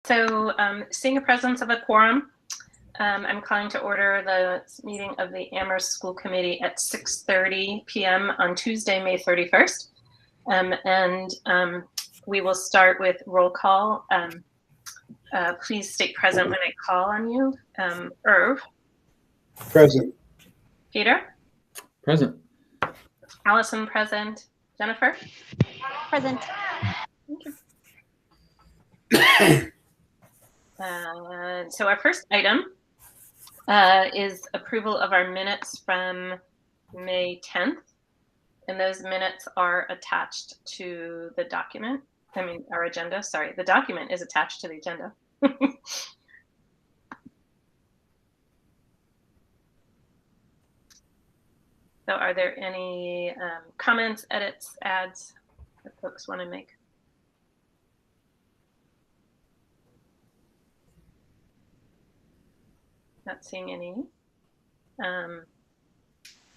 So seeing a presence of a quorum, I'm calling to order the meeting of the Amherst School Committee at 6:30 p.m. on Tuesday, May 31st. We will start with roll call. Please state present when I call on you. Irv. Present. Peter. Present. Allison, present. Jennifer. Present. Thank you. So our first item is approval of our minutes from May 10th. And those minutes are attached to the document. Our agenda, sorry. The document is attached to the agenda. So are there any comments, edits, adds that folks want to make? Not seeing any.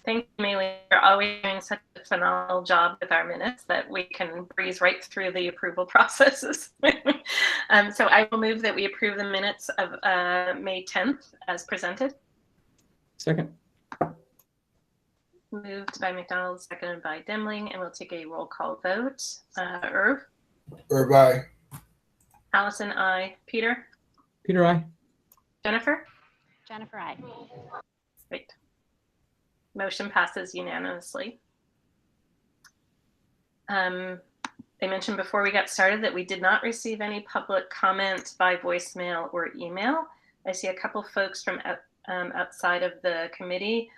Thank you, Maylee. You're always doing such a phenomenal job with our minutes that we can breeze right through the approval processes. So I will move that we approve the minutes of May 10th as presented. Second. Moved by McDonald, seconded by Demling, and we'll take a roll call vote. Irv? Irv, aye. Allison, aye. Peter? Peter, aye. Jennifer? Jennifer, aye. Great. Motion passes unanimously. I mentioned before we got started that we did not receive any public comment by voicemail or email. I see a couple folks from outside of the committee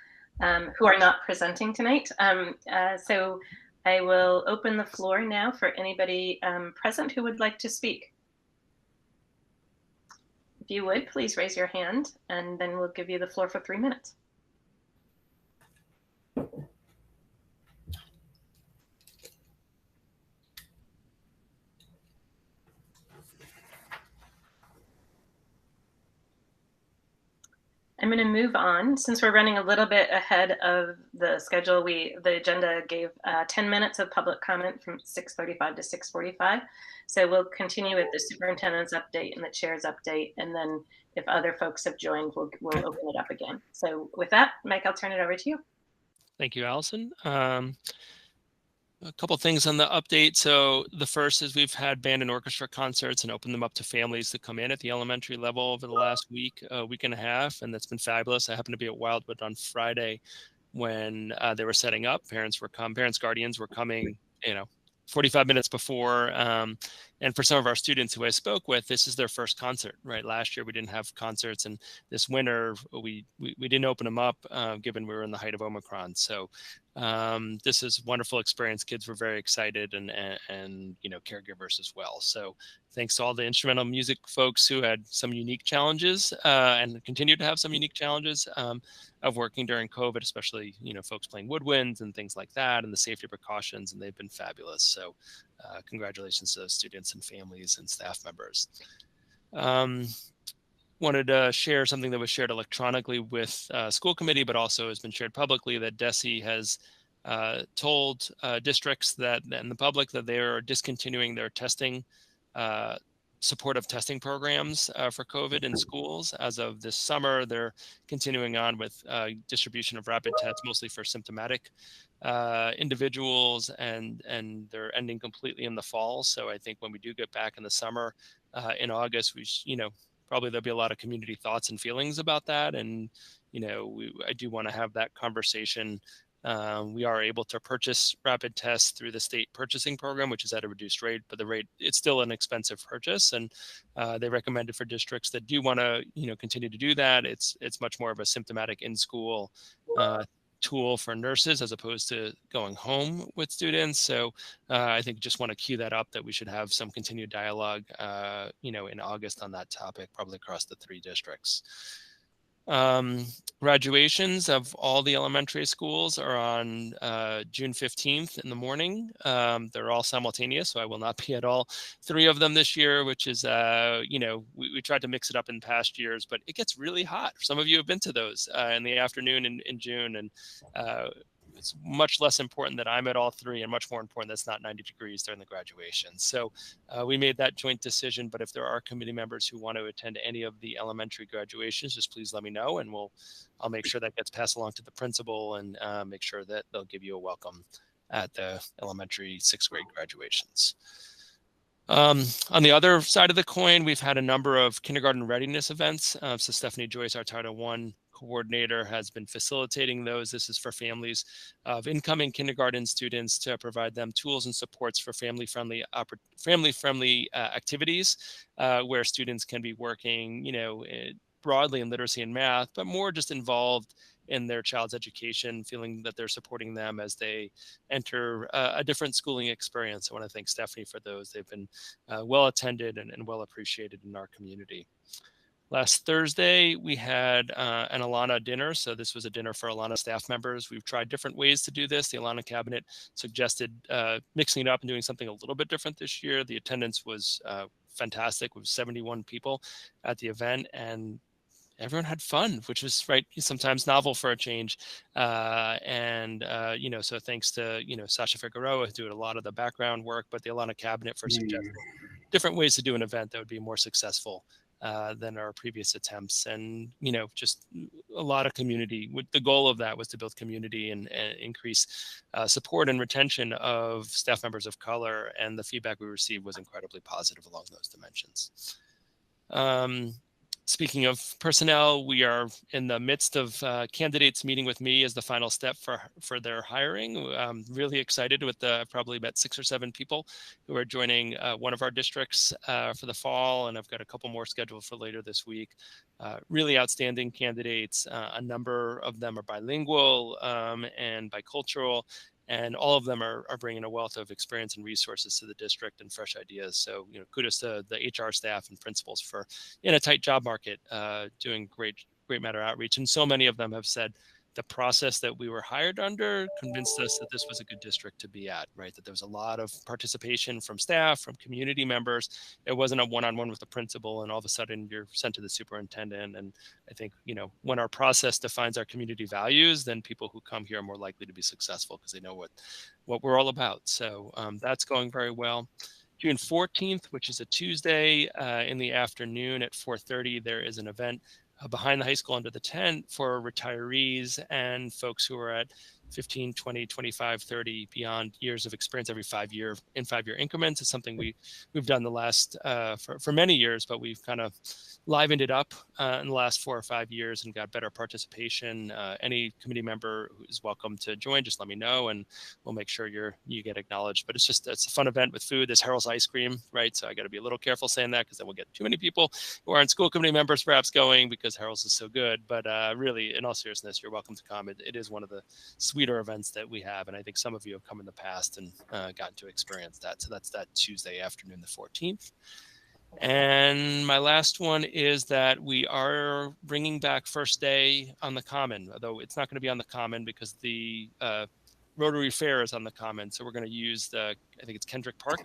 who are not presenting tonight. So I will open the floor now for anybody present who would like to speak. If you would, please raise your hand and then we'll give you the floor for 3 minutes. I'm going to move on. Since we're running a little bit ahead of the schedule, the agenda gave 10 minutes of public comment from 6:35 to 6:45. So we'll continue with the superintendent's update and the chair's update. And then if other folks have joined, we'll open it up again. So with that, Mike, I'll turn it over to you. Thank you, Allison. A couple things on the update. So the first is we've had band and orchestra concerts and opened them up to families to come in at the elementary level over the last week and a half, and that's been fabulous. I happened to be at Wildwood on Friday when they were setting up. Parents, guardians were coming, 45 minutes before. And for some of our students who I spoke with, this is their first concert, right? Last year we didn't have concerts, and this winter we didn't open them up given we were in the height of Omicron. So this is a wonderful experience. Kids were very excited and caregivers as well. So thanks to all the instrumental music folks who had some unique challenges and continue to have some unique challenges of working during COVID, especially, folks playing woodwinds and things like that, and the safety precautions, and they've been fabulous. So congratulations to those students and families and staff members. Wanted to share something that was shared electronically with school committee, but also has been shared publicly, that DESE has told districts and the public that they are discontinuing their testing, supportive testing programs for COVID in schools. As of this summer, they're continuing on with distribution of rapid tests, mostly for symptomatic individuals, and they're ending completely in the fall. So I think when we do get back in the summer, in August, probably there'll be a lot of community thoughts and feelings about that. And, I do want to have that conversation. We are able to purchase rapid tests through the state purchasing program, which is at a reduced rate, but it's still an expensive purchase. And they recommended for districts that do want to, continue to do that. It's much more of a symptomatic in-school tool for nurses as opposed to going home with students. So I think just want to cue that up, that we should have some continued dialogue, in August on that topic, probably across the 3 districts. Graduations of all the elementary schools are on June 15th in the morning. They're all simultaneous, so I will not be at all 3 of them this year, which is, we tried to mix it up in past years, but it gets really hot. Some of you have been to those in the afternoon in June, and it's much less important that I'm at all three, and much more important that's not 90 degrees during the graduation. So we made that joint decision, but if there are committee members who want to attend any of the elementary graduations, just please let me know, and I'll make sure that gets passed along to the principal, and make sure that they'll give you a welcome at the elementary 6th grade graduations. On the other side of the coin, we've had a number of kindergarten readiness events. So Stephanie Joyce, our Title I coordinator, has been facilitating those. This is for families of incoming kindergarten students to provide them tools and supports for family-friendly activities where students can be working, broadly in literacy and math, but more just involved in their child's education, feeling that they're supporting them as they enter a different schooling experience. I want to thank Stephanie for those. They've been well attended and well appreciated in our community. Last Thursday, we had an Ilana dinner. So this was a dinner for Ilana staff members. We've tried different ways to do this. The Ilana Cabinet suggested mixing it up and doing something a little bit different this year. The attendance was fantastic. It was 71 people at the event, and everyone had fun, which was sometimes novel for a change. So thanks to, Sasha Figueroa, who did a lot of the background work, but the Ilana Cabinet for suggesting different ways to do an event that would be more successful than our previous attempts. And, just a lot of community. The goal of that was to build community and increase support and retention of staff members of color. And the feedback we received was incredibly positive along those dimensions. Speaking of personnel, we are in the midst of candidates meeting with me as the final step for their hiring. I'm really excited with probably about 6 or 7 people who are joining one of our districts for the fall, and I've got a couple more scheduled for later this week. Really outstanding candidates. A number of them are bilingual and bicultural, and all of them are bringing a wealth of experience and resources to the district and fresh ideas. So, kudos to the HR staff and principals for, in a tight job market, doing great matter outreach. And so many of them have said the process that we were hired under convinced us that this was a good district to be at, right? That there was a lot of participation from staff, from community members. It wasn't a one-on-one with the principal and all of a sudden you're sent to the superintendent. And I think, when our process defines our community values, then people who come here are more likely to be successful because they know what we're all about. So that's going very well. June 14th, which is a Tuesday in the afternoon at 4:30, there is an event behind the high school under the tent for retirees and folks who are at 15, 20, 25, 30 beyond years of experience every 5-year increments. Is something we've done the last for many years, but we've kind of livened it up in the last 4 or 5 years and got better participation. Any committee member who is welcome to join, just let me know and we'll make sure you get acknowledged. But it's a fun event with food. There's Harold's ice cream, right? So I got to be a little careful saying that because then we'll get too many people who aren't school committee members perhaps going because Harold's is so good. But really, in all seriousness, you're welcome to come. It is one of the sweeter events that we have, and I think some of you have come in the past and gotten to experience that. So that's that Tuesday afternoon, the 14th. And my last one is that we are bringing back First Day on the Common, although it's not going to be on the Common because the Rotary Fair is on the Common. So we're going to use I think it's Kendrick Park,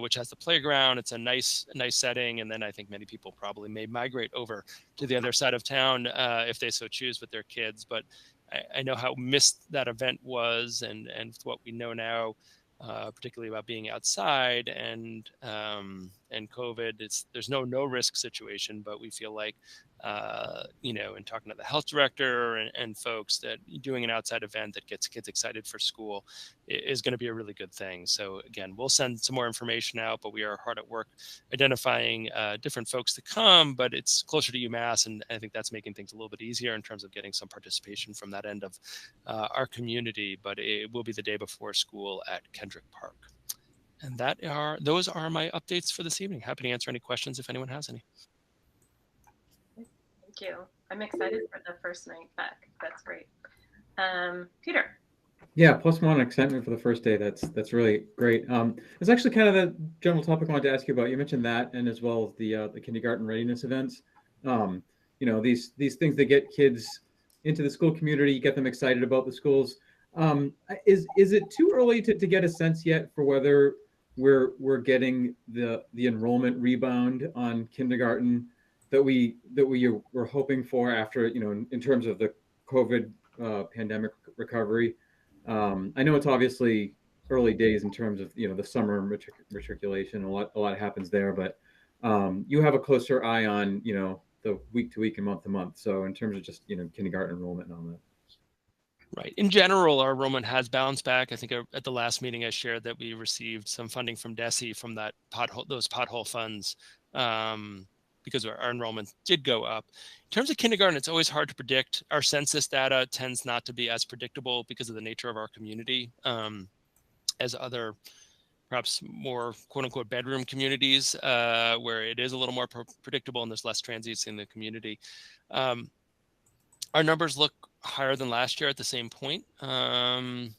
which has the playground. It's a nice setting. And then I think many people probably may migrate over to the other side of town if they so choose with their kids. But I know how missed that event was, and with what we know now, particularly about being outside and COVID, there's no risk situation, but we feel like, in talking to the health director and folks, that doing an outside event that gets kids excited for school is going to be a really good thing. So again, we'll send some more information out, but we are hard at work identifying different folks to come, but it's closer to UMass. And I think that's making things a little bit easier in terms of getting some participation from that end of our community, but it will be the day before school at Kendrick Park. And those are my updates for this evening. Happy to answer any questions if anyone has any. Thank you. I'm excited for the first night back. That's great. Peter. Yeah, +1 excitement for the first day. That's really great. It's actually kind of the general topic I wanted to ask you about. You mentioned that, and as well as the kindergarten readiness events. These things that get kids into the school community, get them excited about the schools. Is it too early to get a sense yet for whether we're getting the enrollment rebound on kindergarten that we were hoping for after, in terms of the COVID pandemic recovery? I know it's obviously early days in terms of, the summer matriculation. A lot happens there, but you have a closer eye on, the week to week and month to month. So in terms of just, kindergarten enrollment and all that. Right. In general, our enrollment has bounced back. I think at the last meeting I shared that we received some funding from DESE from those pothole funds, because our enrollment did go up. In terms of kindergarten, it's always hard to predict. Our census data tends not to be as predictable because of the nature of our community, as other perhaps more quote unquote bedroom communities, where it is a little more predictable and there's less transients in the community. Our numbers look higher than last year at the same point. The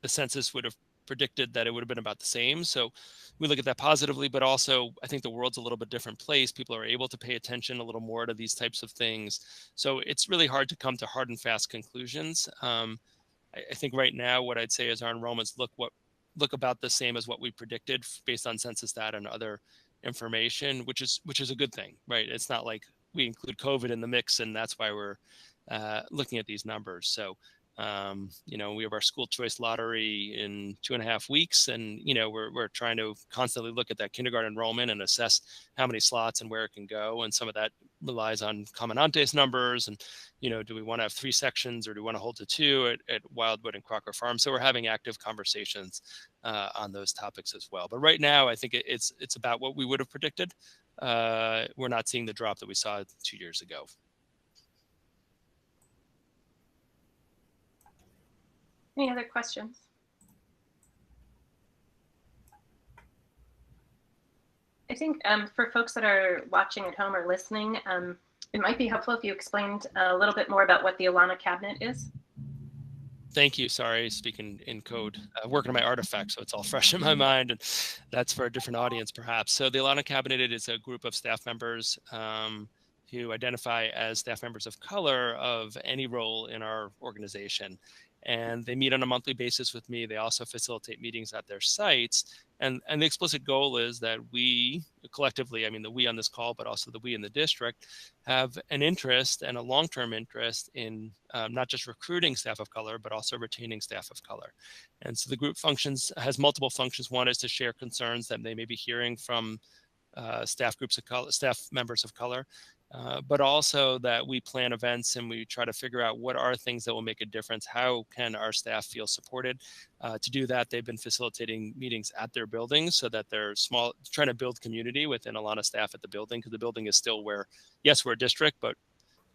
census would have predicted that it would have been about the same. So we look at that positively, but also I think the world's a little bit different place. People are able to pay attention a little more to these types of things. So it's really hard to come to hard and fast conclusions. I think right now what I'd say is our enrollments look about the same as what we predicted based on census data and other information, which is a good thing, right? It's not like we include COVID in the mix and that's why we're looking at these numbers. So, we have our school choice lottery in 2.5 weeks, and we're trying to constantly look at that kindergarten enrollment and assess how many slots and where it can go. And some of that relies on Comandante's numbers, and do we want to have 3 sections or do we want to hold to 2 at Wildwood and Crocker Farm? So we're having active conversations on those topics as well. But right now, I think it's about what we would have predicted. We're not seeing the drop that we saw 2 years ago. Any other questions? I think for folks that are watching at home or listening, it might be helpful if you explained a little bit more about what the Ilana Cabinet is. Thank you. Sorry, speaking in code, working on my artifact, so it's all fresh in my mind, and that's for a different audience, perhaps. So the Ilana Cabinet, it is a group of staff members who identify as staff members of color of any role in our organization. And they meet on a monthly basis with me. They also facilitate meetings at their sites. And the explicit goal is that we collectively, I mean the we on this call, but also the we in the district, have an interest and a long-term interest in not just recruiting staff of color, but also retaining staff of color. And so the group has multiple functions. One is to share concerns that they may be hearing from staff members of color. But also that we plan events and we try to figure out what are things that will make a difference. How can our staff feel supported? To do that, they've been facilitating meetings at their buildings so that they're trying to build community within Ilana staff at the building, because the building is still where, yes, we're a district, but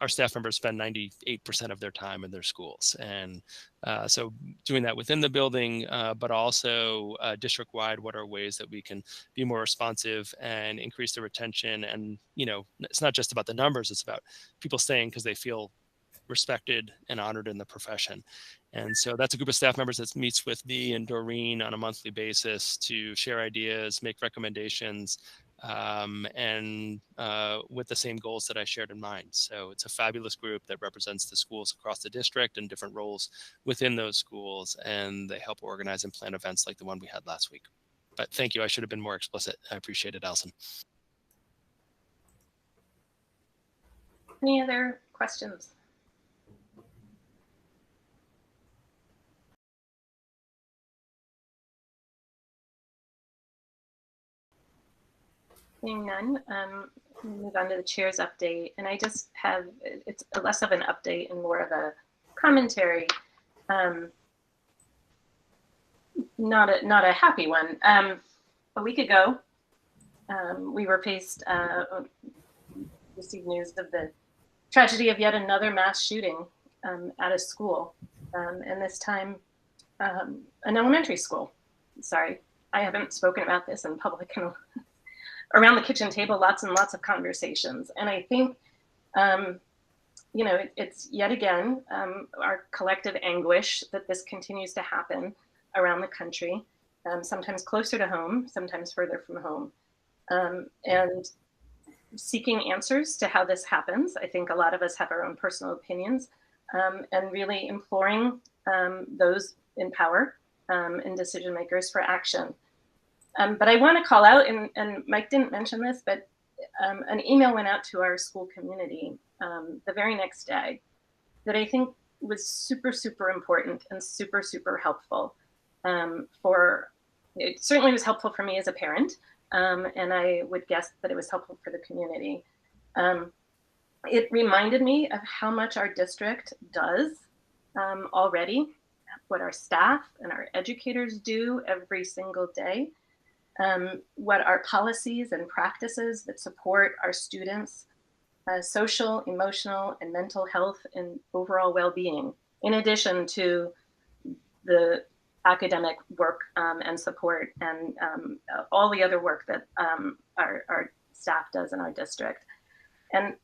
our staff members spend 98% of their time in their schools. And so doing that within the building, but also district-wide, what are ways that we can be more responsive and increase the retention? And, it's not just about the numbers, it's about people staying because they feel respected and honored in the profession. And so that's a group of staff members that meets with me and Doreen on a monthly basis to share ideas, make recommendations, and with the same goals that I shared in mind. So it's a fabulous group that represents the schools across the district and different roles within those schools, and they help organize and plan events like the one we had last week. But thank you. I should have been more explicit. I appreciate it, Allison. Any other questions? Seeing none, we'll move on to the chair's update. And I just have, it's less of an update and more of a commentary. Not a happy one. A week ago, we were received news of the tragedy of yet another mass shooting at a school, and this time an elementary school. Sorry, I haven't spoken about this in public and around the kitchen table, lots and lots of conversations. And I think, it's yet again our collective anguish that this continues to happen around the country, sometimes closer to home, sometimes further from home. And seeking answers to how this happens. I think a lot of us have our own personal opinions, and really imploring those in power and decision makers for action. But I want to call out, and Mike didn't mention this, but an email went out to our school community the very next day that I think was super, super important and super, super helpful. It certainly was helpful for me as a parent, and I would guess that it was helpful for the community. It reminded me of how much our district does already, what our staff and our educators do every single day, what our policies and practices that support our students' social, emotional, and mental health and overall well-being, in addition to the academic work and support and all the other work that our staff does in our district. And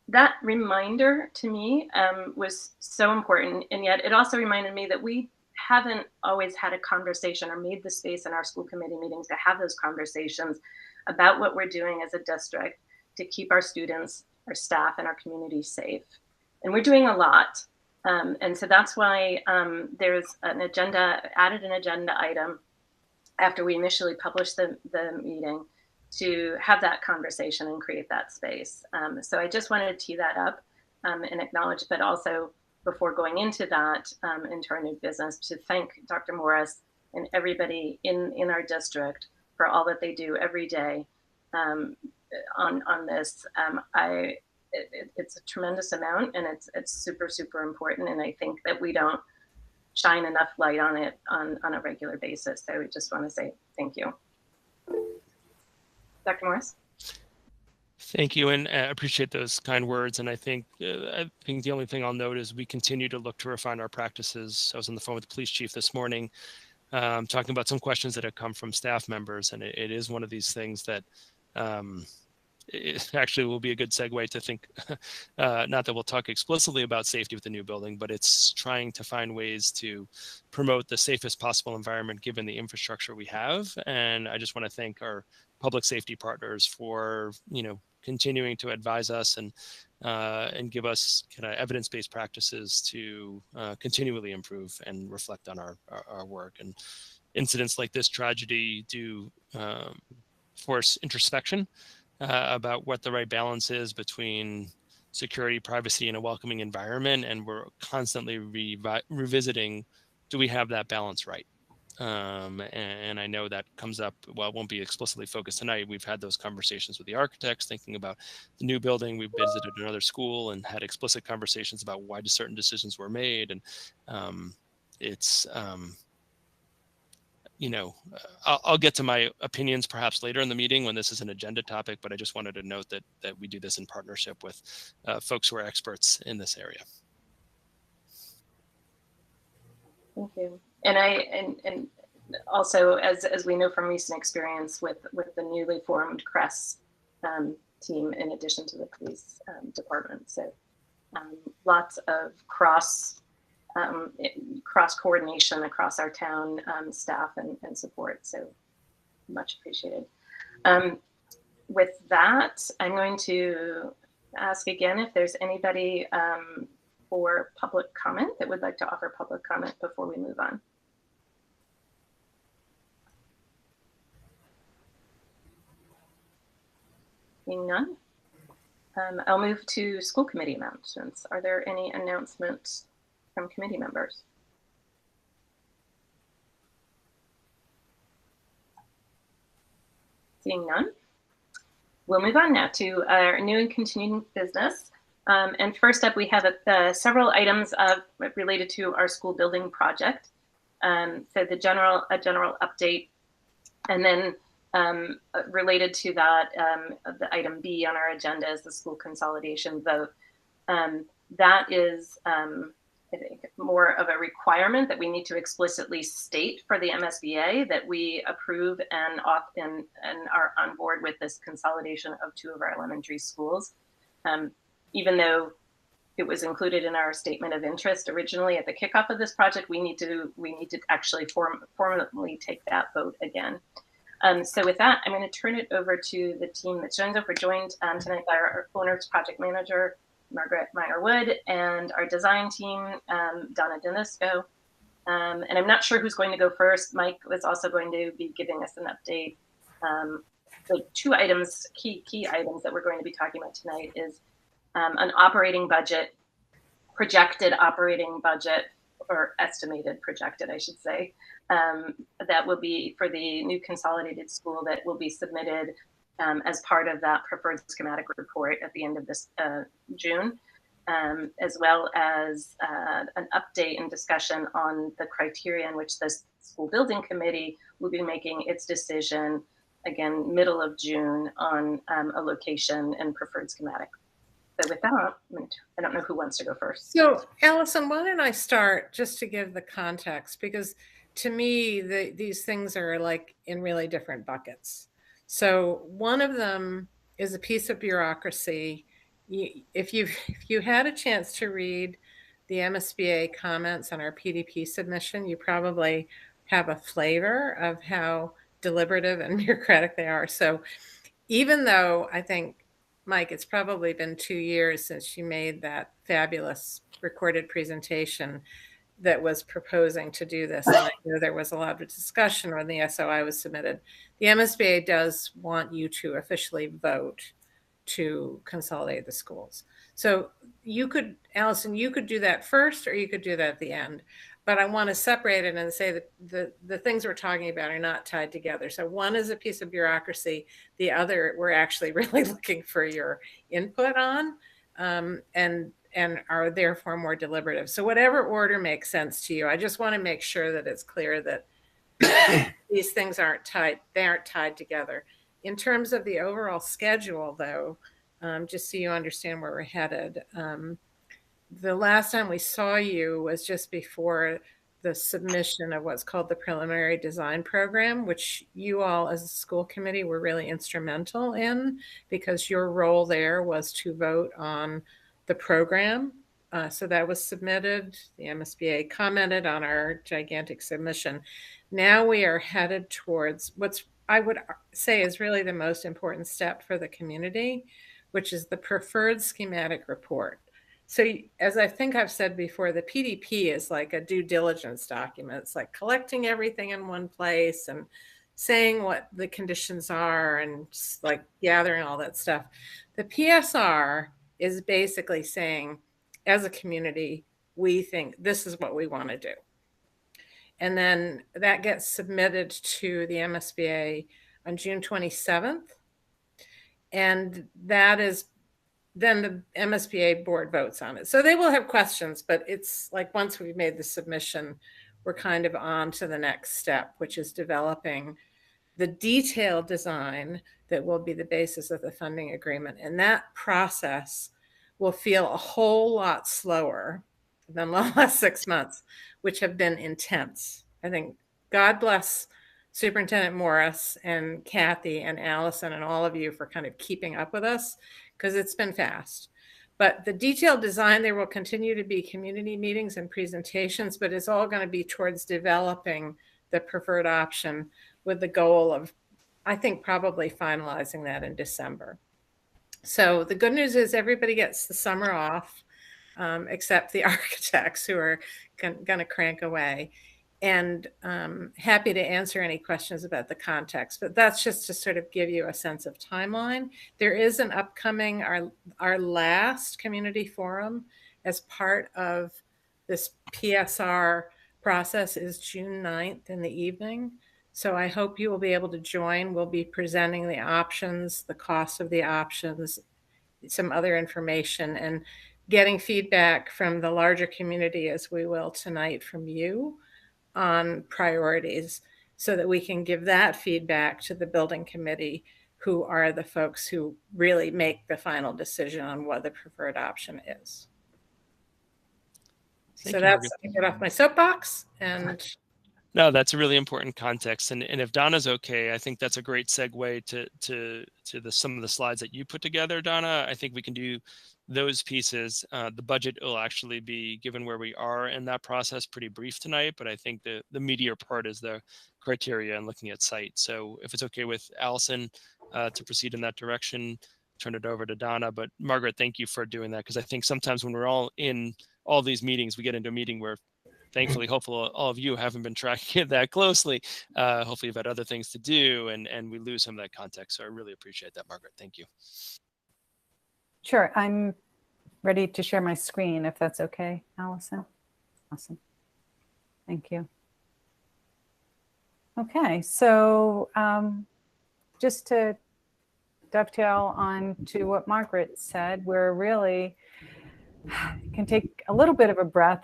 that reminder to me was so important. And yet it also reminded me that we haven't always had a conversation or made the space in our school committee meetings to have those conversations about what we're doing as a district to keep our students, our staff, and our community safe. And we're doing a lot. And so that's why there's added an agenda item after we initially published the meeting to have that conversation and create that space. So I just wanted to tee that up and acknowledge, but also before going into that, into our new business, to thank Dr. Morris and everybody in our district for all that they do every day on this. It's a tremendous amount, and it's super, super important. And I think that we don't shine enough light on it on a regular basis. So we just want to say thank you. Dr. Morris? Thank you, and appreciate those kind words. And I think the only thing I'll note is we continue to look to refine our practices. I was on the phone with the police chief this morning, talking about some questions that have come from staff members, and it is one of these things that it actually will be a good segue to think, not that we'll talk explicitly about safety with the new building, but it's trying to find ways to promote the safest possible environment given the infrastructure we have. And I just want to thank our public safety partners for, continuing to advise us and give us kind of evidence-based practices to continually improve and reflect on our work. And incidents like this tragedy do force introspection about what the right balance is between security, privacy, and a welcoming environment. And we're constantly revisiting, do we have that balance right? And I know that comes up, well, it won't be explicitly focused tonight. We've had those conversations with the architects, thinking about the new building. We've visited another school and had explicit conversations about why certain decisions were made. And I'll get to my opinions perhaps later in the meeting when this is an agenda topic, but I just wanted to note that we do this in partnership with folks who are experts in this area. Thank you. And also, as we know from recent experience with the newly formed CRESS team, in addition to the police department, so lots of cross coordination across our town staff and support. So much appreciated. With that, I'm going to ask again if there's anybody for public comment that would like to offer public comment before we move on. Seeing none, I'll move to school committee announcements. Are there any announcements from committee members? Seeing none, we'll move on now to our new and continuing business. And first up, we have several items related to our school building project. So a general update, and then related to that, the item B on our agenda is the school consolidation vote. That is, I think, more of a requirement that we need to explicitly state for the MSBA that we approve and are on board with this consolidation of 2 of our elementary schools. Even though it was included in our statement of interest originally at the kickoff of this project, we need to actually formally take that vote again. So with that, I'm going to turn it over to the team that's joined us. We're joined tonight by our owner's project manager, Margaret Meyer-Wood, and our design team, Donna Denisco. And I'm not sure who's going to go first. Mike was also going to be giving us an update. The 2 items, key items that we're going to be talking about tonight is an operating budget projected operating budget, or estimated projected, I should say, that will be for the new consolidated school that will be submitted as part of that preferred schematic report at the end of this June, as well as an update and discussion on the criteria in which the school building committee will be making its decision, again, middle of June, on a location and preferred schematic. So with that, I don't know who wants to go first. So, Allison, why don't I start just to give the context, because to me, these things are like in really different buckets. So one of them is a piece of bureaucracy. If you had a chance to read the MSBA comments on our PDP submission, you probably have a flavor of how deliberative and bureaucratic they are. So even though I think, Mike, it's probably been 2 years since you made that fabulous recorded presentation that was proposing to do this, and I know there was a lot of discussion when the SOI was submitted. The MSBA does want you to officially vote to consolidate the schools. So you could, Allison, you could do that first, or you could do that at the end. But I want to separate it and say that the things we're talking about are not tied together. So one is a piece of bureaucracy. The other, we're actually really looking for your input on, and are therefore more deliberative. So whatever order makes sense to you, I just want to make sure that it's clear that these things aren't tied. They aren't tied together. In terms of the overall schedule, though, just so you understand where we're headed, the last time we saw you was just before the submission of what's called the preliminary design program, which you all as a school committee were really instrumental in, because your role there was to vote on the program. So that was submitted. The MSBA commented on our gigantic submission. Now we are headed towards what's, I would say, is really the most important step for the community, which is the preferred schematic report. So as I think I've said before, the PDP is like a due diligence document. It's like collecting everything in one place and saying what the conditions are and like gathering all that stuff. The PSR is basically saying, as a community, we think this is what we want to do. And then that gets submitted to the MSBA on June 27th. And that is, then the MSBA board votes on it. So they will have questions, but it's like once we've made the submission, we're kind of on to the next step, which is developing the detailed design that will be the basis of the funding agreement. And that process will feel a whole lot slower than the last 6 months, which have been intense. I think God bless Superintendent Morris and Kathy and Allison and all of you for kind of keeping up with us, because it's been fast. But the detailed design, there will continue to be community meetings and presentations, but it's all going to be towards developing the preferred option with the goal of, I think, probably finalizing that in December. So the good news is everybody gets the summer off, except the architects, who are going to crank away. And happy to answer any questions about the context, but that's just to sort of give you a sense of timeline. There is an upcoming, our last community forum as part of this PSR process is June 9th in the evening. So I hope you will be able to join. We'll be presenting the options, the cost of the options, some other information, and getting feedback from the larger community, as we will tonight from you, on priorities, so that we can give that feedback to the building committee, who are the folks who really make the final decision on what the preferred option is. So that's, I get off my soapbox. And no, that's a really important context. And if Donna's okay, I think that's a great segue to some of the slides that you put together, Donna. I think we can do those pieces. The budget will actually be, given where we are in that process, pretty brief tonight, but I think the meatier part is the criteria and looking at site. So if it's okay with Allison to proceed in that direction, turn it over to Donna. But Margaret, thank you for doing that, because I think sometimes when we're all in all these meetings, we get into a meeting where thankfully, hopefully all of you haven't been tracking it that closely. Hopefully you've had other things to do, and we lose some of that context. So I really appreciate that, Margaret. Thank you. Sure. I'm ready to share my screen if that's okay, Allison. Awesome. Thank you. Okay, so just to dovetail on to what Margaret said, we're really can take a little bit of a breath.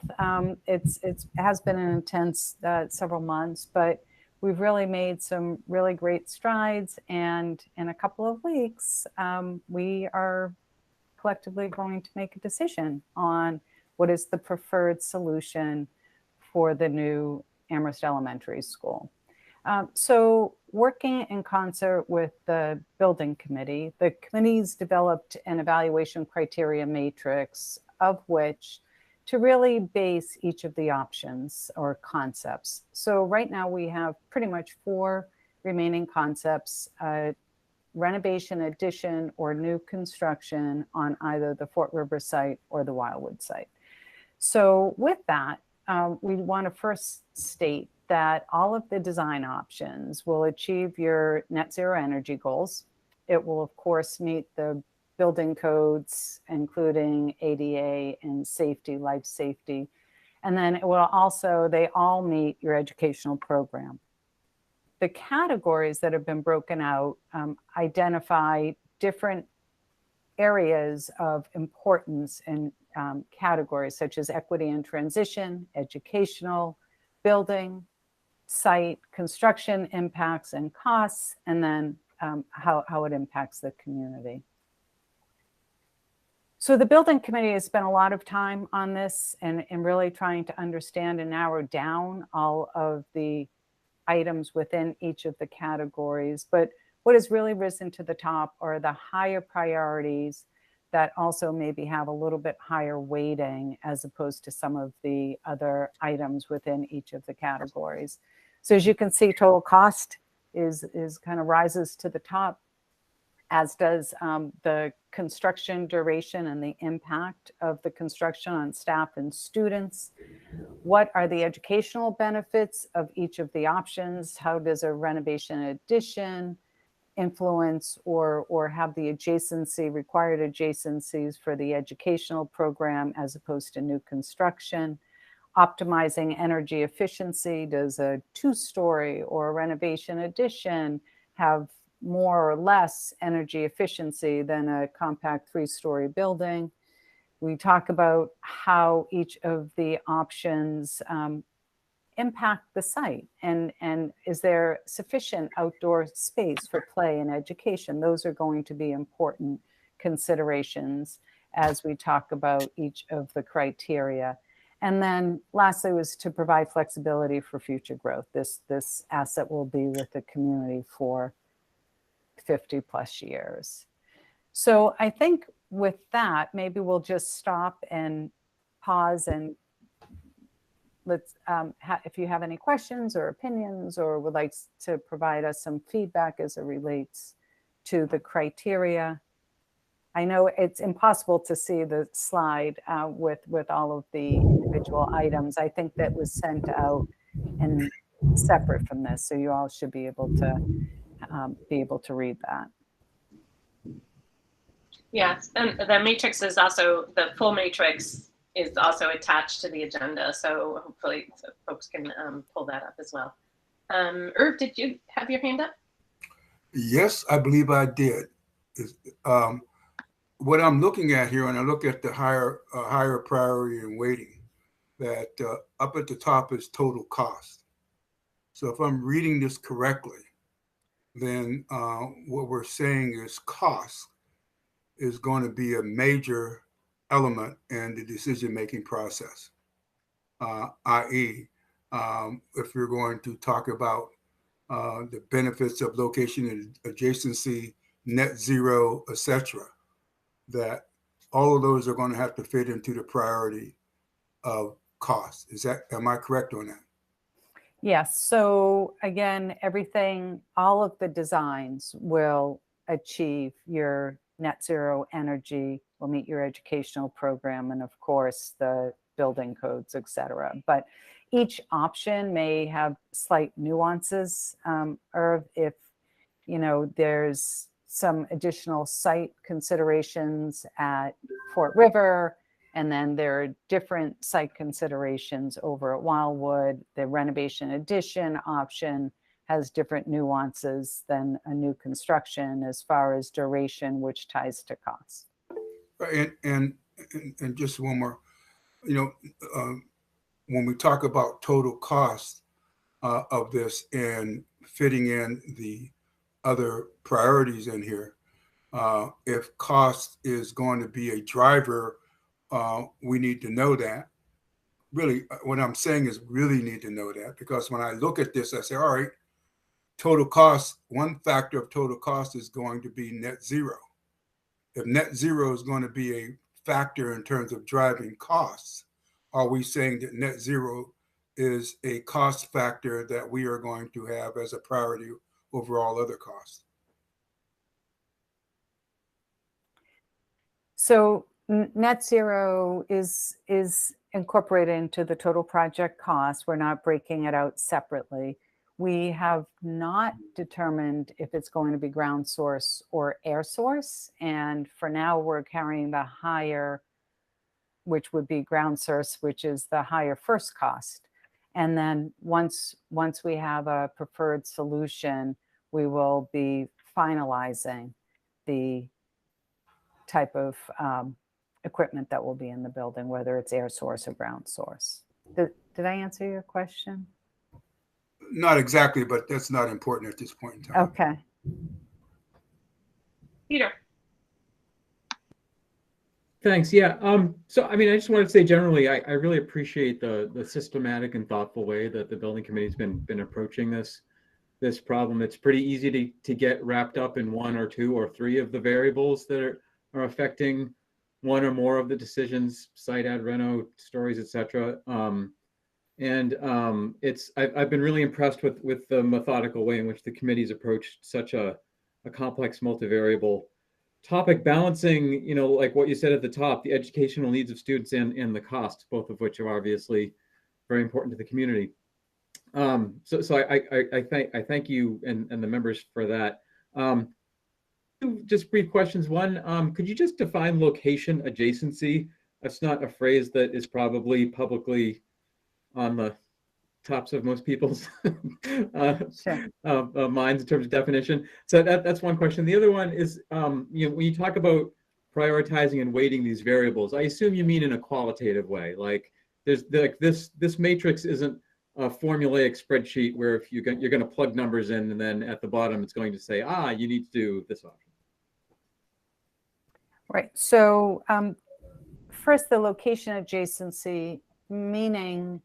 It has been an intense several months, but we've really made some really great strides. And in a couple of weeks, we are collectively going to make a decision on what is the preferred solution for the new Amherst Elementary School. So working in concert with the building committee, the committee's developed an evaluation criteria matrix of which to really base each of the options or concepts. So right now we have pretty much 4 remaining concepts: renovation, addition, or new construction on either the Fort River site or the Wildwood site. So with that, we want to first state that all of the design options will achieve your net zero energy goals. It will, of course, meet the building codes, including ADA and safety, life safety. And then it will also, they all meet your educational program. The categories that have been broken out identify different areas of importance in categories such as equity and transition, educational, building, site, construction impacts and costs, and then how it impacts the community. So the building committee has spent a lot of time on this and really trying to understand and narrow down all of the items within each of the categories. But what has really risen to the top are the higher priorities that also maybe have a little bit higher weighting as opposed to some of the other items within each of the categories. So as you can see, total cost is kind of rises to the top, as does the construction duration and the impact of the construction on staff and students. What are the educational benefits of each of the options? How does a renovation addition influence or have the adjacency, required adjacencies for the educational program as opposed to new construction? Optimizing energy efficiency, does a 2-story or a renovation addition have more or less energy efficiency than a compact 3-story building? We talk about how each of the options impact the site and is there sufficient outdoor space for play and education? Those are going to be important considerations as we talk about each of the criteria. And then lastly was to provide flexibility for future growth. This asset will be with the community for 50 plus years. So I think with that, maybe we'll just stop and pause and let's, if you have any questions or opinions or would like to provide us some feedback as it relates to the criteria. I know it's impossible to see the slide with all of the individual items. I think that was sent out and separate from this, so you all should be able to read that. Yes, and the matrix is also, the full matrix is also attached to the agenda, so hopefully folks can pull that up as well. Irv, did you have your hand up? Yes, I believe I did. What I'm looking at here, and I look at the higher priority and weighting, that up at the top is total cost. So if I'm reading this correctly, then what we're saying is cost is going to be a major element in the decision-making process, i.e., if you're going to talk about the benefits of location and adjacency, net zero, etc., that all of those are going to have to fit into the priority of cost. Am I correct on that? Yes. So again, all of the designs will achieve your net zero energy, will meet your educational program, and of course the building codes, etc. But each option may have slight nuances, or if there's some additional site considerations at Fort River, and then there are different site considerations over at Wildwood. The renovation addition option has different nuances than a new construction as far as duration, which ties to cost. And just one more, when we talk about total cost of this and fitting in the other priorities in here, if cost is going to be a driver, we need to know that. Really, what I'm saying is really need to know that, because when I look at this, I say, all right, total cost, one factor of total cost is going to be net zero. If net zero is going to be a factor in terms of driving costs, are we saying that net zero is a cost factor that we are going to have as a priority over all other costs? So net zero is incorporated into the total project cost. We're not breaking it out separately. We have not determined if it's going to be ground source or air source. And for now, we're carrying the higher, which would be ground source, which is the higher first cost. And then once we have a preferred solution, we will be finalizing the type of equipment that will be in the building, whether it's air source or ground source. Did I answer your question? Not exactly, but that's not important at this point in time. Okay. Peter. Thanks. Yeah. So, I mean, I just wanted to say generally, I really appreciate the systematic and thoughtful way that the building committee's been approaching this problem. It's pretty easy to get wrapped up in one or two or three of the variables that are affecting one or more of the decisions, site ad reno, stories, etc. I've been really impressed with the methodical way in which the committee's approached such a complex multivariable topic, balancing, like what you said at the top, the educational needs of students and the cost, both of which are obviously very important to the community. So I thank you and the members for that. Just brief questions. One, could you just define location adjacency? That's not a phrase that is probably publicly on the tops of most people's minds in terms of definition. So that's one question. The other one is, when you talk about prioritizing and weighting these variables, I assume you mean in a qualitative way. Like there's like this matrix isn't a formulaic spreadsheet where if you're going to plug numbers in and then at the bottom it's going to say, you need to do this option. Right. So first, the location adjacency, meaning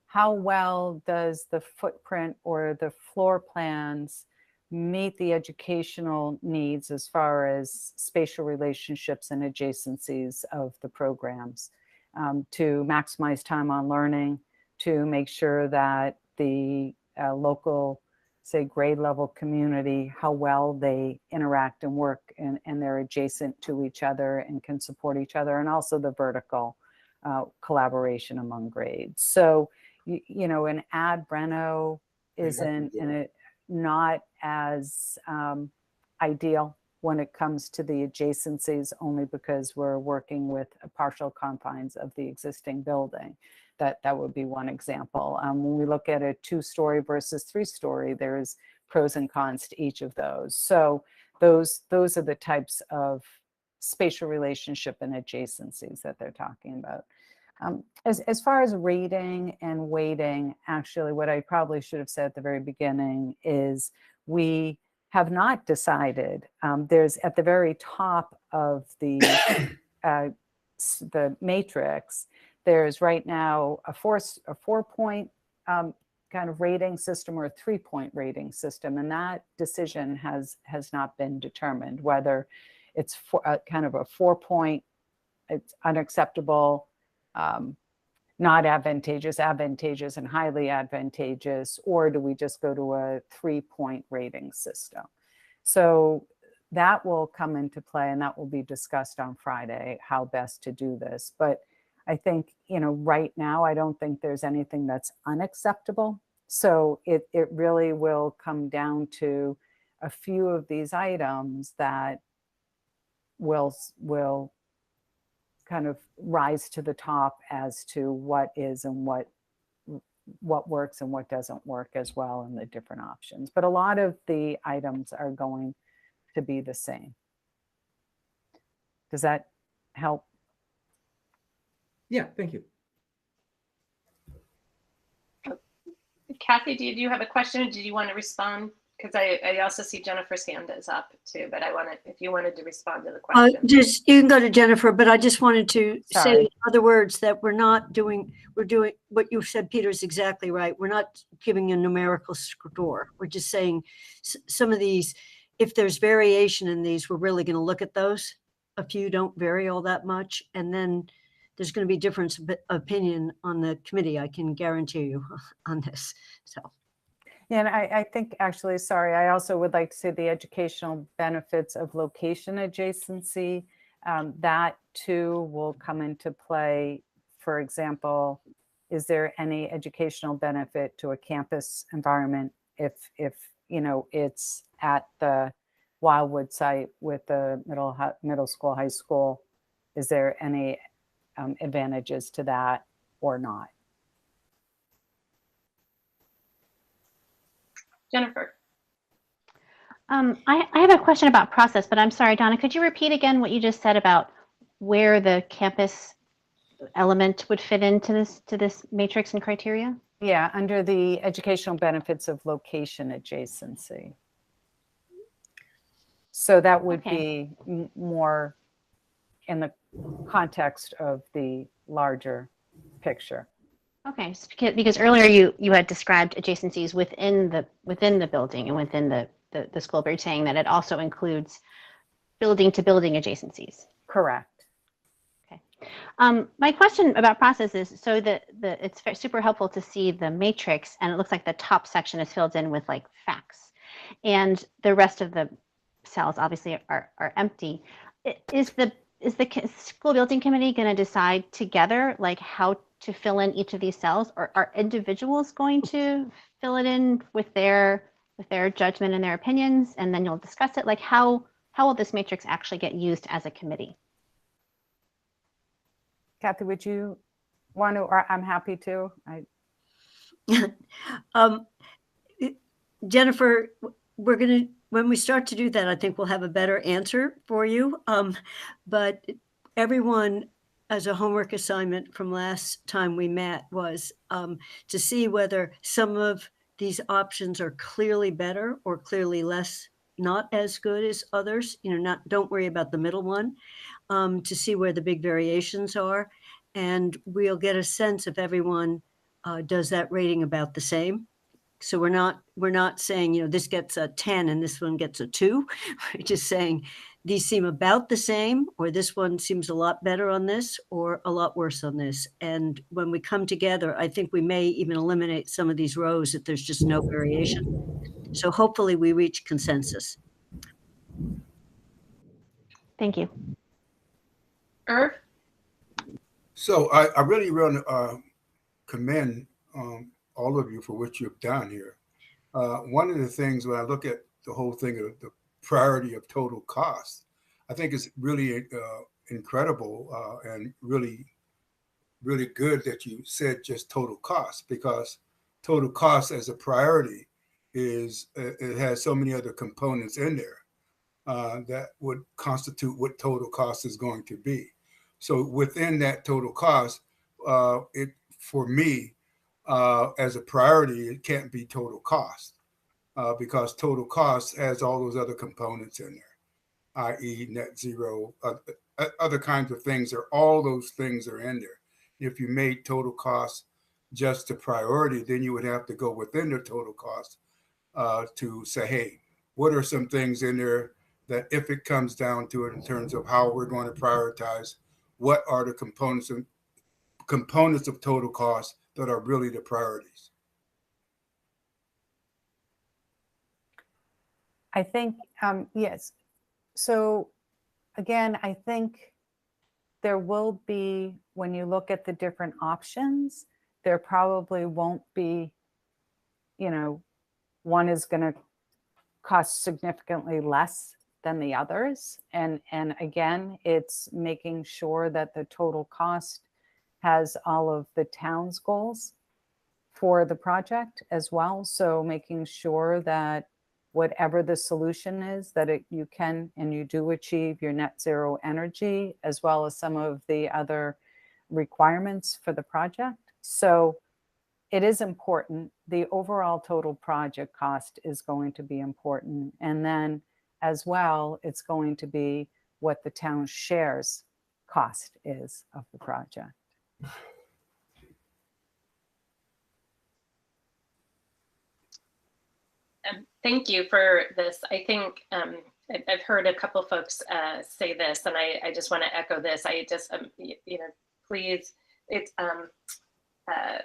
how well does the footprint or the floor plans meet the educational needs as far as spatial relationships and adjacencies of the programs, to maximize time on learning, to make sure that the local, say, grade level community, how well they interact and work and they're adjacent to each other and can support each other, and also the vertical collaboration among grades. So, an ad reno isn't not as ideal when it comes to the adjacencies, only because we're working with partial confines of the existing building. That would be one example. When we look at a 2-story versus 3-story, there's pros and cons to each of those. So those are the types of spatial relationship and adjacencies that they're talking about. As far as rating and weighting, actually, what I probably should have said at the very beginning is we have not decided. There's at the very top of the matrix, there's right now a 4-point kind of rating system or a 3-point rating system, and that decision has not been determined, whether it's kind of a 4-point, it's unacceptable, not advantageous, advantageous, and highly advantageous, or do we just go to a 3-point rating system? So that will come into play, and that will be discussed on Friday, how best to do this. But I think, right now, I don't think there's anything that's unacceptable. So it really will come down to a few of these items that will kind of rise to the top as to what is and what works and what doesn't work as well in the different options. But a lot of the items are going to be the same. Does that help? Yeah, thank you. Kathy, did you have a question? Or did you want to respond? Because I also see Jennifer's hand is up too, but I wanted, if you wanted to respond to the question. Just, you can go to Jennifer, but I just wanted to say, Sorry. in other words, that we're doing what you said, Peter, is exactly right. We're not giving a numerical score. We're just saying some of these, if there's variation in these, we're really going to look at those. A few don't vary all that much. And then there's going to be difference of opinion on the committee. I can guarantee you on this. So. Yeah, and I think actually, sorry, I also would like to say the educational benefits of location adjacency, that too will come into play. For example, is there any educational benefit to a campus environment if you know, it's at the Wildwood site with the middle school, high school? Is there any advantages to that or not? Jennifer. I have a question about process, but I'm sorry, Donna, could you repeat again what you just said about where the campus element would fit into this matrix and criteria? Yeah, under the educational benefits of location adjacency. So that would be more in the context of the larger picture. Okay, so because earlier you had described adjacencies within the building and within the school, but you're saying that it also includes building to building adjacencies. Correct. Okay. My question about process is, so it's super helpful to see the matrix, and it looks like the top section is filled in with like facts, and the rest of the cells obviously are empty. Is the school building committee going to decide together like how to fill in each of these cells, or are individuals going to fill it in with their judgment and their opinions, and then you'll discuss it? Like how will this matrix actually get used as a committee? Kathy, would you want to, or I'm happy to. Jennifer, we're going to, when we start to do that, I think we'll have a better answer for you. But everyone, as a homework assignment from last time we met, was to see whether some of these options are clearly better or clearly less, not as good as others. You know, don't worry about the middle one, to see where the big variations are. And we'll get a sense if everyone does that rating about the same. So we're not saying, you know, this gets a 10 and this one gets a 2. We're just saying these seem about the same, or this one seems a lot better on this or a lot worse on this. And when we come together, I think we may even eliminate some of these rows if there's just no variation. So hopefully we reach consensus. Thank you. Irv? So I really want to commend all of you for what you've done here. One of the things when I look at the whole thing of the priority of total cost, I think it's really incredible and really good that you said just total cost, because total cost as a priority is it has so many other components in there that would constitute what total cost is going to be. So within that total cost, it for me as a priority, it can't be total cost because total cost has all those other components in there, i.e. net zero, other kinds of things. All those things are in there. If you made total cost just a priority, then you would have to go within the total cost to say, hey, what are some things in there that if it comes down to it in terms of how we're going to prioritize, what are the components of total cost that are really the priorities? I think, yes. So again, I think there will be, when you look at the different options, there probably won't be, you know, one is going to cost significantly less than the others. And again, it's making sure that the total cost has all of the town's goals for the project as well. So making sure that whatever the solution is, that you can and you do achieve your net zero energy, as well as some of the other requirements for the project. So it is important. The overall total project cost is going to be important. And then as well, it's going to be what the town shares cost is of the project. Thank you for this. I think I've heard a couple folks say this, and I just want to echo this. I just, please,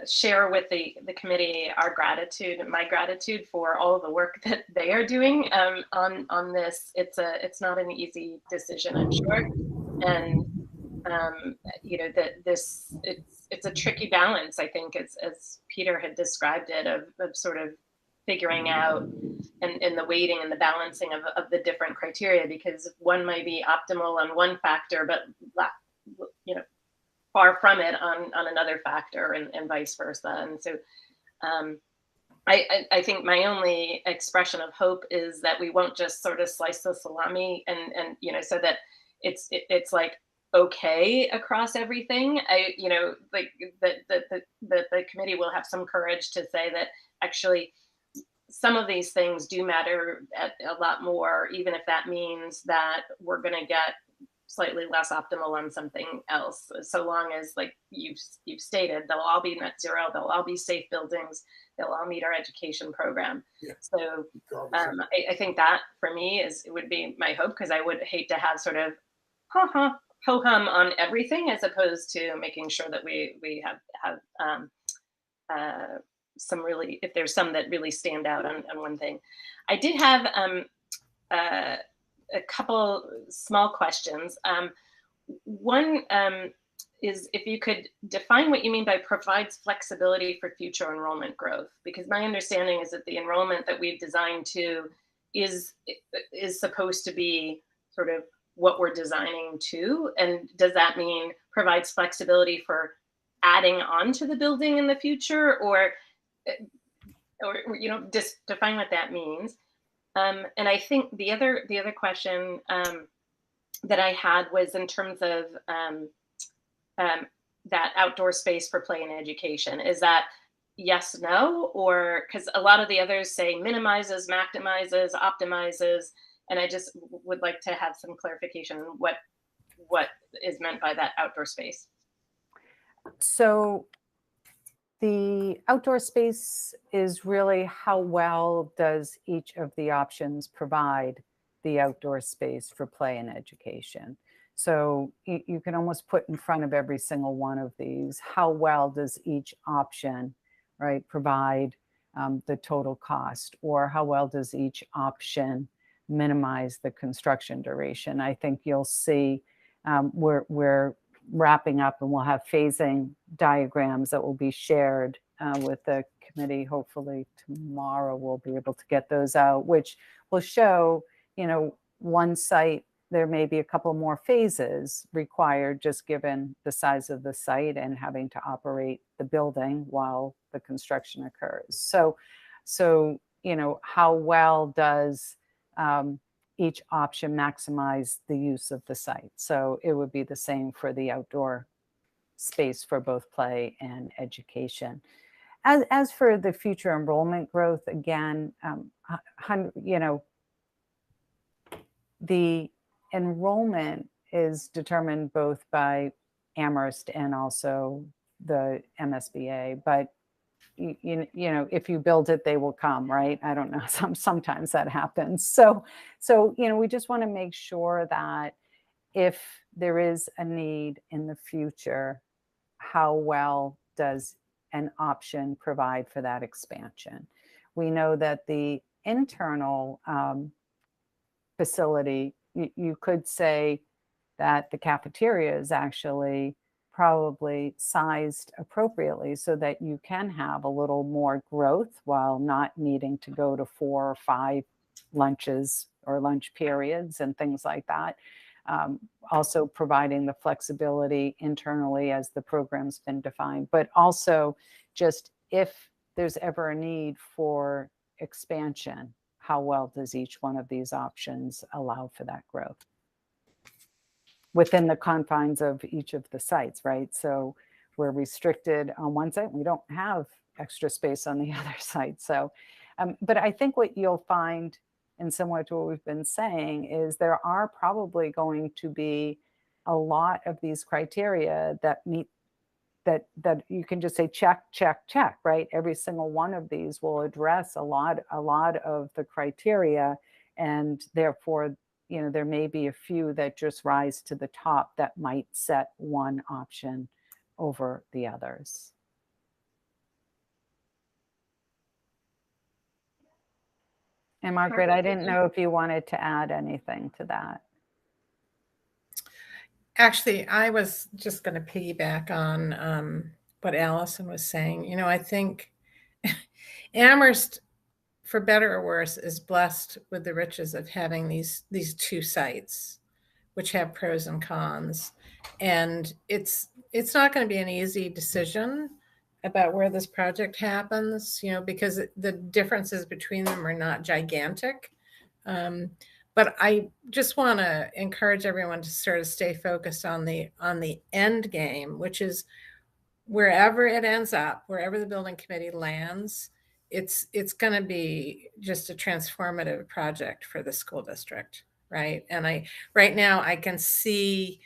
share with the committee our gratitude and my gratitude for all of the work that they are doing on this. It's not an easy decision, I'm sure, and it's a tricky balance. I think as Peter had described it of sort of figuring out and the weighting and the balancing of the different criteria, because one might be optimal on one factor, but far from it on another factor, and vice versa. And so I think my only expression of hope is that we won't just sort of slice the salami and so that it's like okay across everything. Like the committee will have some courage to say that actually some of these things do matter a lot more, even if that means that we're going to get slightly less optimal on something else, so long as, like you've stated, they'll all be net zero, they'll all be safe buildings, they'll all meet our education program. Yeah. So I think that for me would be my hope, because I would hate to have sort of ho-hum on everything, as opposed to making sure that we have some really, if there's some that really stand out on one thing. I did have a couple small questions. One is if you could define what you mean by provides flexibility for future enrollment growth, because my understanding is that the enrollment that we've designed to is supposed to be sort of what we're designing to. And does that mean provides flexibility for adding on to the building in the future, or just define what that means? And I think the other question that I had was in terms of that outdoor space for play and education. Is that yes, no, or because a lot of the others say minimizes, maximizes, optimizes, and I just would like to have some clarification on what is meant by that outdoor space. So the outdoor space is really how well does each of the options provide the outdoor space for play and education. So you can almost put in front of every single one of these, how well does each option, right, provide the total cost, or how well does each option minimize the construction duration. I think you'll see we're wrapping up, and we'll have phasing diagrams that will be shared with the committee. Hopefully tomorrow we'll be able to get those out, which will show, one site, there may be a couple more phases required, just given the size of the site and having to operate the building while the construction occurs. So how well does each option maximize the use of the site? So it would be the same for the outdoor space for both play and education. As for the future enrollment growth, again, the enrollment is determined both by Amherst and also the MSBA, but if you build it, they will come, right? I don't know. Sometimes that happens. So we just want to make sure that if there is a need in the future, how well does an option provide for that expansion? We know that the internal facility, you could say that the cafeteria is actually probably sized appropriately so that you can have a little more growth while not needing to go to 4 or 5 lunches or lunch periods and things like that. Also providing the flexibility internally as the program's been defined, but also just if there's ever a need for expansion, how well does each one of these options allow for that growth within the confines of each of the sites, right? So we're restricted on one site, we don't have extra space on the other site. So, but I think what you'll find, and similar to what we've been saying, is there are probably going to be a lot of these criteria that meet that you can just say check, check, check, right? Every single one of these will address a lot of the criteria, and therefore, you know, there may be a few that just rise to the top that might set one option over the others. And Margaret, I didn't know if you wanted to add anything to that. Actually, I was just going to piggyback on what Allison was saying. You know, I think Amherst, for better or worse, is blessed with the riches of having these two sites, which have pros and cons. And it's not going to be an easy decision about where this project happens, you know, because the differences between them are not gigantic. But I just want to encourage everyone to sort of stay focused on the end game, which is wherever it ends up, wherever the building committee lands, it's going to be just a transformative project for the school district, right? And right now I can see,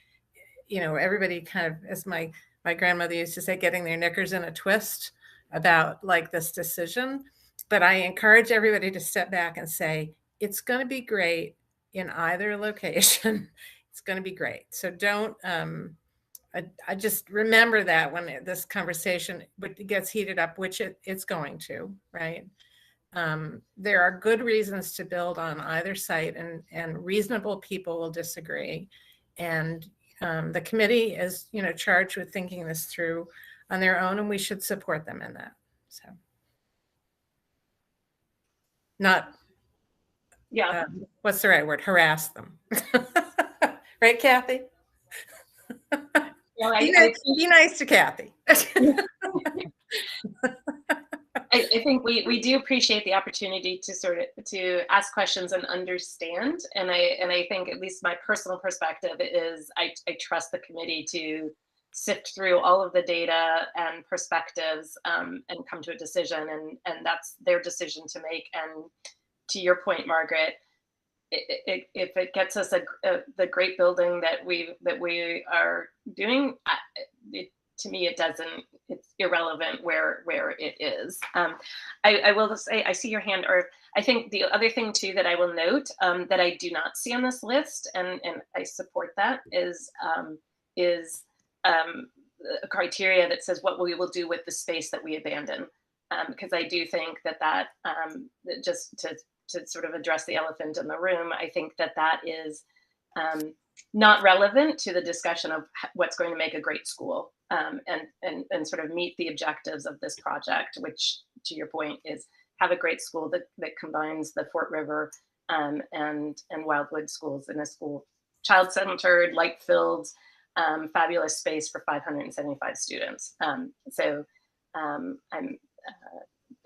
you know, everybody kind of, as my grandmother used to say, getting their knickers in a twist about like this decision. But I encourage everybody to step back and say, it's going to be great in either location. It's going to be great. So don't, I just remember that when this conversation gets heated up, which it's going to, right? There are good reasons to build on either site, and reasonable people will disagree. And the committee is, you know, charged with thinking this through on their own, and we should support them in that. So, not, Yeah. What's the right word? Harass them, right, Kathy? Well, be nice to Kathy. I think we do appreciate the opportunity to ask questions and understand. And I think, at least my personal perspective is, I trust the committee to sift through all of the data and perspectives and come to a decision. And that's their decision to make. And to your point, Margaret, if it gets us the great building that we are doing, to me, it's irrelevant where it is. I will say, I see your hand, or I think the other thing too that I will note that I do not see on this list, and I support that, is a criteria that says what we will do with the space that we abandon. Because I do think that just to sort of address the elephant in the room, I think that is not relevant to the discussion of what's going to make a great school and sort of meet the objectives of this project, which, to your point, is have a great school that combines the Fort River and Wildwood schools in a school, child-centered, light-filled, fabulous space for 575 students.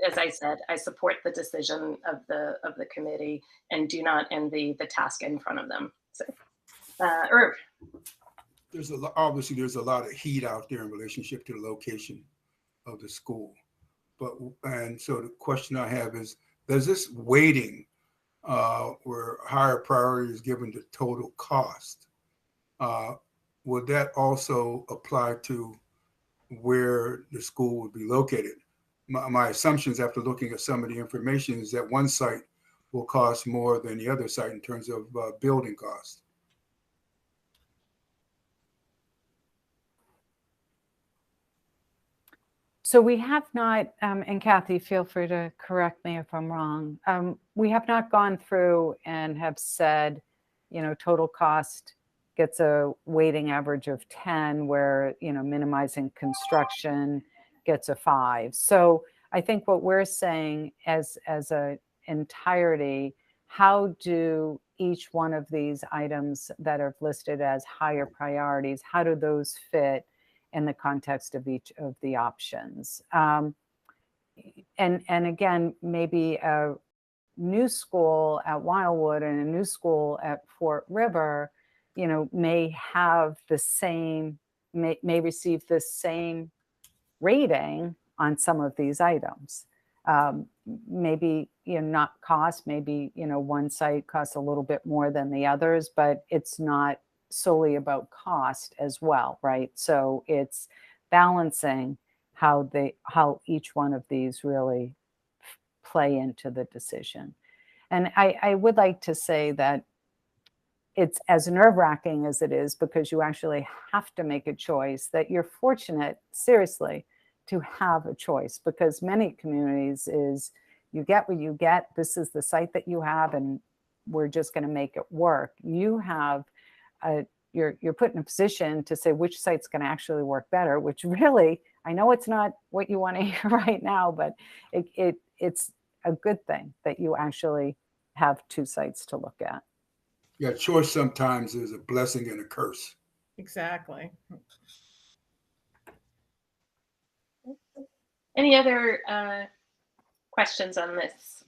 As I said, I support the decision of the committee and do not envy the task in front of them. So, Irv. Obviously there's a lot of heat out there in relationship to the location of the school, and so the question I have is, does this weighting where higher priority is given to total cost, would that also apply to where the school would be located? My assumptions after looking at some of the information is that one site will cost more than the other site in terms of building costs. So we have not, and Kathy, feel free to correct me if I'm wrong. We have not gone through and have said, you know, total cost gets a weighting average of 10, where, you know, minimizing construction gets a 5. So I think what we're saying as an entirety, how do each one of these items that are listed as higher priorities, how do those fit in the context of each of the options? And again, maybe a new school at Wildwood and a new school at Fort River, you know, may have the same, may receive the same rating on some of these items. Maybe, you know, not cost, maybe, you know, one site costs a little bit more than the others, but it's not solely about cost as well, right? So it's balancing how each one of these really play into the decision. And I would like to say that it's as nerve-wracking as it is, because you actually have to make a choice, that you're fortunate, seriously, to have a choice, because many communities is you get what you get, this is the site that you have, and we're just going to make it work. You have you're put in a position to say which site's going to actually work better, which really, I know it's not what you want to hear right now, but it's a good thing that you actually have two sites to look at. Yeah, choice sometimes is a blessing and a curse. Exactly. Any other questions on this?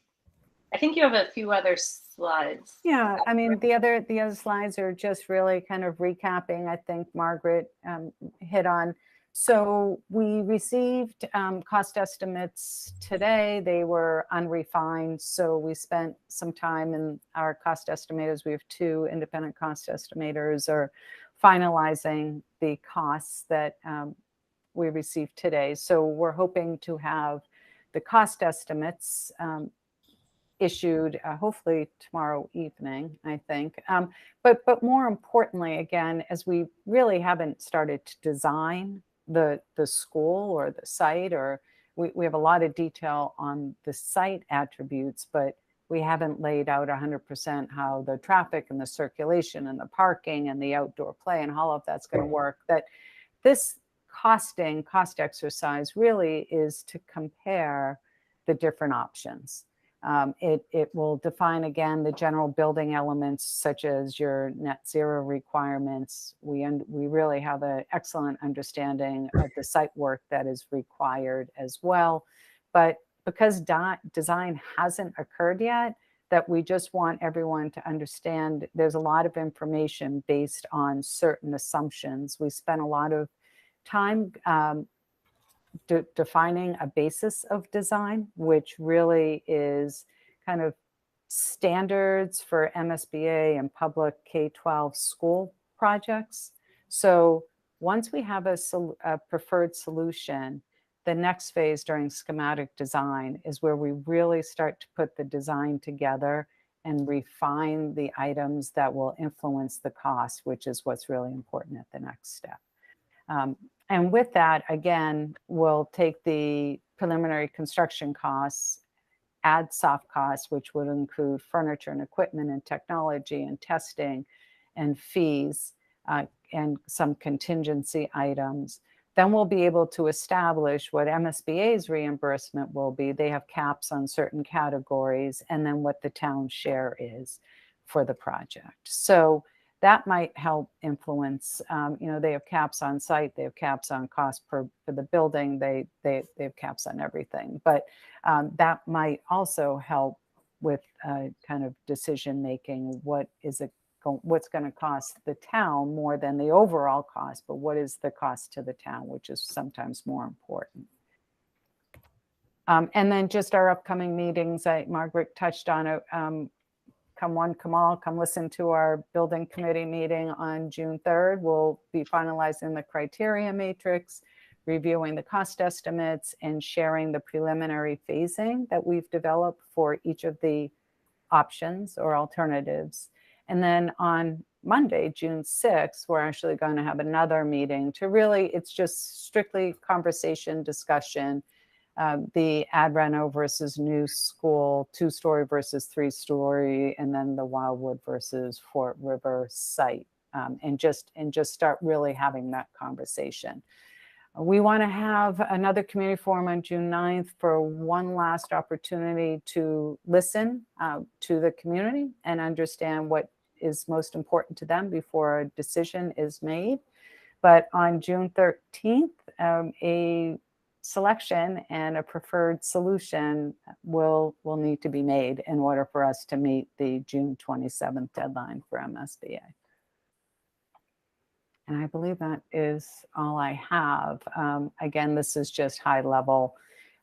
I think you have a few other slides. Yeah, I mean, the other slides are just really kind of recapping, I think Margaret hit on. So we received cost estimates today. They were unrefined. So we spent some time, in our cost estimators, we have two independent cost estimators, are finalizing the costs that we received today. So we're hoping to have the cost estimates issued hopefully tomorrow evening, I think. But more importantly, again, as we really haven't started to design the school or the site, or we have a lot of detail on the site attributes, but we haven't laid out 100% how the traffic and the circulation and the parking and the outdoor play and all of that's going to work. That this cost exercise really is to compare the different options. It will define, again, the general building elements, such as your net zero requirements. We really have an excellent understanding of the site work that is required as well. But because design hasn't occurred yet, that we just want everyone to understand there's a lot of information based on certain assumptions. We spent a lot of time defining a basis of design, which really is kind of standards for MSBA and public K-12 school projects. So once we have a preferred solution, the next phase during schematic design is where we really start to put the design together and refine the items that will influence the cost, which is what's really important at the next step. And with that, again, we'll take the preliminary construction costs, add soft costs, which would include furniture and equipment and technology and testing and fees and some contingency items. Then we'll be able to establish what MSBA's reimbursement will be. They have caps on certain categories, and then what the town share is for the project. So that might help influence, you know, they have caps on site, they have caps on cost for the building, they have caps on everything. But that might also help with kind of decision making. What's going to cost the town more than the overall cost, but what is the cost to the town, which is sometimes more important. And then just our upcoming meetings, Margaret touched on it. Come one, come all, come listen to our building committee meeting on June 3rd. We'll be finalizing the criteria matrix, reviewing the cost estimates, and sharing the preliminary phasing that we've developed for each of the options or alternatives. And then on Monday, June 6th, we're actually going to have another meeting to really, it's just strictly conversation, discussion, the ad reno versus new school, 2-story versus 3-story, and then the Wildwood versus Fort River site, and just start really having that conversation. We want to have another community forum on June 9th for one last opportunity to listen to the community and understand what is most important to them before a decision is made. But on June 13th, a selection and a preferred solution will need to be made in order for us to meet the June 27th deadline for MSBA. And I believe that is all I have. Again, this is just high level.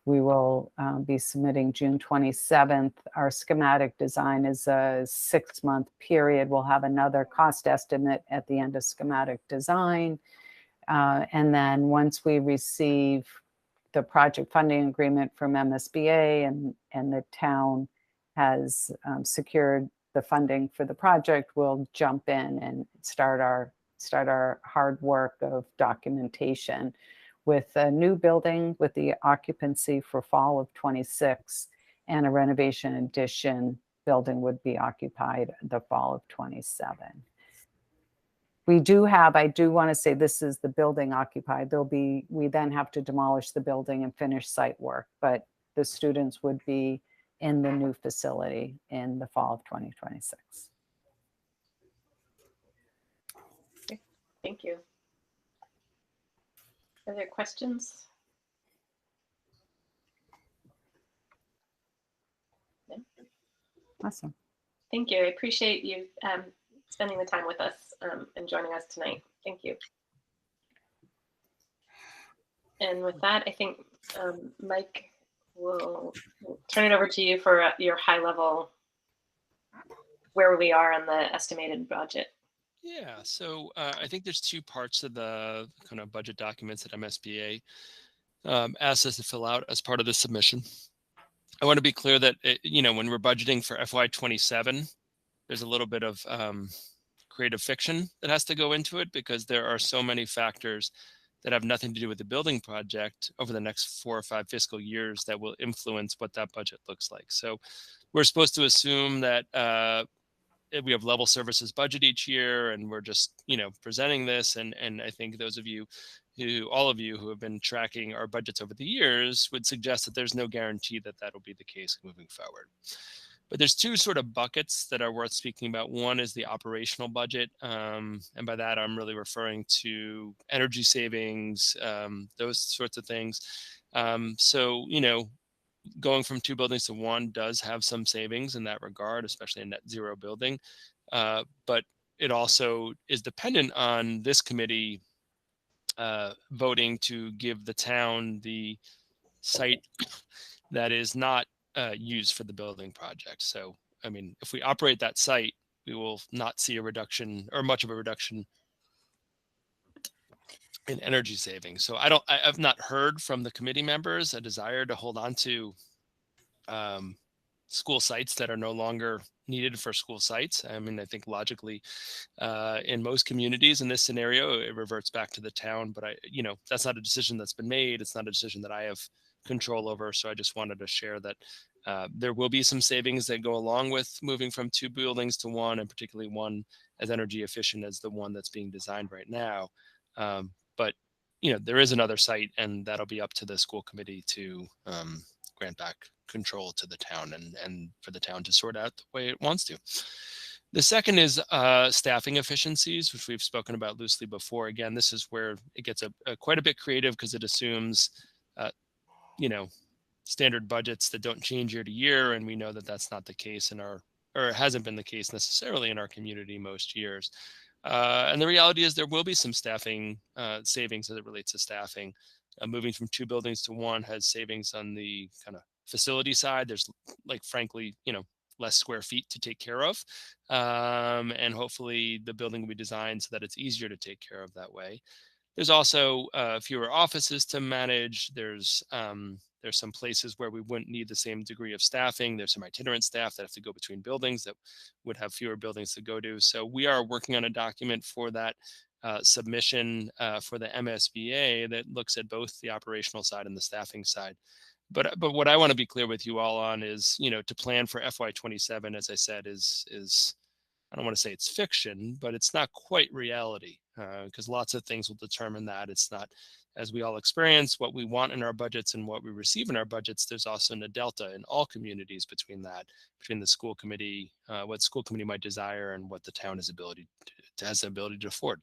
We will be submitting June 27th. Our schematic design is a 6-month period. We'll have another cost estimate at the end of schematic design. And then once we receive the project funding agreement from MSBA and the town has secured the funding for the project, we'll jump in and start our hard work of documentation with a new building with the occupancy for fall of 26, and a renovation addition building would be occupied the fall of 27. We do have, I do want to say, this is the building occupied. We then have to demolish the building and finish site work, but the students would be in the new facility in the fall of 2026. Thank you. Are there questions? No? Awesome. Thank you. I appreciate you spending the time with us and joining us tonight. Thank you. And with that, I think Mike will turn it over to you for your high level, where we are on the estimated budget. Yeah, so I think there's two parts of the kind of budget documents that MSBA asked us to fill out as part of the submission. I want to be clear that, when we're budgeting for FY27, there's a little bit of creative fiction that has to go into it, because there are so many factors that have nothing to do with the building project over the next 4 or 5 fiscal years that will influence what that budget looks like. So we're supposed to assume that we have level services budget each year, and we're just, presenting this. And I think those of you all of you who have been tracking our budgets over the years would suggest that there's no guarantee that that'll be the case moving forward. But there's two sort of buckets that are worth speaking about. One is the operational budget. And by that, I'm really referring to energy savings, those sorts of things. So, going from 2 buildings to 1 does have some savings in that regard, especially a net zero building. But it also is dependent on this committee voting to give the town the site that is not used for the building project. So, I mean, if we operate that site, we will not see a reduction or much of a reduction in energy savings. So I've not heard from the committee members a desire to hold on to school sites that are no longer needed for school sites. I mean, I think logically, in most communities in this scenario, it reverts back to the town, but that's not a decision that's been made. It's not a decision that I have control over. So I just wanted to share that there will be some savings that go along with moving from 2 buildings to 1, and particularly 1 as energy efficient as the one that's being designed right now. But there is another site, and that'll be up to the school committee to grant back control to the town and for the town to sort out the way it wants to. The second is staffing efficiencies, which we've spoken about loosely before. Again, this is where it gets quite a bit creative, because it assumes, standard budgets that don't change year to year. And we know that that's not the case or it hasn't been the case necessarily in our community most years. And the reality is there will be some staffing savings as it relates to staffing. Moving from 2 buildings to 1 has savings on the kind of facility side. There's frankly, less square feet to take care of. And hopefully the building will be designed so that it's easier to take care of that way. There's also fewer offices to manage. There's some places where we wouldn't need the same degree of staffing. There's some itinerant staff that have to go between buildings that would have fewer buildings to go to. So we are working on a document for that submission for the MSBA that looks at both the operational side and the staffing side. But what I want to be clear with you all on is, to plan for FY27, as I said, is I don't want to say it's fiction, but it's not quite reality, because lots of things will determine that. It's not, as we all experience, what we want in our budgets and what we receive in our budgets. There's also a delta in all communities between that, between the school committee, what school committee might desire and what the town has the ability to afford.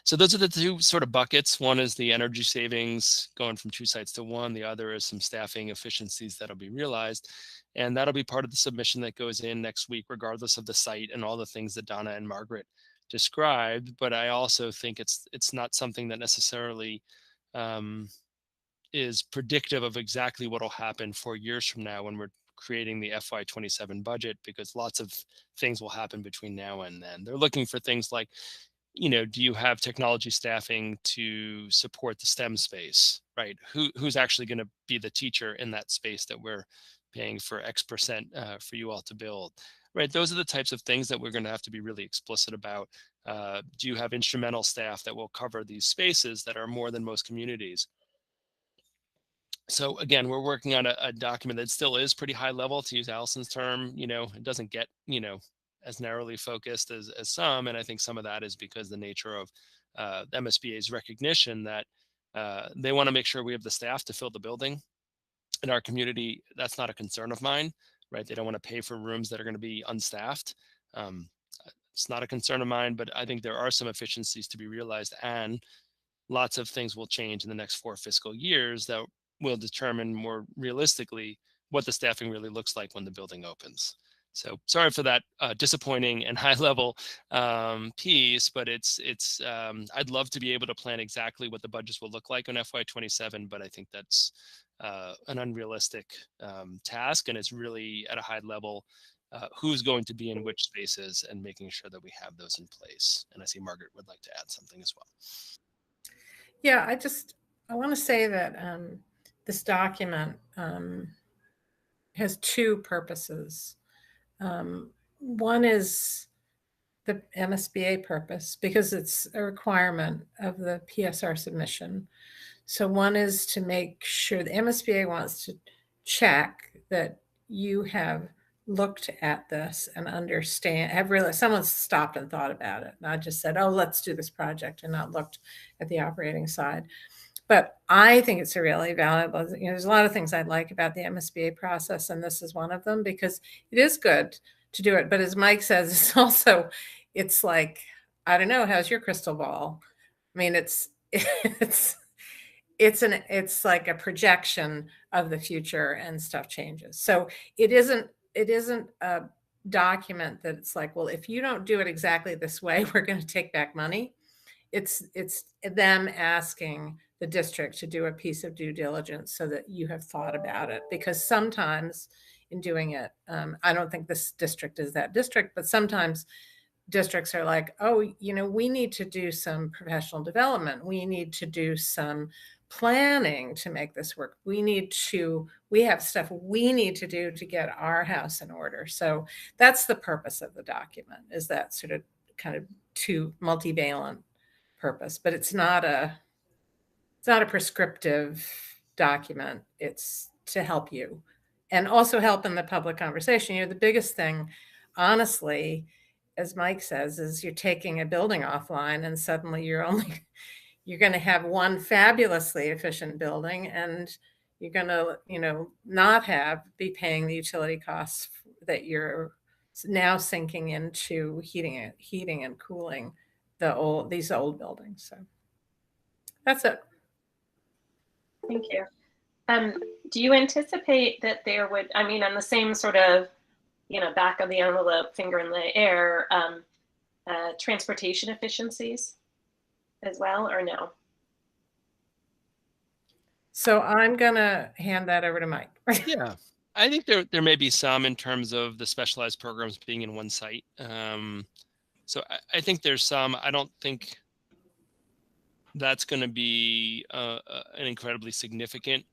So those are the two sort of buckets. One is the energy savings going from 2 sites to 1. The other is some staffing efficiencies that'll be realized. And that'll be part of the submission that goes in next week, regardless of the site and all the things that Donna and Margaret described. But I also think it's not something that necessarily is predictive of exactly what will happen 4 years from now when we're creating the FY27 budget, because lots of things will happen between now and then. They're looking for things like, do you have technology staffing to support the STEM space, right? Who's actually going to be the teacher in that space that we're paying for X% for you all to build, right? Those are the types of things that we're going to have to be really explicit about. Do you have instrumental staff that will cover these spaces that are more than most communities? So again, we're working on a document that still is pretty high level, to use Allison's term. It doesn't get, as narrowly focused as some. And I think some of that is because the nature of MSBA's recognition that they want to make sure we have the staff to fill the building. In our community, that's not a concern of mine, right? They don't want to pay for rooms that are going to be unstaffed. It's not a concern of mine, but I think there are some efficiencies to be realized, and lots of things will change in the next 4 fiscal years that will determine more realistically what the staffing really looks like when the building opens. So sorry for that disappointing and high level piece, but I'd love to be able to plan exactly what the budgets will look like on FY27, but I think that's an unrealistic task, and it's really at a high level who's going to be in which spaces and making sure that we have those in place. And I see Margaret would like to add something as well. Yeah, I want to say that this document has 2 purposes. One is the MSBA purpose, because it's a requirement of the PSR submission. So one is to make sure the MSBA wants to check that you have looked at this and understand, have really, someone's stopped and thought about it, not just said, oh, let's do this project, and not looked at the operating side. But I think it's a really valuable, there's a lot of things I like about the MSBA process, and this is one of them, because it is good to do it. But as Mike says, it's like, I don't know, how's your crystal ball? I mean, it's like a projection of the future, and stuff changes. So it isn't a document that it's like, well, if you don't do it exactly this way, we're going to take back money. It's them asking the district to do a piece of due diligence so that you have thought about it. Because sometimes in doing it, I don't think this district is that district, but sometimes districts are like, oh, we need to do some professional development. We need to do some planning to make this work. We have stuff we need to do to get our house in order. So that's the purpose of the document, is that sort of kind of 2 multivalent purpose. But it's not a prescriptive document. It's to help you, and also help in the public conversation. The biggest thing, honestly, as Mike says, is you're taking a building offline, and suddenly you're going to have one fabulously efficient building, and you're going to, not be paying the utility costs that you're now sinking into heating and cooling these old buildings. So that's it. Thank you. Do you anticipate that there would, on the same sort of, back of the envelope, finger in the air, transportation efficiencies as well, or no? So I'm going to hand that over to Mike. Yeah, I think there may be some in terms of the specialized programs being in one site. So I think there's some. I don't think that's going to be an incredibly significant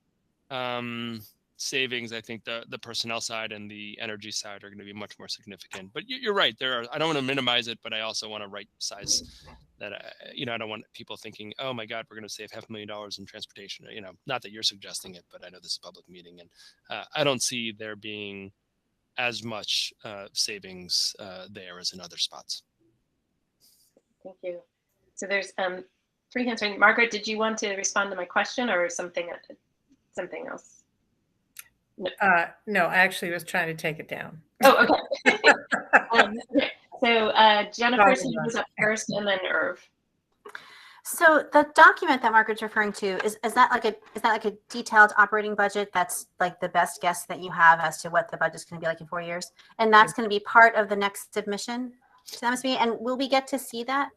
savings. I think the personnel side and the energy side are going to be much more significant. But you're right. I don't want to minimize it, but I also want to right size that. I don't want people thinking, oh my God, we're going to save $500,000 in transportation. Not that you're suggesting it, but I know this is a public meeting, and I don't see there being as much savings there as in other spots. Thank you. So there's 3 hands. Margaret, did you want to respond to my question or something else? No, I actually was trying to take it down. Oh, okay. So Jennifer was up first, and then Irv. So the document that Margaret's referring to is that like a detailed operating budget that's like the best guess that you have as to what the budget's going to be like in 4 years, and that's going to be part of the next submission to the MSBA, and will we get to see that?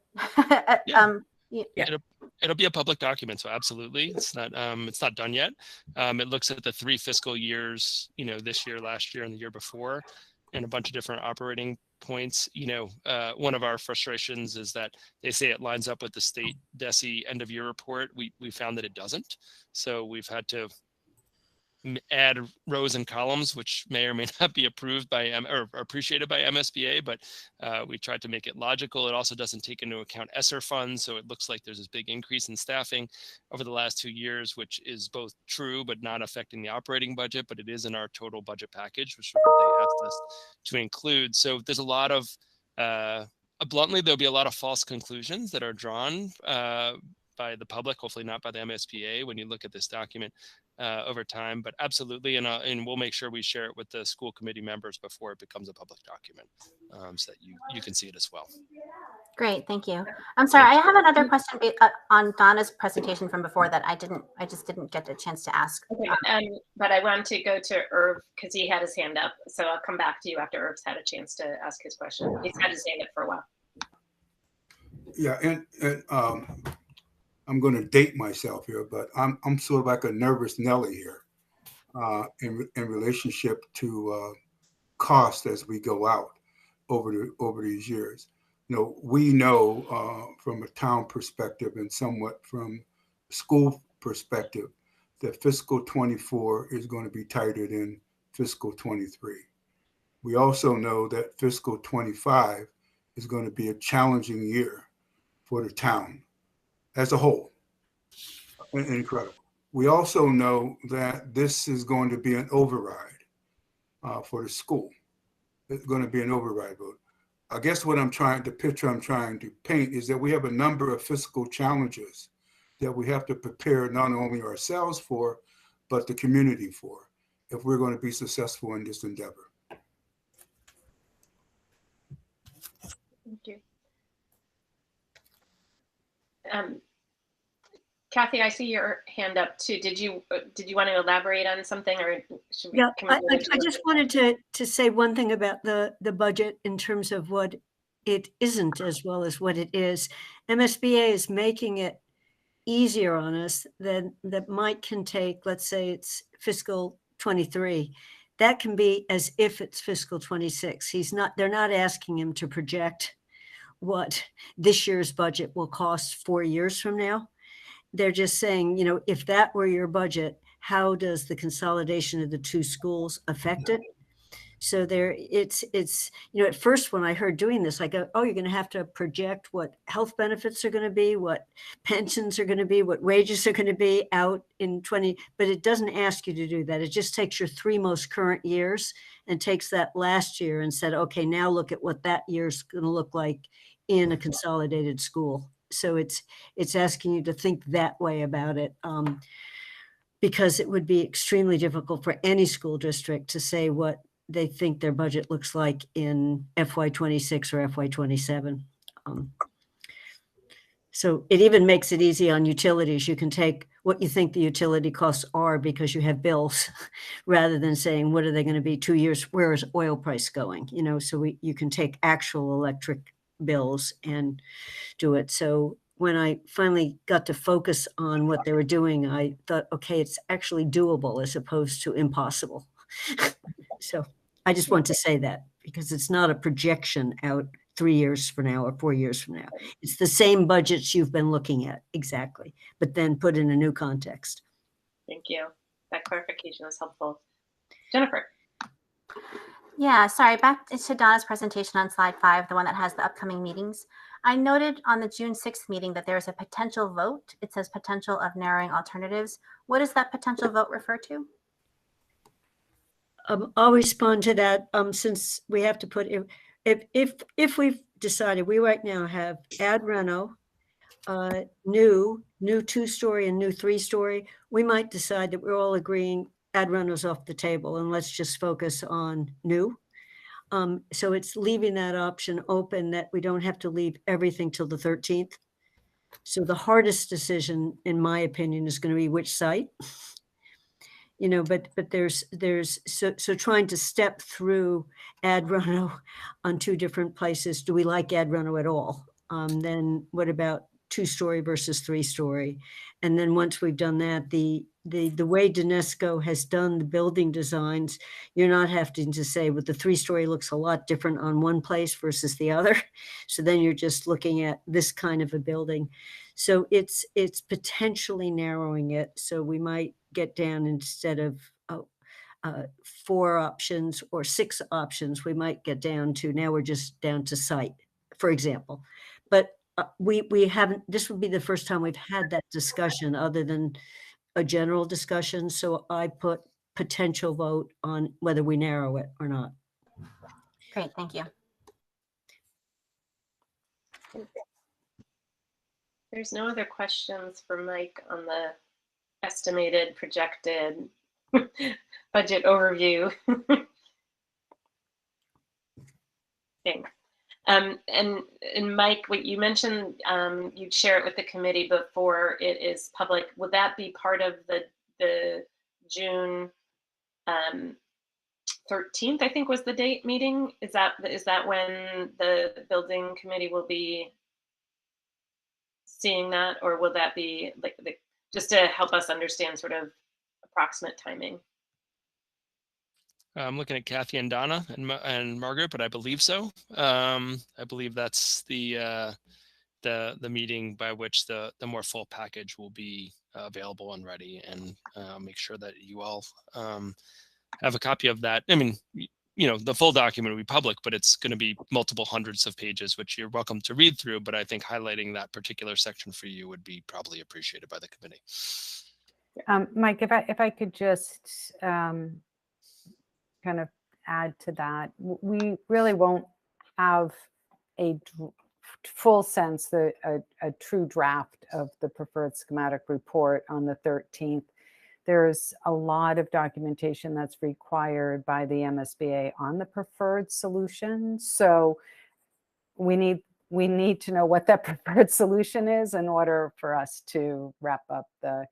It'll be a public document, so absolutely. It's not done yet. It looks at the 3 fiscal years, this year, last year, and the year before, and a bunch of different operating points. One of our frustrations is that they say it lines up with the state DESE end of year report. We found that it doesn't, so we've had to add rows and columns, which may or may not be approved by or appreciated by MSBA, but we tried to make it logical. It also doesn't take into account ESSER funds, so it looks like there's this big increase in staffing over the last 2 years, which is both true but not affecting the operating budget, but it is in our total budget package, which is what they asked us to include. So there's a lot of, bluntly, there'll be a lot of false conclusions that are drawn by the public, hopefully not by the MSBA, when you look at this document over time, but absolutely, and we'll make sure we share it with the school committee members before it becomes a public document, so that you can see it as well. Great, thank you. I'm sorry, I have another question on Donna's presentation from before that I just didn't get a chance to ask. Okay, but I want to go to Irv because he had his hand up, so I'll come back to you after Irv's had a chance to ask his question. He's had his hand up for a while. Yeah, and I'm going to date myself here, but I'm sort of like a nervous Nelly here in relationship to cost as we go out over these years. We know from a town perspective and somewhat from school perspective that fiscal 24 is going to be tighter than fiscal 23. We also know that fiscal 25 is going to be a challenging year for the town as a whole. Incredible. We also know that this is going to be an override for the school. It's going to be an override vote. I guess the picture I'm trying to paint is that we have a number of fiscal challenges that we have to prepare not only ourselves for, but the community for, if we're going to be successful in this endeavor. Thank you. Kathy, I see your hand up too. Did you want to elaborate on something, or should we? Yeah, I just wanted to say one thing about the budget in terms of what it isn't as well as what it is. MSBA is making it easier on us than that Mike can take. Let's say it's fiscal 23. That can be as if it's fiscal 26. They're not asking him to project what this year's budget will cost 4 years from now. They're just saying, if that were your budget, how does the consolidation of the 2 schools affect it? So it's at first when I heard doing this, I go, oh, you're going to have to project what health benefits are going to be, what pensions are going to be, what wages are going to be out in 20, but it doesn't ask you to do that. It just takes your 3 most current years and takes that last year and said, okay, now look at what that year's going to look like in a consolidated school. So it's asking you to think that way about it, because it would be extremely difficult for any school district to say what they think their budget looks like in FY26 or FY27. So it even makes it easy on utilities. You can take what you think the utility costs are because you have bills, rather than saying, what are they going to be 2 years? Where is oil price going? So you can take actual electric bills and do it. So when I finally got to focus on what they were doing, I thought, okay, it's actually doable as opposed to impossible. So I just want to say that, because it's not a projection out 3 years from now or 4 years from now. It's the same budgets you've been looking at, exactly, but then put in a new context. Thank you. That clarification is helpful. Jennifer. Yeah, sorry, back to Donna's presentation on slide 5, the one that has the upcoming meetings. I noted on the June 6th meeting that there is a potential vote. It says potential of narrowing alternatives. What does that potential vote refer to? I'll respond to that. Since we have to put if we've decided, we right now have add reno, new 2-story and new 3-story. We might decide that we're all agreeing add reno's off the table and let's just focus on new. So it's leaving that option open, that we don't have to leave everything till the 13th. So the hardest decision, in my opinion, is going to be which site. You know, but there's so trying to step through ad reno on 2 different places. Do we like ad reno at all? Then what about 2-story versus 3-story? And then once we've done that, the way Danesco has done the building designs, you're not having to say, well, the 3-story looks a lot different on one place versus the other. So then you're just looking at this kind of a building. So it's potentially narrowing it. So we might get down, instead of 4 options or 6 options, we might get down to, now we're just down to site, for example. But we haven't, this would be the first time we've had that discussion other than a general discussion. So I put potential vote on whether we narrow it or not. Great, thank you. There's no other questions for Mike on the estimated projected budget overview. Thanks. And Mike, what you mentioned, you'd share it with the committee before it is public. Would that be part of the June 13th, I think was the date meeting? Is that when the building committee will be seeing that, or will that be like just to help us understand sort of approximate timing? I'm looking at Kathy and Donna and Margaret, but I believe so. I believe that's the meeting by which the more full package will be available and ready, and make sure that you all have a copy of that. I mean, you know, the full document will be public, but it's going to be multiple hundreds of pages, which you're welcome to read through. But I think highlighting that particular section for you would be probably appreciated by the committee. Mike, if I could just kind of add to that, we really won't have a full sense, a true draft of the preferred schematic report on the 13th. There's a lot of documentation that's required by the MSBA on the preferred solution. So we need to know what that preferred solution is in order for us to wrap up the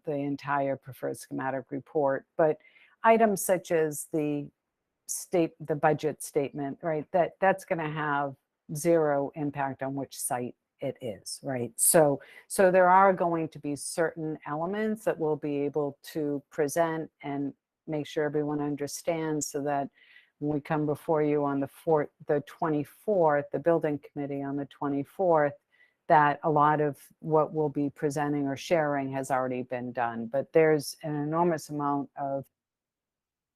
entire preferred schematic report. But items such as the budget statement, right, that's going to have zero impact on which site it is, right? So there are going to be certain elements that we'll be able to present and make sure everyone understands, so that when we come before you on the 24th, the building committee on the 24th, that a lot of what we'll be presenting or sharing has already been done. But there's an enormous amount of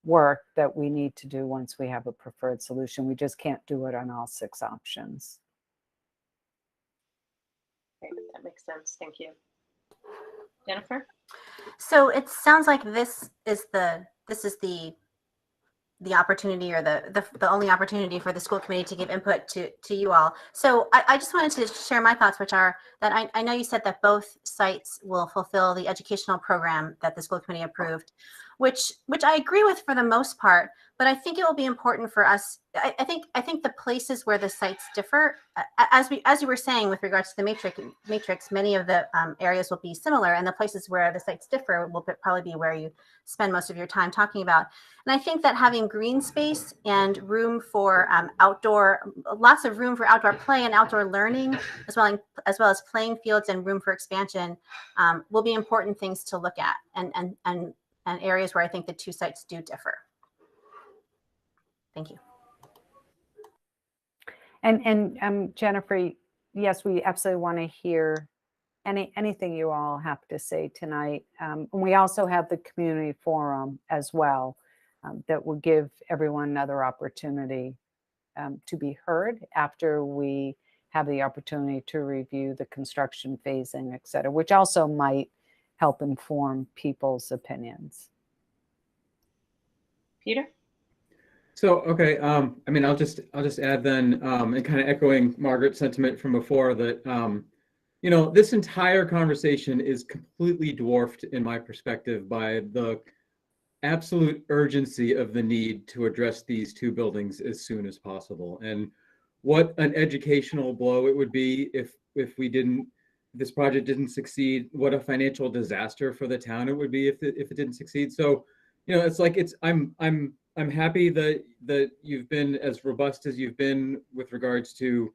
work that we need to do once we have a preferred solution. We just can't do it on all 6 options. Okay, that makes sense. Thank you. Jennifer? So it sounds like this is the opportunity, or the only opportunity for the school committee to give input to you all. So I just wanted to share my thoughts, which are that I know you said that both sites will fulfill the educational program that the school committee approved, which I agree with for the most part, but I think it will be important for us. I think the places where the sites differ, as you were saying with regards to the matrix, many of the areas will be similar, and the places where the sites differ will probably be where you spend most of your time talking about. And I think that having green space and room for lots of room for outdoor play and outdoor learning, as well as playing fields and room for expansion, will be important things to look at, and areas where I think the 2 sites do differ. Thank you. And Jennifer, yes, we absolutely want to hear anything you all have to say tonight. We also have the community forum as well, that will give everyone another opportunity to be heard after we have the opportunity to review the construction phasing, et cetera, which also might help inform people's opinions. Peter? So, okay, I mean, I'll just add then, and kind of echoing Margaret's sentiment from before that, you know, this entire conversation is completely dwarfed in my perspective by the absolute urgency of the need to address these two buildings as soon as possible. And what an educational blow it would be if this project didn't succeed, what a financial disaster for the town it would be if it didn't succeed. So, you know, it's like I'm happy that you've been as robust as you've been with regards to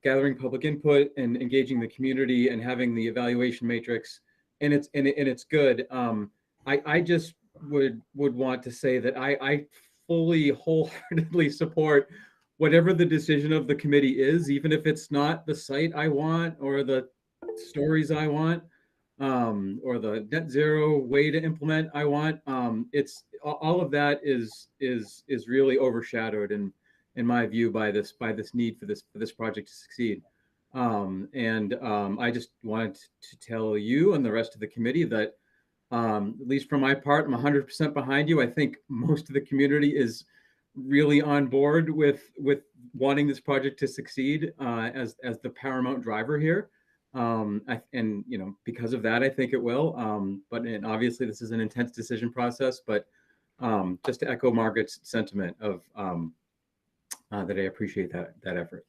gathering public input and engaging the community and having the evaluation matrix, and it's good. I just would want to say that I fully wholeheartedly support whatever the decision of the committee is, even if it's not the site I want or the stories I want, or the net zero way to implement I want. It's all of that is really overshadowed in my view by this need for this project to succeed. I just wanted to tell you and the rest of the committee that, at least for my part, I'm 100% behind you. I think most of the community is really on board with wanting this project to succeed, as the paramount driver here. And you know, because of that, I think it will. And obviously, this is an intense decision process. But just to echo Margaret's sentiment of that, I appreciate that effort.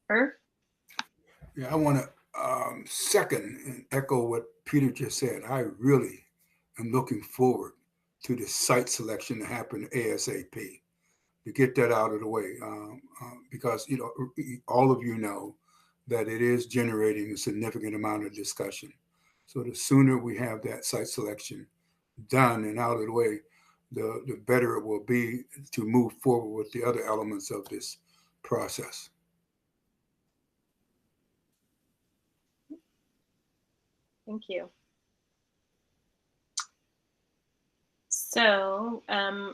Irv? Yeah, I want to second and echo what Peter just said. I really am looking forward to the site selection to happen ASAP, to get that out of the way, because, you know, all of you know that it is generating a significant amount of discussion. So the sooner we have that site selection done and out of the way, the better it will be to move forward with the other elements of this process. Thank you. So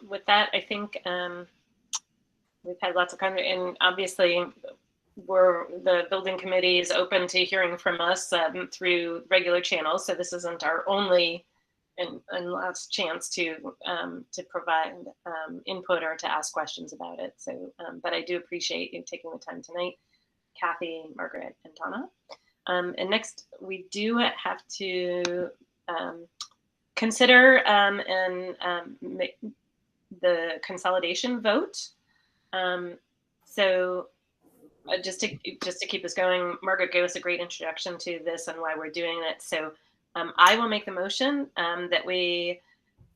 with that, I think we've had lots of and obviously the building committee is open to hearing from us through regular channels. So this isn't our only and last chance to provide input or to ask questions about it. So, but I do appreciate you taking the time tonight, Kathy, Margaret, and Donna. And next, we do have to consider the consolidation vote. So just to keep us going, Margaret gave us a great introduction to this and why we're doing it. So I will make the motion that we,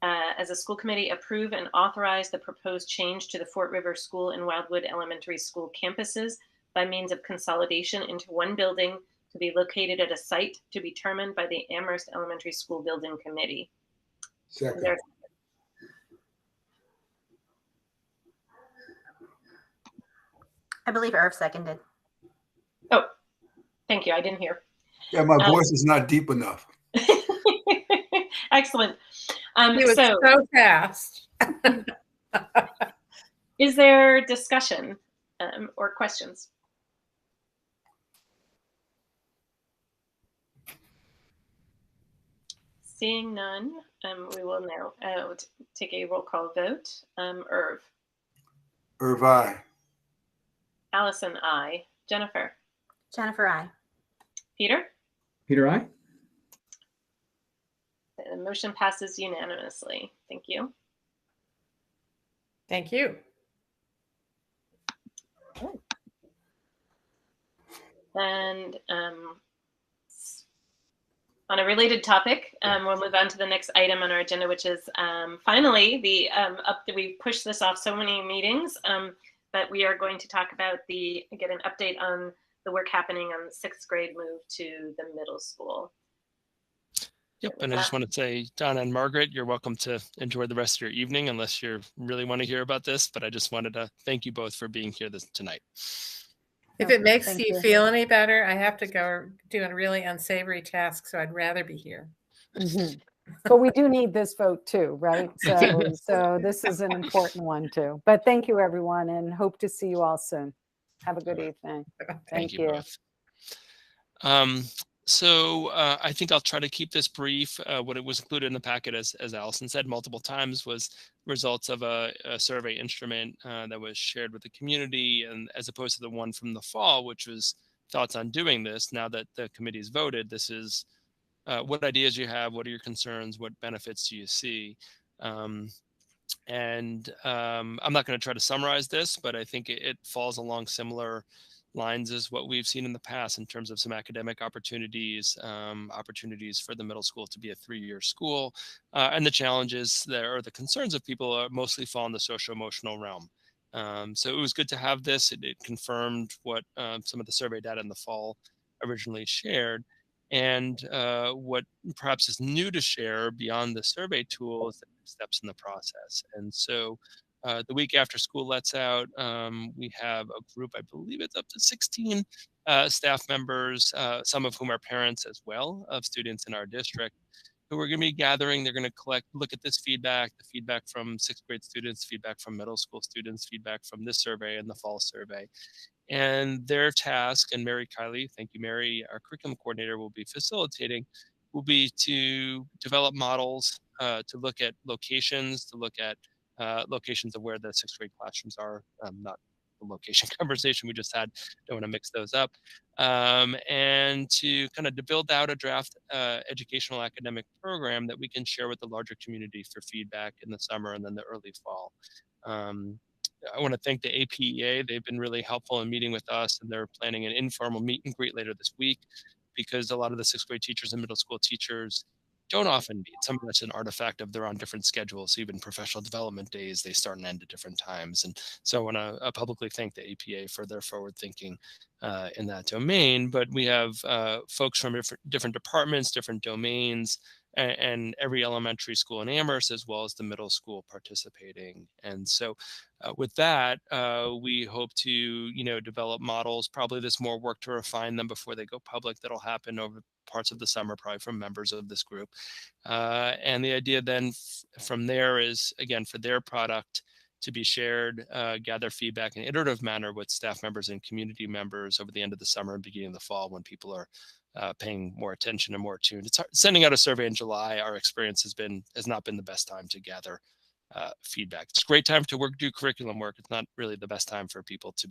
as a school committee, approve and authorize the proposed change to the Fort River School and Wildwood Elementary School campuses by means of consolidation into one building to be located at a site to be determined by the Amherst Elementary School Building Committee. Second. I believe Irv seconded. Oh, thank you. I didn't hear. Yeah, my voice is not deep enough. Excellent. He was so fast. Is there discussion or questions? Seeing none, we will now take a roll call vote. Irv? Irv, aye. Allison, aye. Jennifer? Jennifer, aye. Peter? Peter, aye. The motion passes unanimously. Thank you. Thank you. And on a related topic, we'll move on to the next item on our agenda, which is finally we've pushed this off so many meetings, but we are going to talk about get an update on the work happening on the 6th grade move to the middle school. Yep, and I just want to say, Donna and Margaret, you're welcome to enjoy the rest of your evening unless you really want to hear about this, but I just wanted to thank you both for being here tonight. If it makes you feel any better, I have to go do a really unsavory task, so I'd rather be here. Mm-hmm. But we do need this vote too, right? So this is an important one too. But thank you, everyone, and hope to see you all soon. Have a good evening. Thank you. Both. So I think I'll try to keep this brief. What it was included in the packet, as Allison said multiple times, was results of a survey instrument that was shared with the community, and as opposed to the one from the fall, which was thoughts on doing this. Now that the committee's voted, this is what ideas you have, what are your concerns, what benefits do you see? I'm not going to try to summarize this, but I think it falls along similar lines as what we've seen in the past in terms of some academic opportunities, opportunities for the middle school to be a 3-year school, and the challenges there, or the concerns of people, mostly fall in the social-emotional realm. So it was good to have this. It confirmed what some of the survey data in the fall originally shared. And what perhaps is new to share beyond the survey tool is the next steps in the process. And so the week after school lets out, we have a group, I believe it's up to 16 staff members, some of whom are parents as well of students in our district, who are going to be gathering. They're going to look at this feedback, the feedback from 6th grade students, feedback from middle school students, feedback from this survey and the fall survey. And their task, and Mary Kiley, thank you, Mary, our curriculum coordinator, will be facilitating, will be to develop models, to look at locations, to look at locations of where the 6th grade classrooms are, not the location conversation we just had, don't want to mix those up, and to kind of build out a draft educational academic program that we can share with the larger community for feedback in the summer and then the early fall. I want to thank the APEA. They've been really helpful in meeting with us, and they're planning an informal meet and greet later this week, because a lot of the 6th grade teachers and middle school teachers don't often meet. Some of that's an artifact of they're on different schedules. Even professional development days, they start and end at different times. And so I want to publicly thank the APA for their forward thinking in that domain. But we have folks from different departments, different domains, and every elementary school in Amherst, as well as the middle school, participating. And so with that, we hope to, develop models. Probably there's more work to refine them before they go public. That'll happen over parts of the summer, probably from members of this group. And the idea then from there is, again, for their product to be shared, gather feedback in an iterative manner with staff members and community members over the end of the summer and beginning of the fall, when people are paying more attention and more attuned. It's hard. Sending out a survey in July, our experience has not been the best time to gather feedback. It's a great time to do curriculum work. It's not really the best time for people to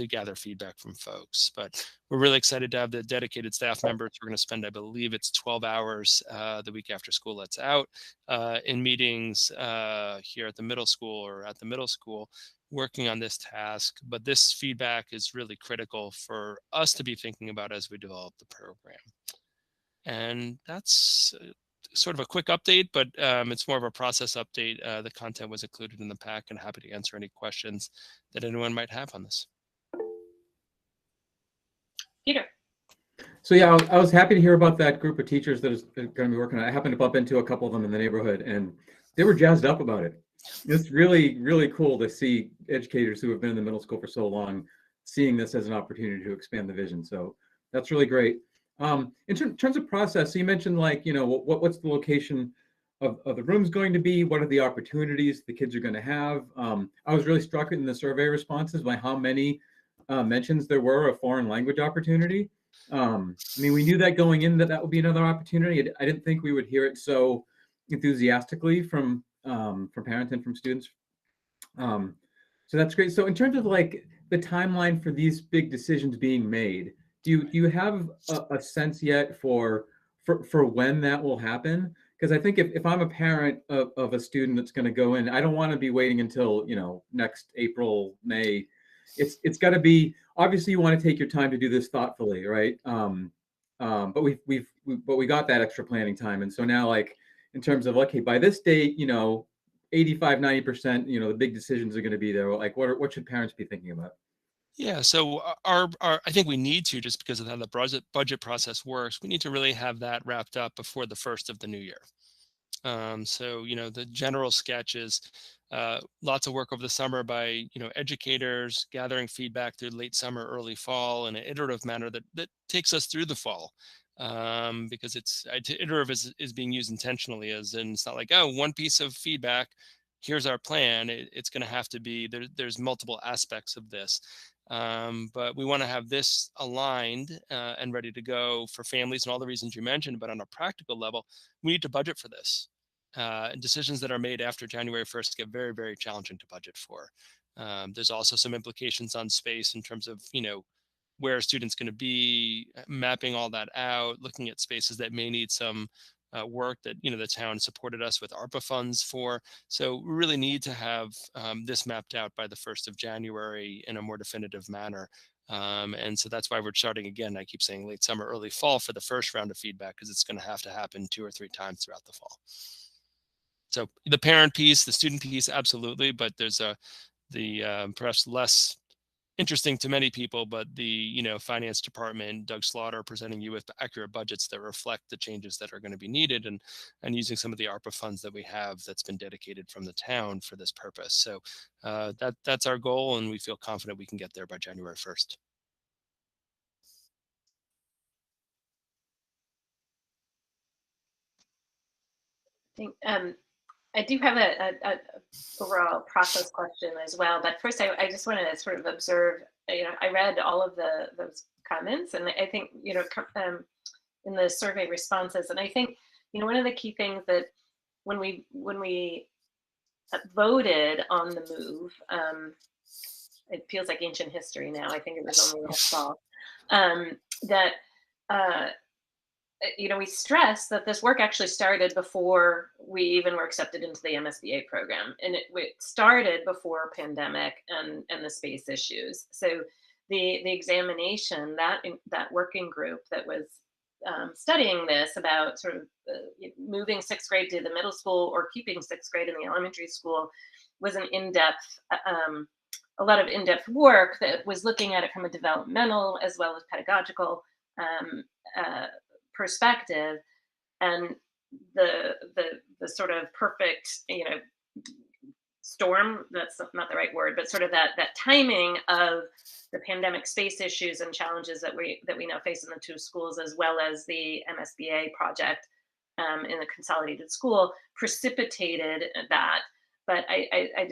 gather feedback from folks. But we're really excited to have the dedicated staff members. We're going to spend, I believe it's 12 hours the week after school lets out in meetings here at the middle school, working on this task. But this feedback is really critical for us to be thinking about as we develop the program. And that's sort of a quick update, but it's more of a process update. The content was included in the pack, and happy to answer any questions that anyone might have on this. Peter. So yeah, I was happy to hear about that group of teachers that is going to be working on it. I happened to bump into a couple of them in the neighborhood, and they were jazzed up about it. It's really, really cool to see educators who have been in the middle school for so long seeing this as an opportunity to expand the vision. So that's really great. In terms of process, so you mentioned, like, what's the location of the rooms going to be? What are the opportunities the kids are going to have? I was really struck in the survey responses by how many mentions there were of foreign language opportunity. I mean, we knew that going in that would be another opportunity. I didn't think we would hear it so enthusiastically from parents and from students. So that's great. So in terms of like the timeline for these big decisions being made, do you have a sense yet for when that will happen? Because I think if I'm a parent of a student that's going to go in, I don't want to be waiting until next April, May. It's got to be, obviously you want to take your time to do this thoughtfully, right? But we got that extra planning time, and so now, like, in terms of, okay, by this date, 85-90%, the big decisions are going to be there. Like, what should parents be thinking about? Yeah, so I think we need to, just because of how the budget process works, we need to really have that wrapped up before the first of the new year. So, the general sketch is lots of work over the summer by, educators gathering feedback through late summer, early fall in an iterative manner that takes us through the fall. Because iterative is being used intentionally, as in, it's not like, oh, one piece of feedback, here's our plan. It's going to have to be, there's multiple aspects of this. But we want to have this aligned and ready to go for families and all the reasons you mentioned. But on a practical level, we need to budget for this. And decisions that are made after January 1st get very, very challenging to budget for. There's also some implications on space in terms of, where a student's going to be, mapping all that out, looking at spaces that may need some work that, the town supported us with ARPA funds for. So we really need to have this mapped out by the 1st of January in a more definitive manner. And so that's why we're starting again. I keep saying late summer, early fall for the first round of feedback, because it's going to have to happen 2 or 3 times throughout the fall. So the parent piece, the student piece, absolutely, but there's the perhaps less interesting to many people, but the finance department, Doug Slaughter, presenting you with accurate budgets that reflect the changes that are going to be needed, and using some of the ARPA funds that we have that's been dedicated from the town for this purpose. So that's our goal, and we feel confident we can get there by January 1st. I do have a overall process question as well, but first I just want to sort of observe. I read all of those comments, and I think in the survey responses, and I think one of the key things that when we voted on the move, it feels like ancient history now. I think it was only last fall that. We stress that this work actually started before we even were accepted into the MSBA program. And it started before pandemic and the space issues. So the examination, that working group that was studying this about sort of moving 6th grade to the middle school or keeping 6th grade in the elementary school was an in-depth, a lot of in-depth work that was looking at it from a developmental as well as pedagogical perspective, and the sort of perfect storm, that's not the right word, but sort of that timing of the pandemic space issues and challenges that we now face in the 2 schools, as well as the MSBA project in the consolidated school, precipitated that. But I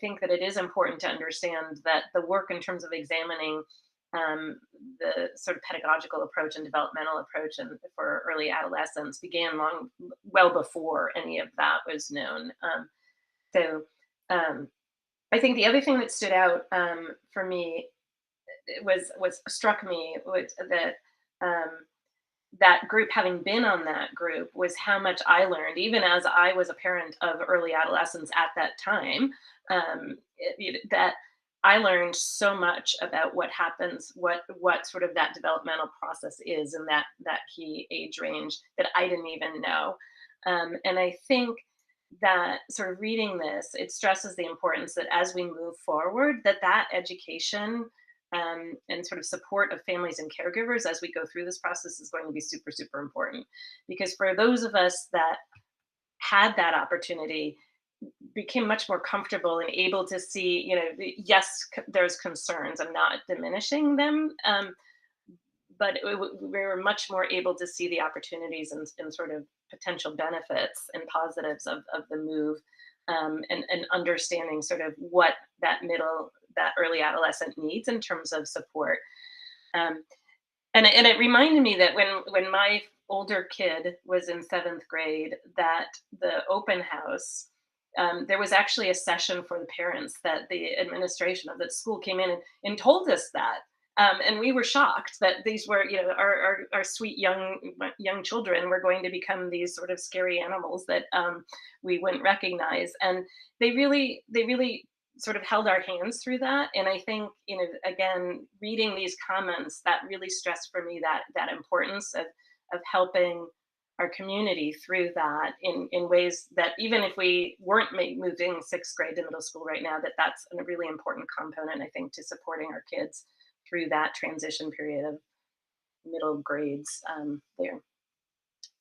think that it is important to understand that the work in terms of examining the sort of pedagogical approach and developmental approach and for early adolescence began well before any of that was known. I think the other thing that stood out for me struck me was that that group, having been on that group, was how much I learned, even as I was a parent of early adolescents at that time, that I learned so much about what happens, what sort of that developmental process is in that key age range that I didn't even know. And I think that sort of reading this, it stresses the importance that as we move forward, that education and sort of support of families and caregivers as we go through this process is going to be super, super important. Because for those of us that had that opportunity, became much more comfortable and able to see, yes, there's concerns. I'm not diminishing them, but we were much more able to see the opportunities and sort of potential benefits and positives of the move, and understanding sort of what that early adolescent needs in terms of support. And it reminded me that when my older kid was in 7th grade, that the open house, there was actually a session for the parents that the administration of the school came in and told us that. And we were shocked that these were, our sweet young children were going to become these sort of scary animals that we wouldn't recognize. And they really sort of held our hands through that. And I think, again, reading these comments, that really stressed for me that importance of helping our community through that in ways that even if we weren't moving 6th grade to middle school right now, that's a really important component, I think, to supporting our kids through that transition period of middle grades there.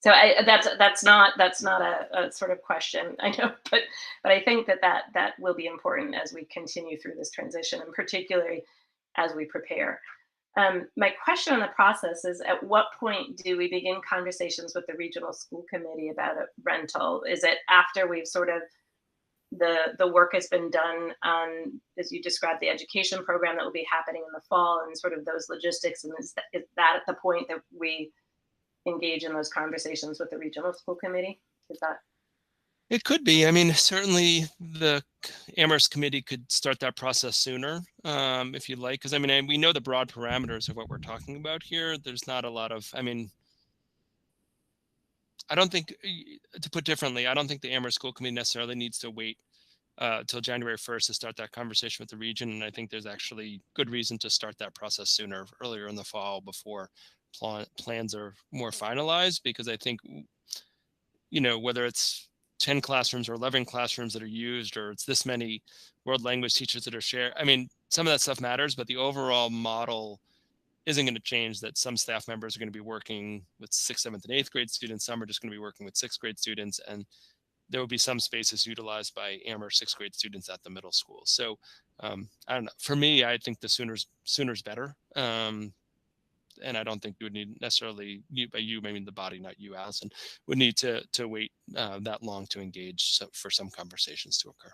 So that's not a sort of question, I know, but I think that will be important as we continue through this transition, and particularly as we prepare. My question on the process is, at what point do we begin conversations with the regional school committee about a rental? Is it after we've sort of the work has been done on, as you described, the education program that will be happening in the fall and sort of those logistics. And is that at the point that we engage in those conversations with the regional school committee? Is that? It could be. I mean, certainly the Amherst committee could start that process sooner, if you'd like, because I mean, we know the broad parameters of what we're talking about here. There's not a lot of, I mean, I don't think, to put differently, I don't think the Amherst School Committee necessarily needs to wait till January 1st to start that conversation with the region. And I think there's actually good reason to start that process sooner, earlier in the fall, before plans are more finalized, because I think, you know, whether it's 10 classrooms or 11 classrooms that are used, or it's this many world language teachers that are shared. I mean, some of that stuff matters, but the overall model isn't going to change, that some staff members are going to be working with 6th, 7th, and 8th grade students. Some are just going to be working with 6th grade students. And there will be some spaces utilized by Amherst 6th grade students at the middle school. So I don't know. For me, I think the sooner's better. And I don't think you would need necessarily, by you, maybe the body, not you, Allison, would need to wait that long to engage for some conversations to occur.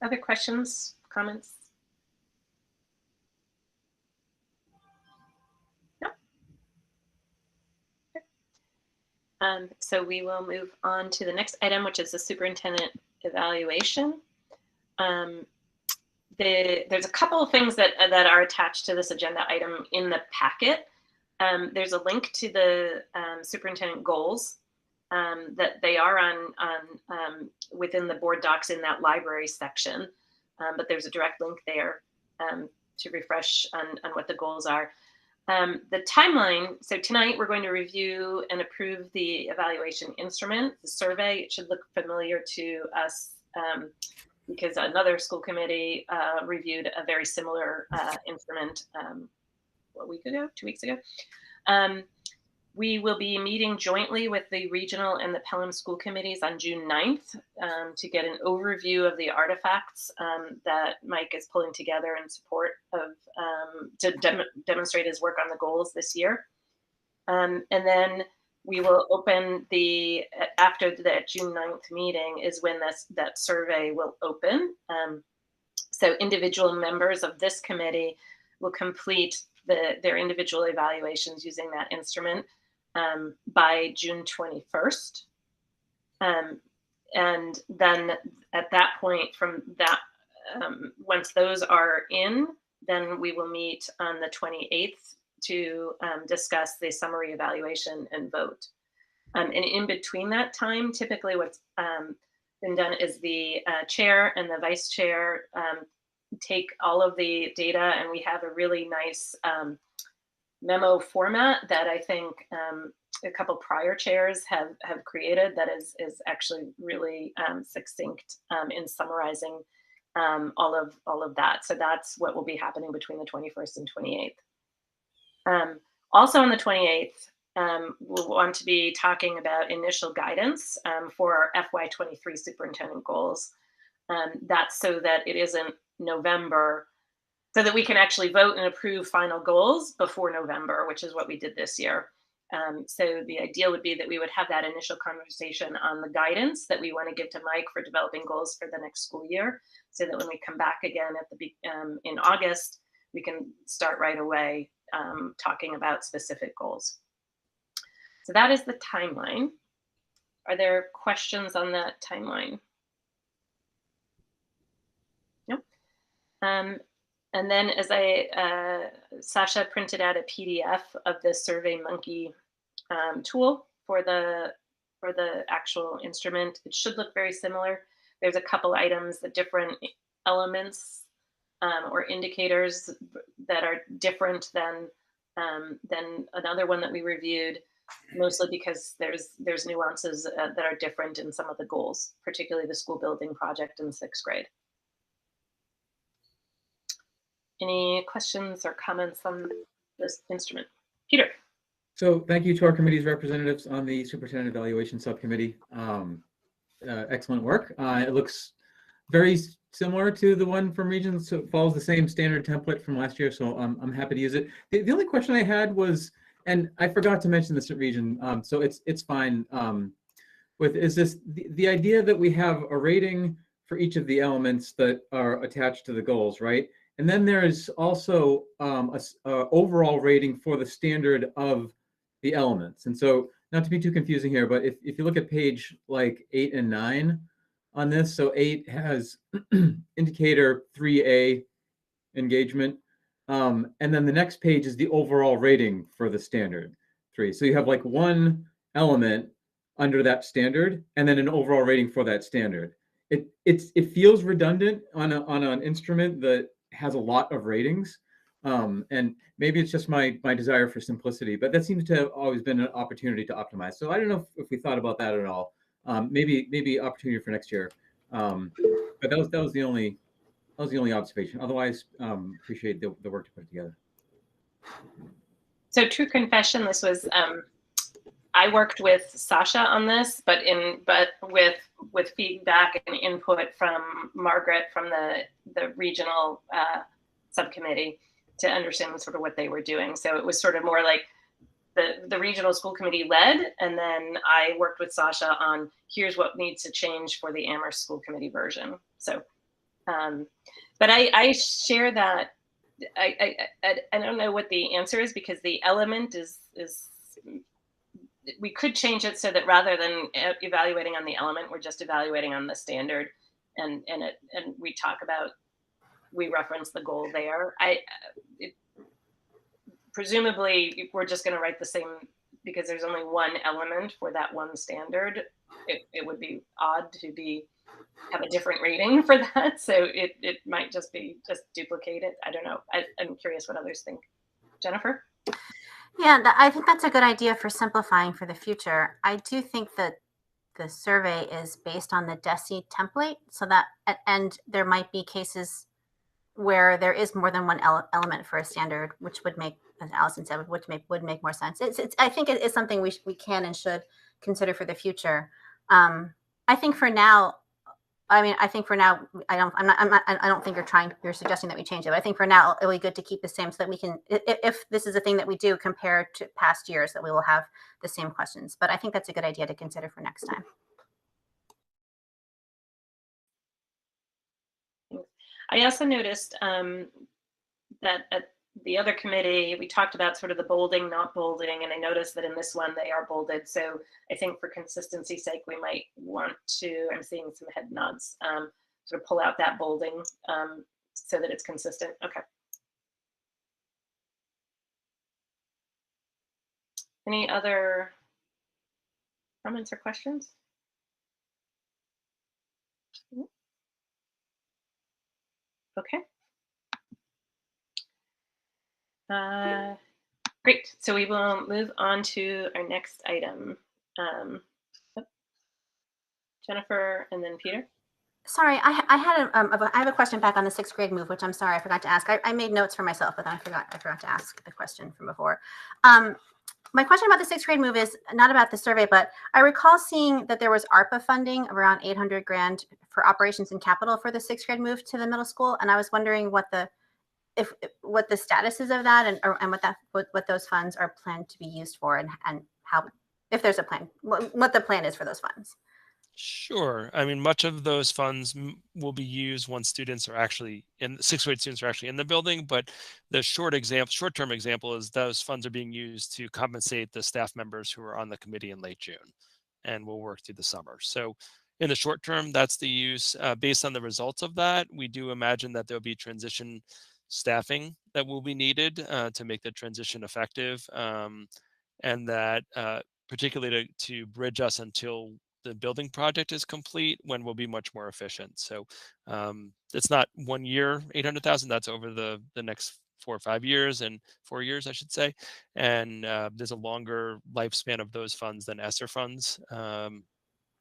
Other questions, comments? No. Okay. So we will move on to the next item, which is the superintendent evaluation. There's a couple of things that are attached to this agenda item in the packet. There's a link to the superintendent goals that they are on within the board docs in that library section, but there's a direct link there to refresh on what the goals are. The timeline, so tonight we're going to review and approve the evaluation instrument, the survey. It should look familiar to us because another school committee reviewed a very similar instrument a week ago, 2 weeks ago. We will be meeting jointly with the regional and the Pelham school committees on June 9th to get an overview of the artifacts that Mike is pulling together in support of, to demonstrate his work on the goals this year. And then we will open after the June 9th meeting is when that survey will open. So individual members of this committee will complete their individual evaluations using that instrument by June 21st. And then at that point, from that, once those are in, then we will meet on the 28th to discuss the summary evaluation and vote. And in between that time, typically what's been done is the chair and the vice chair take all of the data, and we have a really nice memo format that I think a couple prior chairs have created that is actually really succinct in summarizing all of that. So that's what will be happening between the 21st and 28th. Also on the 28th, we'll want to be talking about initial guidance for our FY23 superintendent goals. That's so that it isn't November, so that we can actually vote and approve final goals before November, which is what we did this year. So the ideal would be that we would have that initial conversation on the guidance that we want to give to Mike for developing goals for the next school year, so that when we come back again at in August, we can start right away talking about specific goals. So that is the timeline. Are there questions on that timeline? Nope. And then as Sasha printed out a PDF of the SurveyMonkey tool for the actual instrument. It should look very similar. There's a couple items, the different elements or indicators that are different than another one that we reviewed, mostly because there's nuances that are different in some of the goals, particularly the school building project in 6th grade. Any questions or comments on this instrument? Peter. So thank you to our committee's representatives on the Superintendent Evaluation Subcommittee. Excellent work. It looks very similar to the one from Regions, so it follows the same standard template from last year, so I'm happy to use it. The only question I had was, and I forgot to mention this at Region, so it's fine. with is this the idea that we have a rating for each of the elements that are attached to the goals, right? And then there's also a overall rating for the standard of the elements. And so, not to be too confusing here, but if you look at page like 8 and 9 on this, so 8 has indicator 3A engagement. And then the next page is the overall rating for the standard 3. So you have like one element under that standard and then an overall rating for that standard. It feels redundant on an instrument that has a lot of ratings. And maybe it's just my desire for simplicity, but that seems to have always been an opportunity to optimize. So I don't know if we thought about that at all. Maybe opportunity for next year. But that was the only observation. Otherwise, appreciate the work to put it together. So true confession, this was I worked with Sasha on this, but with feedback and input from Margaret from the regional subcommittee to understand sort of what they were doing. So it was sort of more like the regional school committee led, and then I worked with Sasha on here's what needs to change for the Amherst school committee version. So, but I share that. I don't know what the answer is, because the element is we could change it so that rather than evaluating on the element, we're just evaluating on the standard, and we reference the goal there. Presumably we're just going to write the same, because there's only one element for that one standard. It would be odd to have a different rating for that. So it might just be duplicate it. I don't know. I'm curious what others think. Jennifer? Yeah, I think that's a good idea for simplifying for the future. I do think that the survey is based on the DESI template, so that, and there might be cases where there is more than one element for a standard, which would make, as Allison said, would make more sense. I think it is something we can and should consider for the future. I think for now, I don't think you're suggesting that we change it. But I think for now it'll be good to keep the same, so that we can, if this is a thing that we do compare to past years, that we will have the same questions. But I think that's a good idea to consider for next time. I also noticed that at the other committee, we talked about sort of the bolding, not bolding, and I noticed that in this one they are bolded. So I think for consistency's sake, we might want to, I'm seeing some head nods, sort of pull out that bolding so that it's consistent. Okay. Any other comments or questions? Okay. Great. So we will move on to our next item. Jennifer and then Peter. Sorry, I have a question back on the 6th grade move, which I'm sorry I forgot to ask. I made notes for myself, but then I forgot to ask the question from before. My question about the 6th grade move is not about the survey, but I recall seeing that there was ARPA funding of around $800,000 for operations and capital for the 6th grade move to the middle school, and I was wondering what the status is of that, and what those funds are planned to be used for, and how, if there's a plan, what the plan is for those funds. Sure. I mean, much of those funds will be used once students are actually in, 6th grade students are actually in the building. But the short-term example is those funds are being used to compensate the staff members who are on the committee in late June, and will work through the summer. So in the short term, that's the use. Based on the results of that, we do imagine that there'll be transition staffing that will be needed to make the transition effective, and that particularly to bridge us until the building project is complete, when we'll be much more efficient. So it's not 1 year, 800,000, that's over the next 4 or 5 years, and 4 years, I should say. And there's a longer lifespan of those funds than ESSER funds,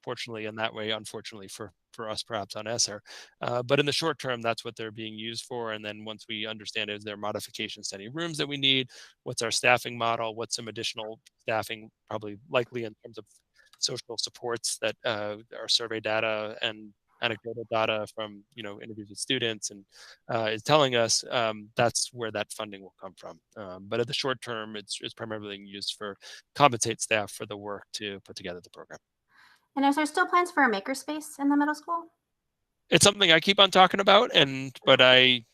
fortunately in that way, unfortunately for us perhaps on ESSER. But in the short term, that's what they're being used for. And then once we understand, is there modifications to any rooms that we need? What's our staffing model? What's some additional staffing, probably likely in terms of social supports that our survey data and anecdotal data from interviews with students and is telling us, that's where that funding will come from. But at the short term, it's primarily being used for compensate staff for the work to put together the program. And is there still plans for a makerspace in the middle school? It's something I keep on talking about, but I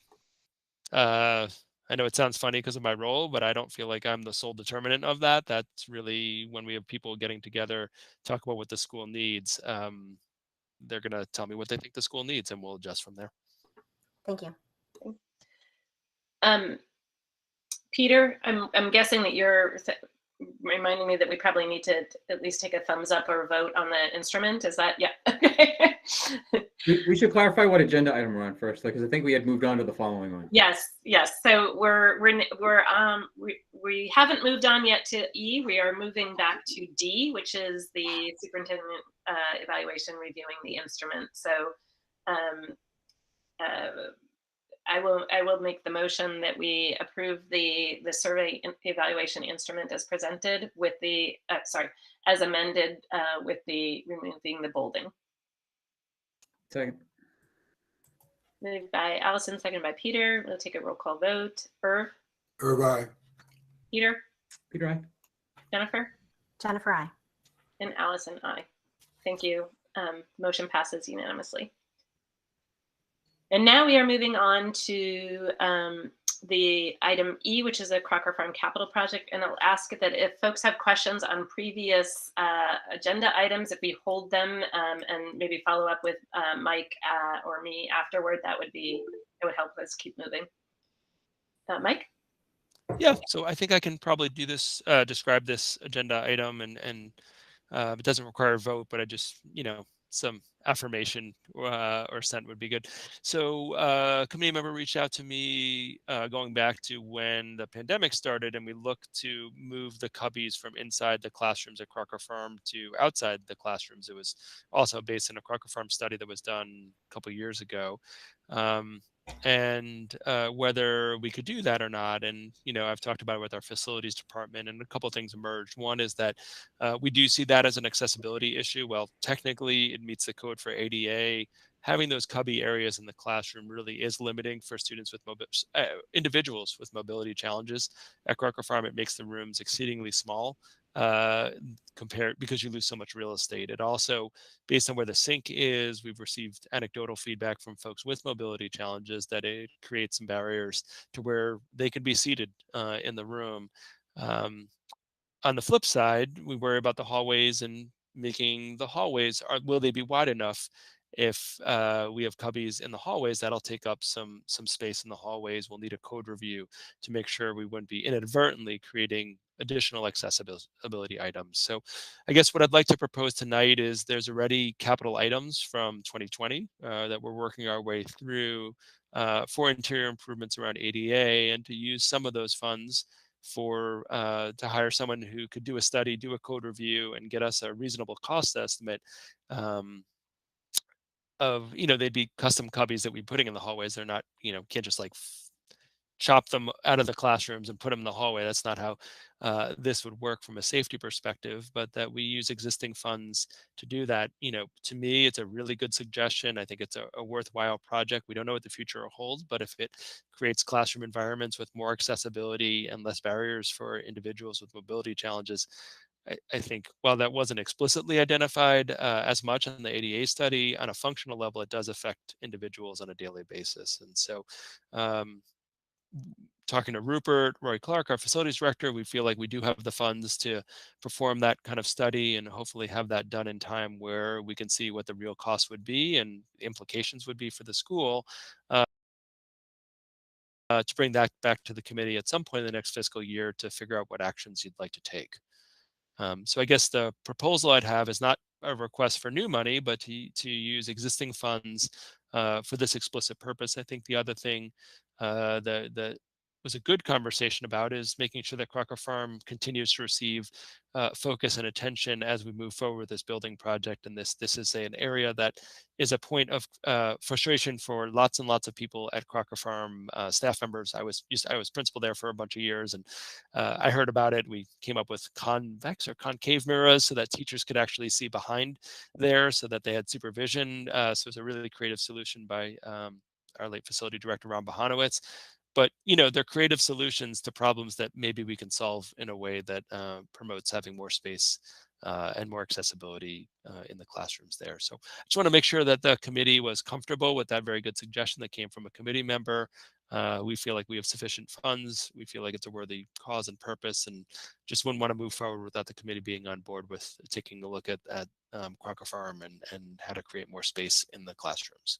know it sounds funny because of my role, but I don't feel like I'm the sole determinant of that. That's really when we have people getting together, talk about what the school needs. They're going to tell me what they think the school needs, and we'll adjust from there. Thank you. Peter, I'm guessing that you're reminding me that we probably need to at least take a thumbs up or vote on the instrument. Is that, yeah? Okay. We should clarify what agenda item we're on first, because I think we had moved on to the following one. Yes. So we haven't moved on yet to E. We are moving back to D, which is the superintendent evaluation, reviewing the instrument. So I will make the motion that we approve the survey evaluation instrument as presented with the as amended with the removing the bolding. Second. Moved by Allison, seconded by Peter. We'll take a roll call vote. Irv? Irv, aye. Peter? Peter, aye. Jennifer? Jennifer, aye. And Allison, aye. Thank you. Motion passes unanimously. And now we are moving on to the item E, which is a Crocker Farm capital project. And I'll ask that if folks have questions on previous agenda items, if we hold them and maybe follow up with Mike or me afterward, it would help us keep moving. Mike? Yeah, so I think I can probably do this, describe this agenda item, and it doesn't require a vote, but I just, some affirmation or sent would be good. So a committee member reached out to me going back to when the pandemic started, and we looked to move the cubbies from inside the classrooms at Crocker Farm to outside the classrooms. It was also based on a Crocker Farm study that was done a couple of years ago. And whether we could do that or not. And, I've talked about it with our facilities department, and a couple of things emerged. One is that we do see that as an accessibility issue. Well, technically it meets the code for ADA. Having those cubby areas in the classroom really is limiting for students with individuals with mobility challenges. At Crocker Farm, it makes the rooms exceedingly small because you lose so much real estate. It also, based on where the sink is, we've received anecdotal feedback from folks with mobility challenges that it creates some barriers to where they can be seated in the room. On the flip side, we worry about the hallways and making the hallways, will they be wide enough? If we have cubbies in the hallways, that'll take up some space in the hallways. We'll need a code review to make sure we wouldn't be inadvertently creating additional accessibility items. So I guess what I'd like to propose tonight is there's already capital items from 2020 that we're working our way through for interior improvements around ADA, and to use some of those funds to hire someone who could do a study, do a code review, and get us a reasonable cost estimate of, they'd be custom cubbies that we're putting in the hallways. They're not, can't just like chop them out of the classrooms and put them in the hallway. That's not how this would work from a safety perspective, but that we use existing funds to do that. To me, it's a really good suggestion. I think it's a worthwhile project. We don't know what the future holds, but if it creates classroom environments with more accessibility and less barriers for individuals with mobility challenges, I think while that wasn't explicitly identified as much in the ADA study, on a functional level, it does affect individuals on a daily basis. And so talking to Rupert, Roy Clark, our facilities director, we feel like we do have the funds to perform that kind of study and hopefully have that done in time where we can see what the real cost would be and implications would be for the school. To bring that back to the committee at some point in the next fiscal year to figure out what actions you'd like to take. So I guess the proposal I'd have is not a request for new money, but to use existing funds for this explicit purpose. I think the other thing that was a good conversation about is making sure that Crocker Farm continues to receive focus and attention as we move forward with this building project. And this is an area that is a point of frustration for lots and lots of people at Crocker Farm staff members. I was principal there for a bunch of years, and I heard about it. We came up with convex or concave mirrors so that teachers could actually see behind there, so that they had supervision. So it's a really creative solution by our late facility director, Ron Bohanowitz. But, they're creative solutions to problems that maybe we can solve in a way that promotes having more space and more accessibility in the classrooms there. So I just want to make sure that the committee was comfortable with that very good suggestion that came from a committee member. We feel like we have sufficient funds. We feel like it's a worthy cause and purpose, and just wouldn't want to move forward without the committee being on board with taking a look at Crocker Farm and how to create more space in the classrooms.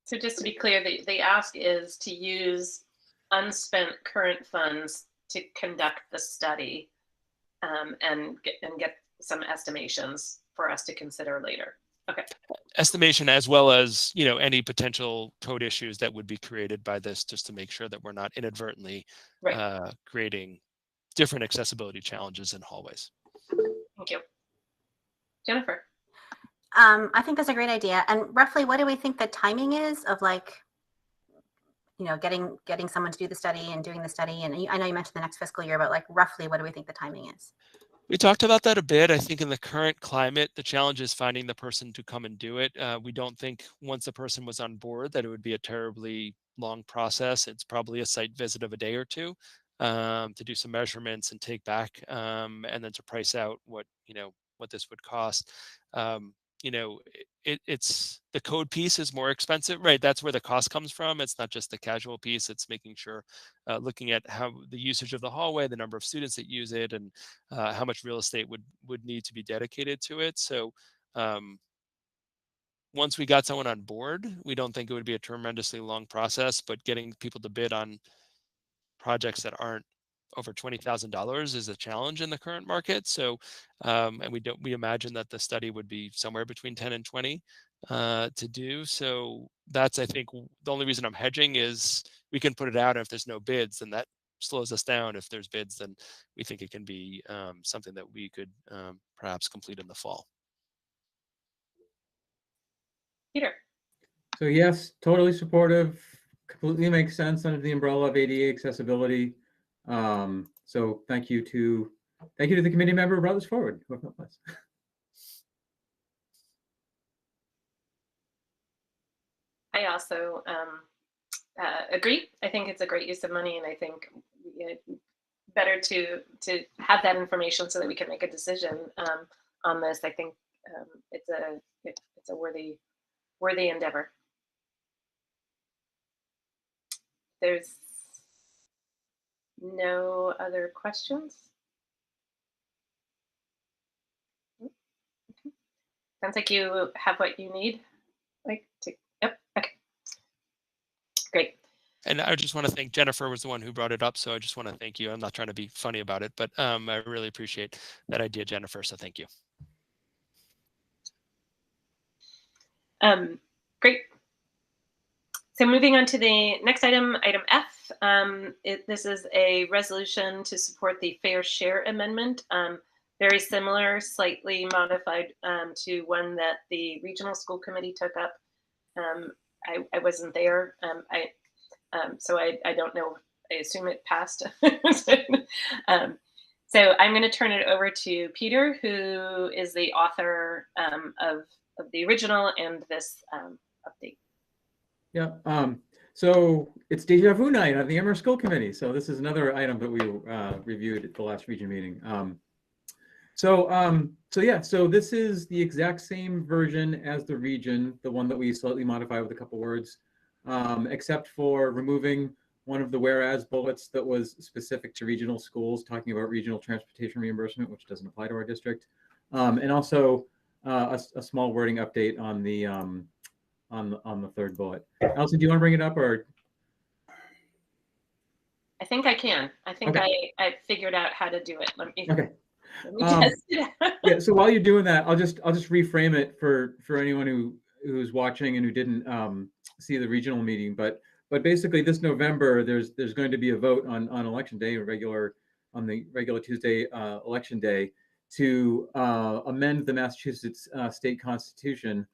So just to be clear, the ask is to use unspent current funds to conduct the study and get some estimations for us to consider later. Okay. Estimation as well as, you know, any potential code issues that would be created by this, just to make sure that we're not inadvertently creating different accessibility challenges in hallways. Thank you. Jennifer. I think that's a great idea. And roughly, what do we think the timing is of, like, you know, getting someone to do the study and doing the study? And I know you mentioned the next fiscal year, but like roughly, what do we think the timing is? We talked about that a bit. I think in the current climate, the challenge is finding the person to come and do it. We don't think once the person was on board that it would be a terribly long process. It's probably a site visit of a day or two to do some measurements and take back, and then to price out what this would cost. It's the code piece is more expensive, right? That's where the cost comes from. It's not just the casual piece. It's making sure, looking at how the usage of the hallway, the number of students that use it, and how much real estate would need to be dedicated to it. So once we got someone on board, we don't think it would be a tremendously long process, but getting people to bid on projects that aren't over $20,000 is a challenge in the current market. So, and we imagine that the study would be somewhere between 10 and 20 to do. So that's, I think, the only reason I'm hedging is we can put it out, and if there's no bids, then that slows us down. If there's bids, then we think it can be something that we could perhaps complete in the fall. Peter. So yes, totally supportive. Completely makes sense under the umbrella of ADA accessibility. So thank you to the committee member who brought this forward. I also agree. I think it's a great use of money, and I think better to have that information so that we can make a decision on this. I think it's a worthy endeavor. There's no other questions? Okay. Sounds like you have what you need. Yep. Okay. Great. And I just want to thank Jennifer, was the one who brought it up. So I just want to thank you. I'm not trying to be funny about it, but I really appreciate that idea, Jennifer. So thank you. Great. So moving on to the next item, item F. This is a resolution to support the Fair Share Amendment. Very similar, slightly modified to one that the Regional School Committee took up. I wasn't there, so I don't know. I assume it passed. So I'm going to turn it over to Peter, who is the author of the original and this update. Yeah. So it's deja vu night of the Amherst School Committee. So this is another item that we reviewed at the last region meeting. So this is the exact same version as the region, the one that we slightly modified with a couple words, except for removing one of the whereas bullets that was specific to regional schools, talking about regional transportation reimbursement, which doesn't apply to our district, and also a small wording update on the third bullet. Allison, do you want to bring it up, or? I think I can. I think okay. I figured out how to do it. Let me test it out. Yeah. So while you're doing that, I'll just reframe it for anyone who's watching and who didn't see the regional meeting. But basically, this November, there's going to be a vote on election day, on the regular Tuesday election day, to amend the Massachusetts state constitution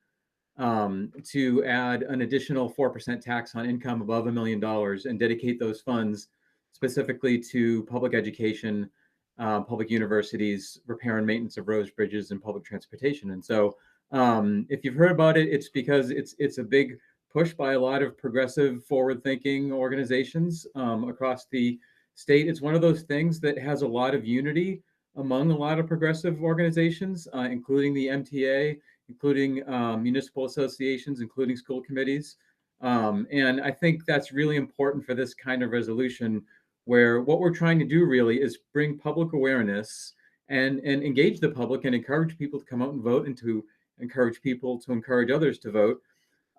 to add an additional 4% tax on income above $1 million and dedicate those funds specifically to public education, public universities, repair and maintenance of roads, bridges, and public transportation. And so if you've heard about it, it's because it's a big push by a lot of progressive, forward-thinking organizations across the state. It's one of those things that has a lot of unity among a lot of progressive organizations, including the MTA, including municipal associations, including school committees. And I think that's really important for this kind of resolution, where what we're trying to do really is bring public awareness and engage the public and encourage people to come out and vote, and to encourage people to encourage others to vote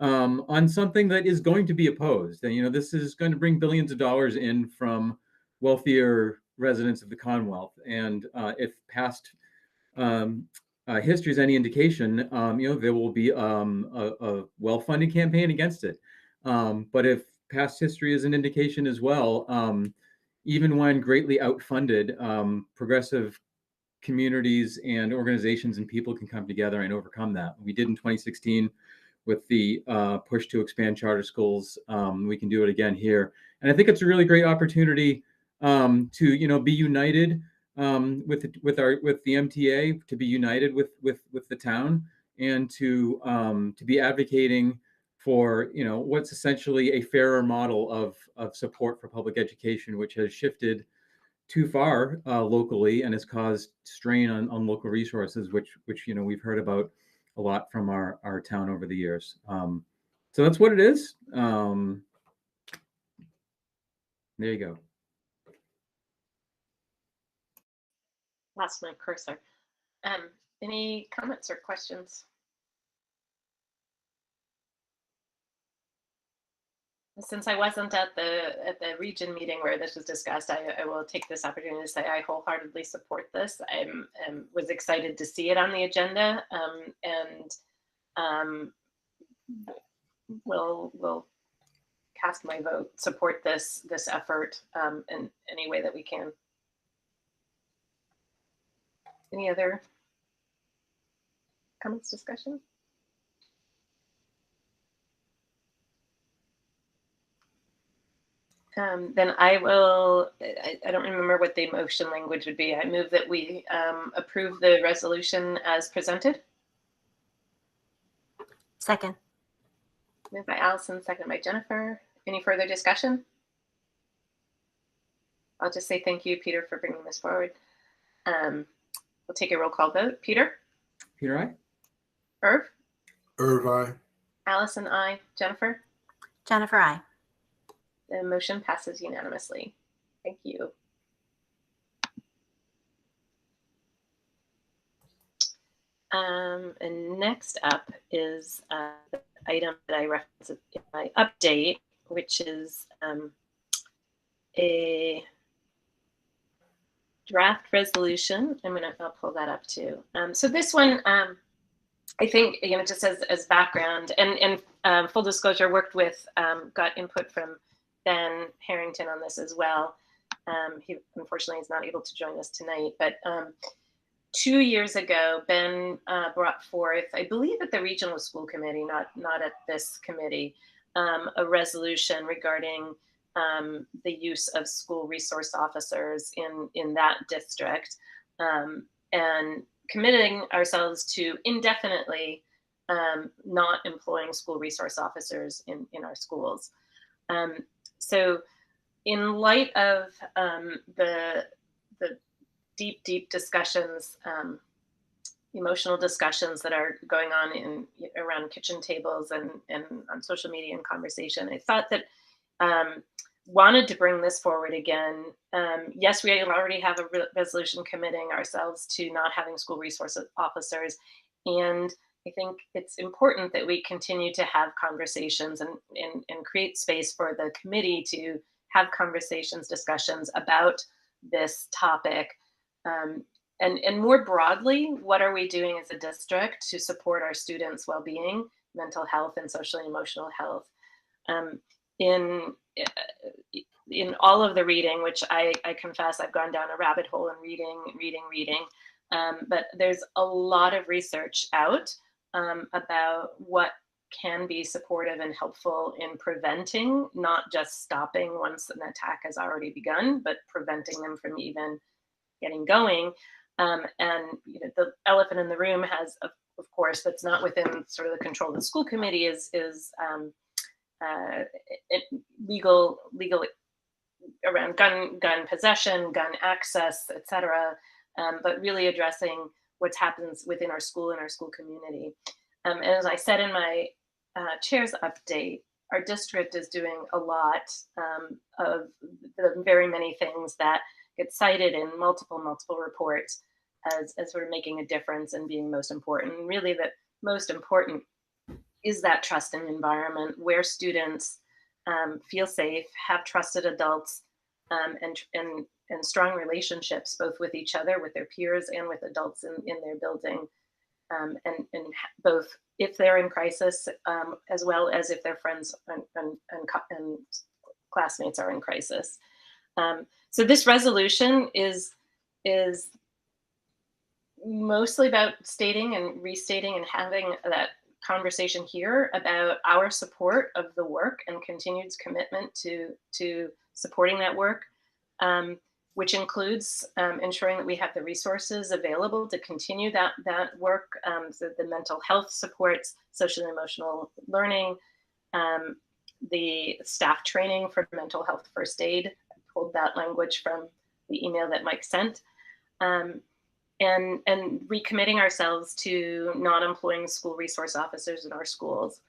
on something that is going to be opposed. And, you know, this is going to bring billions of dollars in from wealthier residents of the Commonwealth. And if past history is any indication, you know, there will be a well-funded campaign against it. But if past history is an indication as well, even when greatly outfunded, progressive communities and organizations and people can come together and overcome that. We did in 2016 with the push to expand charter schools. We can do it again here. And I think it's a really great opportunity to, you know, be united with the MTA, to be united with the town, and to be advocating for, you know, what's essentially a fairer model of support for public education, which has shifted too far locally and has caused strain on local resources, which you know, we've heard about a lot from our town over the years. So that's what it is. There you go. Lost my cursor. Any comments or questions? Since I wasn't at the region meeting where this was discussed, I will take this opportunity to say I wholeheartedly support this. I was excited to see it on the agenda, and will cast my vote, support this effort in any way that we can. Any other comments, discussion? Then I will, I don't remember what the motion language would be. I move that we approve the resolution as presented. Second. Moved by Allison, seconded by Jennifer. Any further discussion? I'll just say thank you, Peter, for bringing this forward. We'll take a roll call vote. Peter? Peter, aye. Irv? Irv, aye. Allison, aye. Jennifer? Jennifer, aye. The motion passes unanimously. Thank you. And next up is the item that I referenced in my update, which is a draft resolution. I'll pull that up too. So this one, I think, you know, just as background and full disclosure, worked with, got input from Ben Harrington on this as well. He unfortunately is not able to join us tonight, but 2 years ago, Ben brought forth, I believe at the regional school committee, not at this committee, a resolution regarding the use of school resource officers in that district, and committing ourselves to indefinitely not employing school resource officers in our schools. So in light of the deep discussions, emotional discussions that are going on around kitchen tables and on social media and conversation, I thought that wanted to bring this forward again. Yes, we already have a resolution committing ourselves to not having school resource officers, and I think it's important that we continue to have conversations and create space for the committee to have conversations, discussions about this topic. And more broadly, what are we doing as a district to support our students' well-being, mental health, and social and emotional health? In all of the reading, which I confess I've gone down a rabbit hole in reading, but there's a lot of research out about what can be supportive and helpful in preventing, not just stopping once an attack has already begun, but preventing them from even getting going. And you know, the elephant in the room has, of course, that's not within sort of the control of the school committee is legal around gun possession, gun access, etc. but really addressing what happens within our school and our school community. And as I said in my chair's update, our district is doing a lot of the very many things that get cited in multiple reports as sort of making a difference and being most important. And really, the most important is that trusting environment where students feel safe, have trusted adults, and strong relationships, both with each other, with their peers, and with adults in their building, and both if they're in crisis, as well as if their friends and classmates are in crisis. So this resolution is mostly about stating and restating and having that conversation here about our support of the work and continued commitment to supporting that work, which includes ensuring that we have the resources available to continue that work, so the mental health supports, social and emotional learning, the staff training for mental health first aid. I pulled that language from the email that Mike sent. And recommitting ourselves to not employing school resource officers in our schools.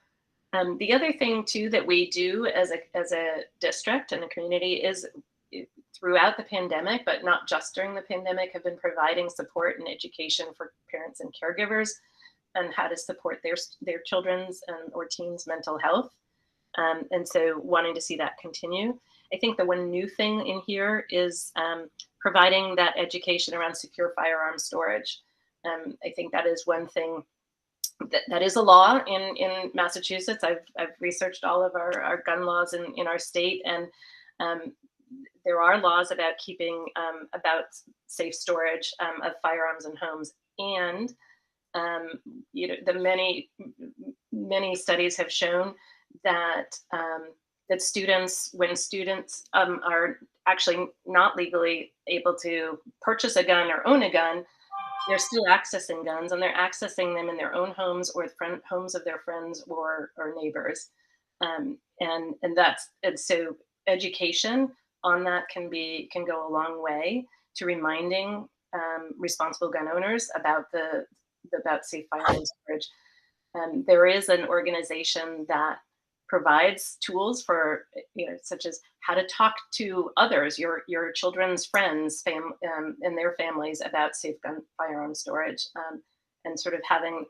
The other thing too that we do as a district and a community is throughout the pandemic, but not just during the pandemic, have been providing support and education for parents and caregivers on how to support their children's or teens' mental health. And so wanting to see that continue. I think the one new thing in here is providing that education around secure firearm storage. I think that is one thing that is a law in Massachusetts. I've researched all of our gun laws in our state, and there are laws about keeping about safe storage of firearms in homes. And the many studies have shown that that students, when students are actually not legally able to purchase a gun or own a gun, they're still accessing guns, and they're accessing them in their own homes or homes of their friends or neighbors. And so education on that can go a long way to reminding responsible gun owners about safe firearm storage. There is an organization that provides tools for, such as how to talk to others, your children's friends, and their families about safe firearm storage, and sort of having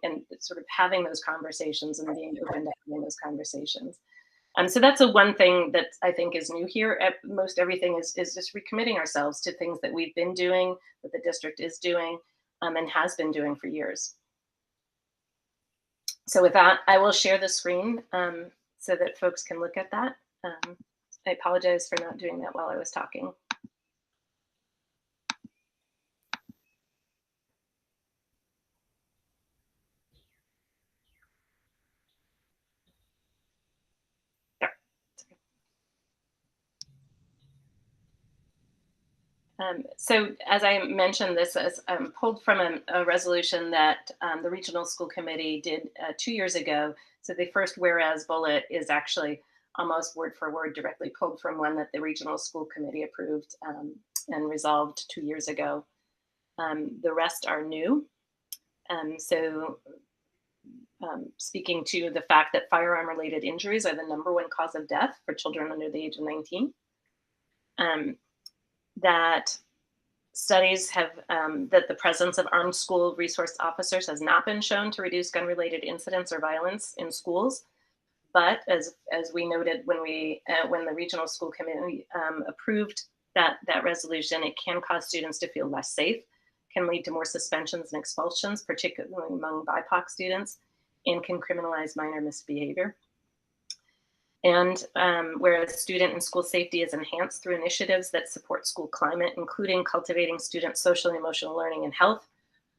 those conversations and being open to having those conversations. So that's one thing that I think is new here. Most everything is just recommitting ourselves to things that we've been doing, that the district is doing, and has been doing for years. So with that, I will share the screen so that folks can look at that. I apologize for not doing that while I was talking. So as I mentioned, this is pulled from a resolution that the Regional School Committee did 2 years ago. So the first whereas bullet is actually almost word for word directly pulled from one that the Regional School Committee approved and resolved 2 years ago. The rest are new. Speaking to the fact that firearm-related injuries are the #1 cause of death for children under the age of 19. That studies have that the presence of armed school resource officers has not been shown to reduce gun-related incidents or violence in schools. But as we noted when the Regional School Committee approved that resolution, it can cause students to feel less safe, can lead to more suspensions and expulsions, particularly among BIPOC students, and can criminalize minor misbehavior. And whereas student and school safety is enhanced through initiatives that support school climate, including cultivating student social and emotional learning and health,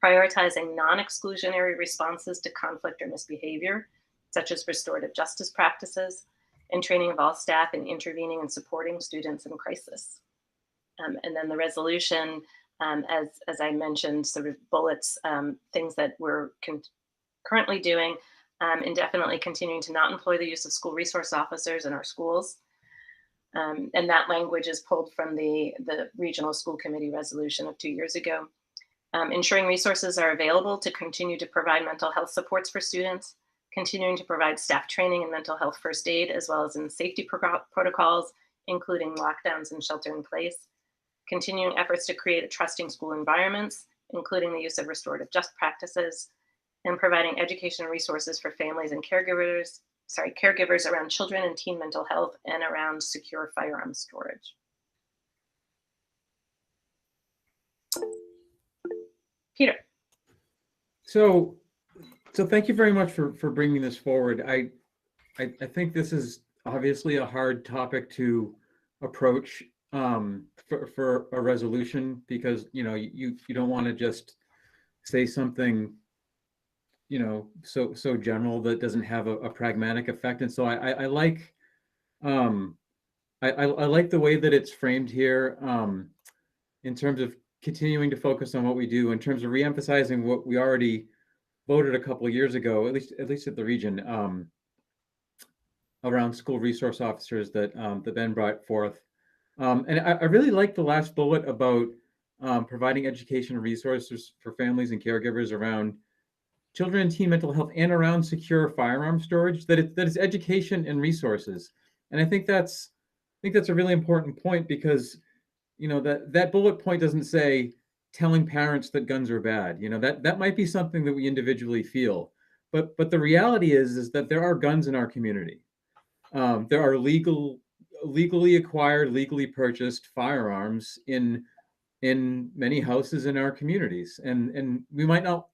prioritizing non-exclusionary responses to conflict or misbehavior, such as restorative justice practices, and training of all staff in intervening and supporting students in crisis. And then the resolution, as I mentioned, sort of bullets, things that we're currently doing, indefinitely continuing to not employ the use of school resource officers in our schools. And that language is pulled from the Regional School Committee resolution of 2 years ago. Ensuring resources are available to continue to provide mental health supports for students, continuing to provide staff training in mental health first aid, as well as in safety protocols, including lockdowns and shelter in place, continuing efforts to create trusting school environments, including the use of restorative justice practices, and providing education resources for families and caregivers around children and teen mental health and around secure firearm storage. Peter. So thank you very much for bringing this forward. I think this is obviously a hard topic to approach for a resolution, because you don't want to just say something so general that doesn't have a pragmatic effect. And so I like I like the way that it's framed here, in terms of continuing to focus on what we do, in terms of reemphasizing what we already voted a couple of years ago, at least at the region, around school resource officers that Ben brought forth. And I really like the last bullet about providing education and resources for families and caregivers around children and teen mental health and around secure firearm storage, that it's education and resources. And I think that's a really important point, because that bullet point doesn't say telling parents that guns are bad. That might be something that we individually feel, but the reality is that there are guns in our community. There are legally acquired, legally purchased firearms in many houses in our communities, and we might not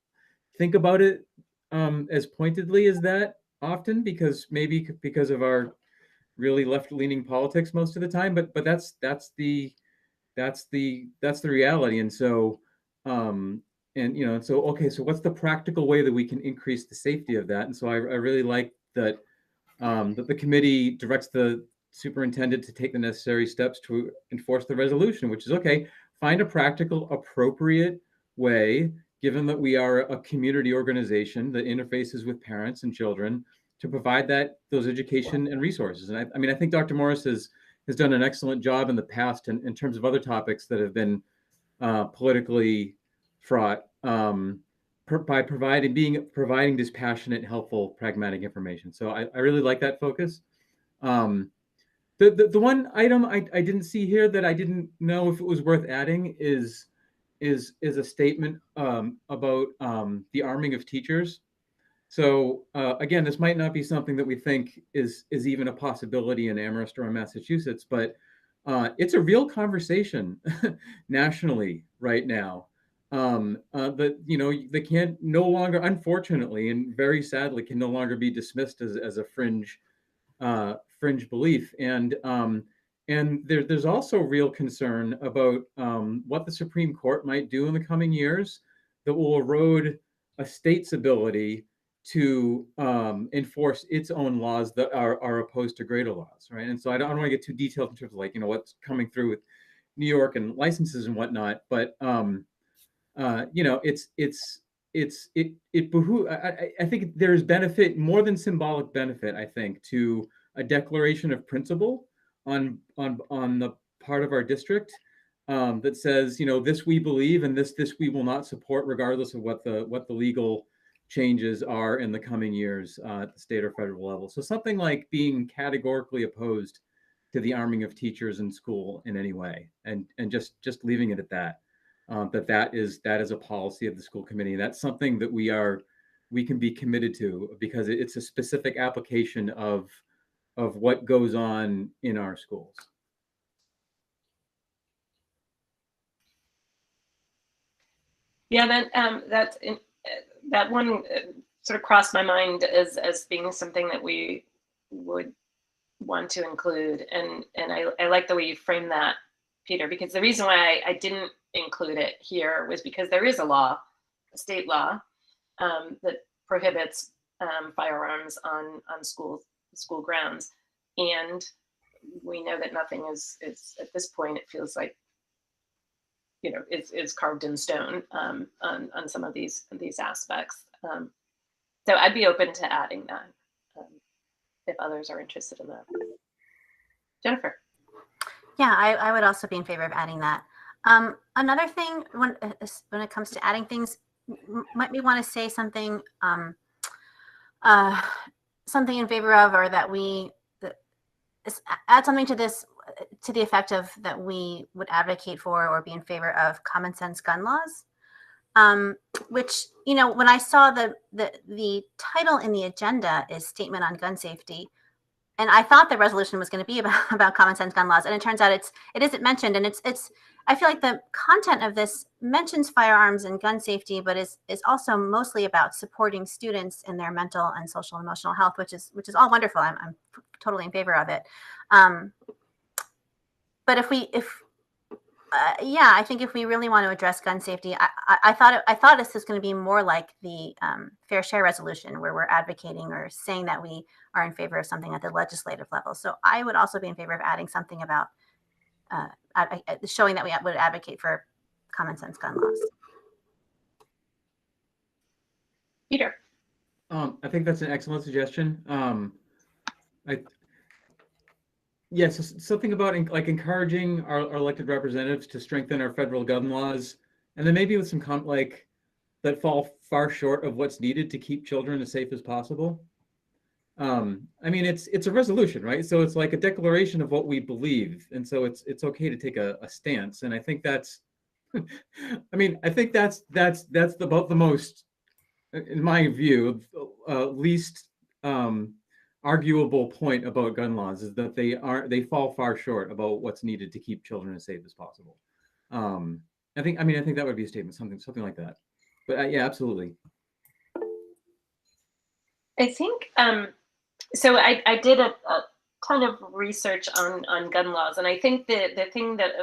think about it as pointedly as that often, because of our really left-leaning politics most of the time, but that's the reality. And so okay, so what's the practical way that we can increase the safety of that? And so I really like that that the committee directs the superintendent to take the necessary steps to enforce the resolution, which is, okay, find a practical, appropriate way, given that we are a community organization that interfaces with parents and children, to provide those education and resources. And I think Dr. Morris has done an excellent job in the past in terms of other topics that have been politically fraught, by providing dispassionate, helpful, pragmatic information. So I really like that focus. The one item I didn't see here that I didn't know if it was worth adding is a statement about the arming of teachers. So again, this might not be something that we think is even a possibility in Amherst or in Massachusetts, but it's a real conversation nationally right now. That they can't no longer, unfortunately and very sadly, can no longer be dismissed as a fringe belief. And there's also real concern about what the Supreme Court might do in the coming years that will erode a state's ability to enforce its own laws that are opposed to greater laws, right? And so I don't want to get too detailed in terms of what's coming through with New York and licenses and whatnot, but it behooves. I think there's benefit, more than symbolic benefit, I think, to a declaration of principle on the part of our district that says, this we believe and this we will not support, regardless of what the legal changes are in the coming years at the state or federal level. So something like being categorically opposed to the arming of teachers in school in any way, and just leaving it at that. That is a policy of the school committee. That's something that we can be committed to, because it's a specific application of what goes on in our schools. Yeah, that one sort of crossed my mind as being something that we would want to include, and I like the way you frame that, Peter, because the reason why I didn't include it here was because there is a state law that prohibits firearms on school grounds, and we know that nothing is at this point, it feels like, is carved in stone on some of these aspects. So I'd be open to adding that if others are interested in that. Jennifer. Yeah, I would also be in favor of adding that. Another thing when it comes to adding things, might we want to say something something in favor of, or that we add something to this to the effect of that we would advocate for or be in favor of common sense gun laws, which, you know, when I saw the title in the agenda is Statement on Gun Safety, and I thought the resolution was going to be about common sense gun laws, and it turns out it isn't mentioned, and it's I feel like the content of this mentions firearms and gun safety, but is also mostly about supporting students in their mental and social and emotional health, which is all wonderful. I'm totally in favor of it. But I think if we really want to address gun safety, I thought this was going to be more like the fair share resolution, where we're advocating or saying that we are in favor of something at the legislative level. So I would also be in favor of adding something about showing that we would advocate for common sense gun laws. Peter. I think that's an excellent suggestion. Yes, something about like encouraging our elected representatives to strengthen our federal gun laws, and then maybe with some that fall far short of what's needed to keep children as safe as possible. I mean, it's a resolution, right? So it's like a declaration of what we believe, and so it's okay to take a stance. And I think that's, I mean, I think that's about the most, in my view, least arguable point about gun laws is that they fall far short about what's needed to keep children as safe as possible. I think that would be a statement, something like that. But yeah, absolutely. I think so. I did a ton of research on gun laws, and I think the thing that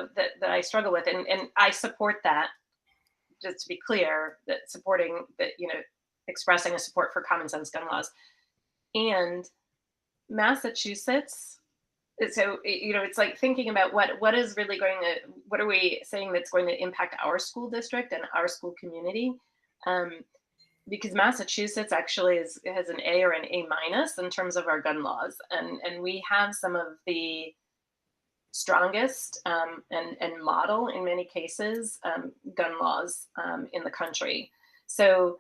I struggle with, and I support that. Just to be clear, that supporting that, you know, expressing a support for common sense gun laws, and Massachusetts. So, you know, it's like thinking about what is really what are we saying that's going to impact our school district and our school community. Because Massachusetts actually has an A or an A- in terms of our gun laws, and we have some of the strongest and model in many cases gun laws in the country. So,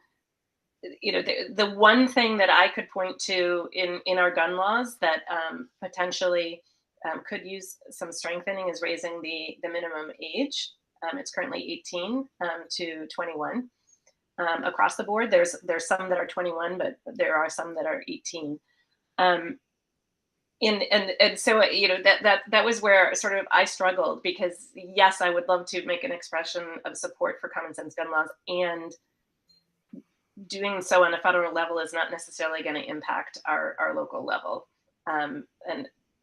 you know, the one thing that I could point to in our gun laws that potentially could use some strengthening is raising the minimum age. It's currently 18 to 21. Across the board, there's some that are 21, but there are some that are 18. And so, you know, that was where sort of I struggled, because yes, I would love to make an expression of support for common sense gun laws, and doing so on a federal level is not necessarily going to impact our local level. And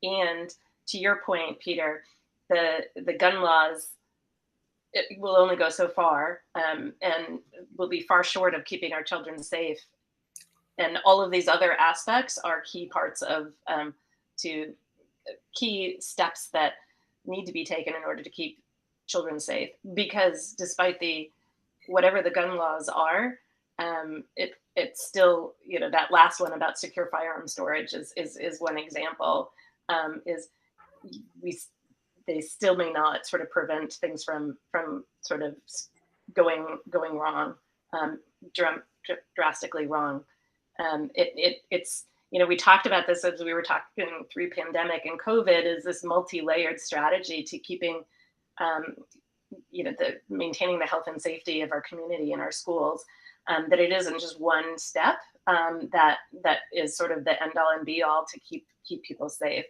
to your point, Peter, the gun laws, it will only go so far, and will be far short of keeping our children safe. And all of these other aspects are key parts of key steps that need to be taken in order to keep children safe. Because despite whatever the gun laws are, it's still, you know, that last one about secure firearm storage is one example. They still may not sort of prevent things from sort of going wrong, drastically wrong. It's, you know, we talked about this as we were talking through pandemic and COVID, is this multi-layered strategy to keeping, you know, maintaining the health and safety of our community and our schools. That it isn't just one step that is sort of the end all and be all to keep people safe.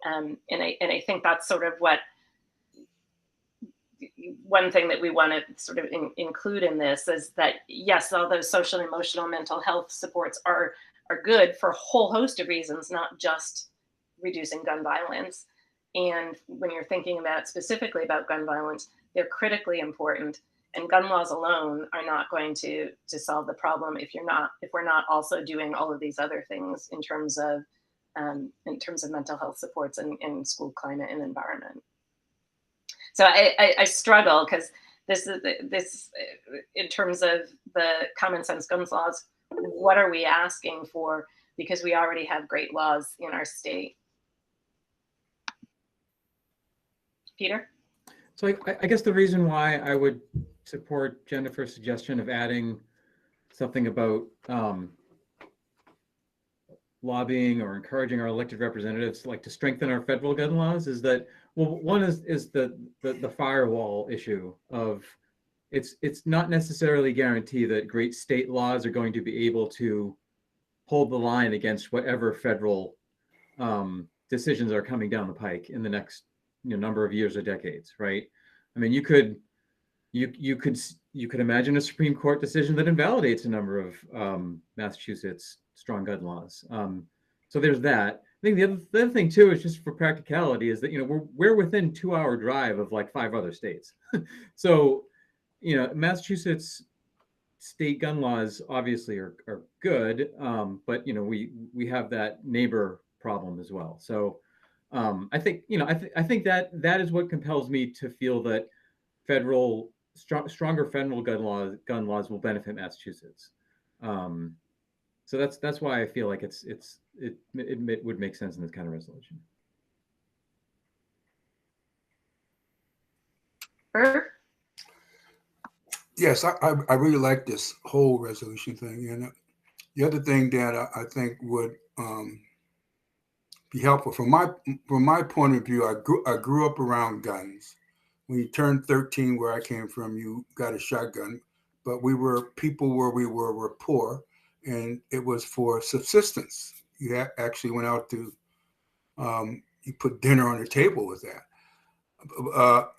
And I think that's sort of what one thing that we want to sort of include in this is that, yes, all those social, emotional, mental health supports are good for a whole host of reasons, not just reducing gun violence. And when you're thinking about specifically about gun violence, they're critically important. And gun laws alone are not going to solve the problem if we're not also doing all of these other things in terms of mental health supports and school climate and environment. So I struggle, because this in terms of the common sense gun laws, what are we asking for? Because we already have great laws in our state. Peter? So I guess the reason why I would support Jennifer's suggestion of adding something about lobbying or encouraging our elected representatives like to strengthen our federal gun laws is that, well, one is the firewall issue of it's not necessarily guaranteed that great state laws are going to be able to hold the line against whatever federal decisions are coming down the pike in the next number of years or decades, right? I mean, you could imagine a Supreme Court decision that invalidates a number of Massachusetts strong gun laws. So there's that. I think the other thing too is just for practicality is that we're within 2-hour drive of like 5 other states. So Massachusetts state gun laws obviously are good, but we have that neighbor problem as well. So I think I think that is what compels me to feel that stronger federal gun laws will benefit Massachusetts. So that's why I feel like it would make sense in this kind of resolution. Bert? Yes, I really like this whole resolution thing. And the other thing that I think would be helpful from my point of view, I grew up around guns. When you turned 13, where I came from, you got a shotgun. But people where we were poor, and it was for subsistence. You actually went out to, you put dinner on the table with that.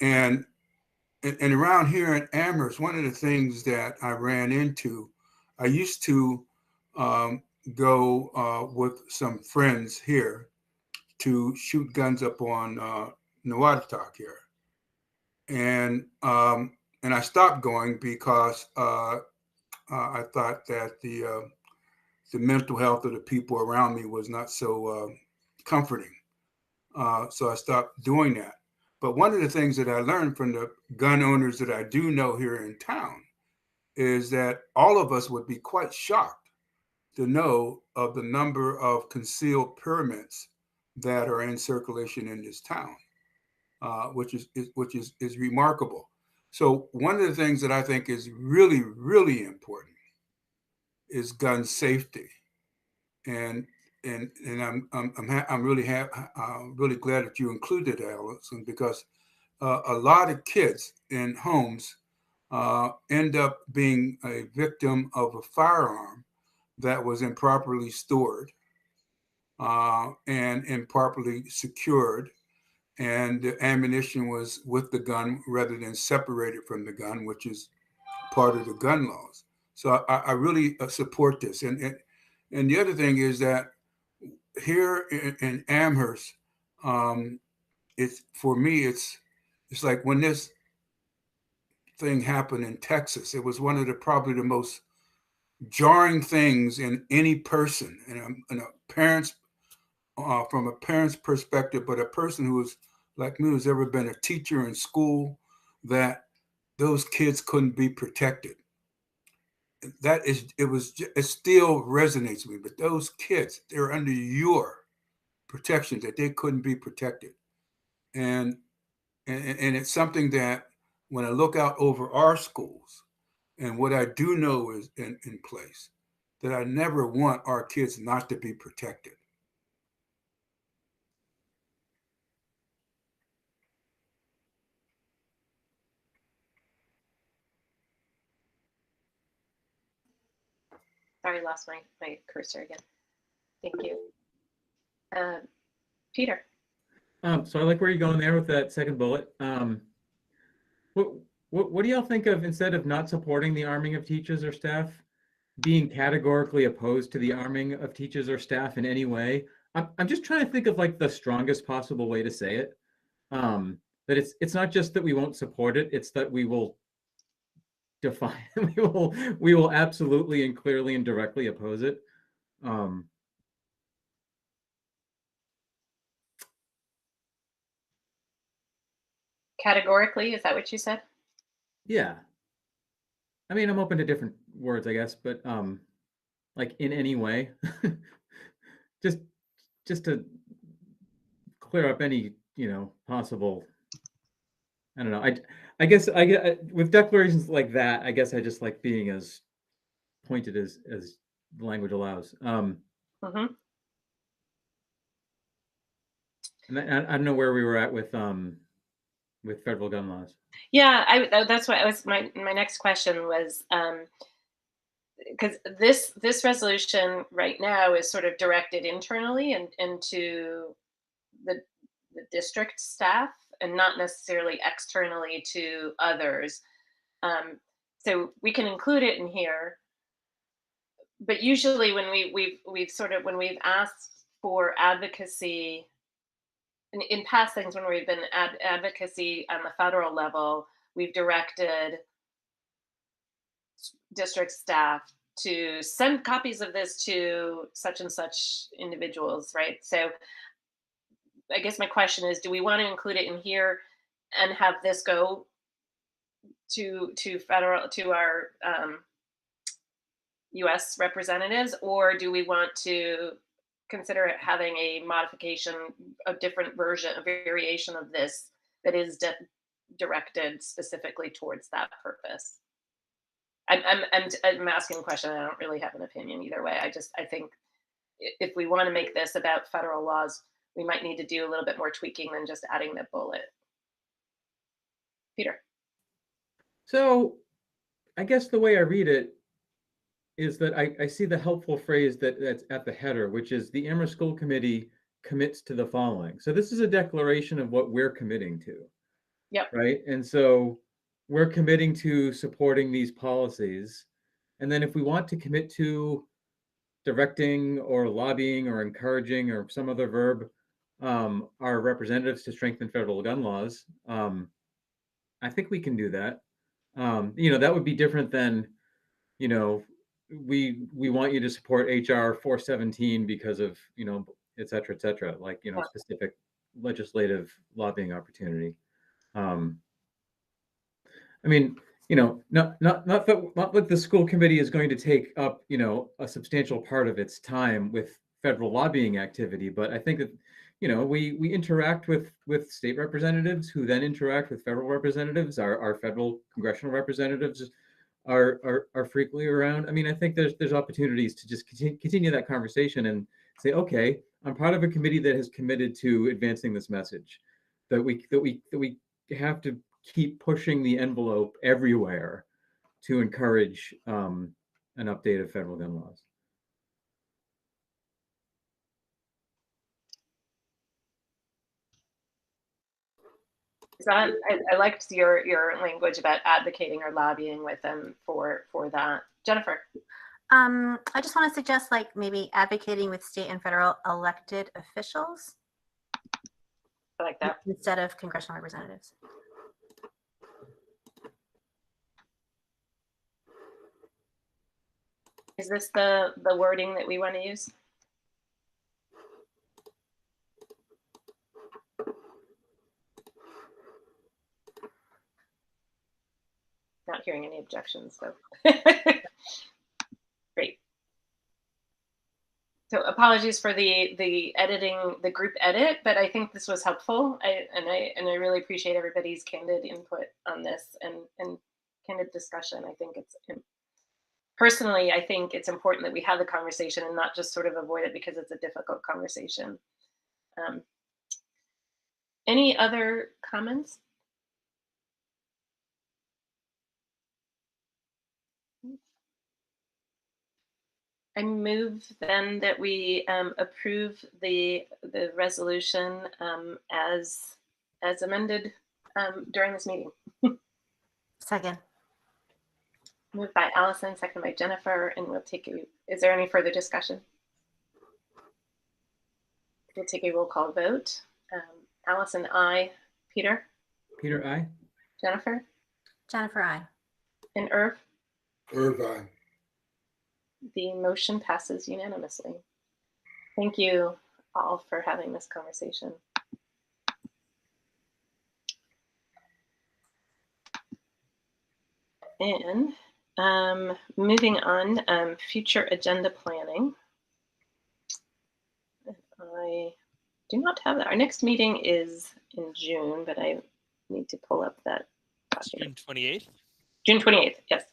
And around here in Amherst, one of the things that I ran into, I used to go with some friends here to shoot guns up on Nuwatatak here. And I stopped going because I thought that the mental health of the people around me was not so comforting. So I stopped doing that. But one of the things that I learned from the gun owners that I do know here in town is that all of us would be quite shocked to know of the number of concealed permits that are in circulation in this town, which is remarkable. So one of the things that I think is really, really important is gun safety, and I'm really glad that you included that, Allison, because a lot of kids in homes end up being a victim of a firearm that was improperly stored and improperly secured, and the ammunition was with the gun rather than separated from the gun, which is part of the gun laws. So I really support this. And the other thing is that here in Amherst, it's for me, it's like when this thing happened in Texas, it was one of probably the most jarring things in any person, and a parent's from a parent's perspective, but a person who is like me, who's ever been a teacher in school, that those kids couldn't be protected. It still resonates with me, but those kids, they're under your protection, that they couldn't be protected. And it's something that when I look out over our schools and what I do know is in place, that I never want our kids not to be protected. Sorry, lost my cursor again. Thank you. Peter. So I like where you're going there with that second bullet. What do y'all think of, instead of not supporting the arming of teachers or staff, being categorically opposed to the arming of teachers or staff in any way? I'm just trying to think of like the strongest possible way to say it. That it's not just that we won't support it, it's that we will define we will absolutely and clearly and directly oppose it. Categorically, is that what you said? Yeah. I mean, I'm open to different words, I guess, but like in any way, just to clear up any, possible I don't know. I guess with declarations like that, I guess I just like being as pointed as the language allows. Mhm. And I don't know where we were at with federal gun laws. Yeah, that's what I was. My next question was, because this resolution right now is sort of directed internally and into the district staff and not necessarily externally to others. So we can include it in here, but usually when we've sort of when we've asked for advocacy in past things, when we've been advocacy on the federal level, we've directed district staff to send copies of this to such and such individuals, right? So I guess my question is, do we want to include it in here and have this go to federal, to our US representatives, or do we want to consider it having a modification, a different version, a variation of this that is directed specifically towards that purpose? I'm asking a question. I don't really have an opinion either way. I think if we want to make this about federal laws, we might need to do a little bit more tweaking than just adding the bullet. Peter. So I guess the way I read it is that I see the helpful phrase that's at the header, which is the Amherst School Committee commits to the following. So this is a declaration of what we're committing to. Yep. Right. And so we're committing to supporting these policies. And then if we want to commit to directing or lobbying or encouraging or some other verb our representatives to strengthen federal gun laws, I think we can do that. That would be different than, we want you to support HR 417 because of, et cetera, like, Yeah. specific legislative lobbying opportunity. I mean, not that the school committee is going to take up, a substantial part of its time with federal lobbying activity, but I think that, we interact with state representatives who then interact with federal representatives. Our federal congressional representatives are frequently around. I mean, I think there's opportunities to just continue that conversation and say, okay, I'm part of a committee that has committed to advancing this message, that we have to keep pushing the envelope everywhere to encourage an update of federal gun laws. I liked your language about advocating or lobbying with them for that. Jennifer. I just want to suggest like maybe advocating with state and federal elected officials. I like that. Instead of congressional representatives. Is this the wording that we want to use? Not hearing any objections, so great. So apologies for the editing, the group edit, but I think this was helpful. I really appreciate everybody's candid input on this and candid discussion. I think personally, I think it's important that we have the conversation and not just sort of avoid it because it's a difficult conversation. Any other comments? I move then that we approve the resolution as amended during this meeting. Second. Moved by Allison, second by Jennifer, and we'll take a, is there any further discussion? We'll take a roll call vote. Allison, aye. Peter? Peter, aye. Jennifer? Jennifer, aye. And Irv? Irv, aye. The motion passes unanimously. Thank you all for having this conversation. And moving on, future agenda planning. I do not have that. Our next meeting is in June, but I need to pull up that June document. 28th. June 28th, yes.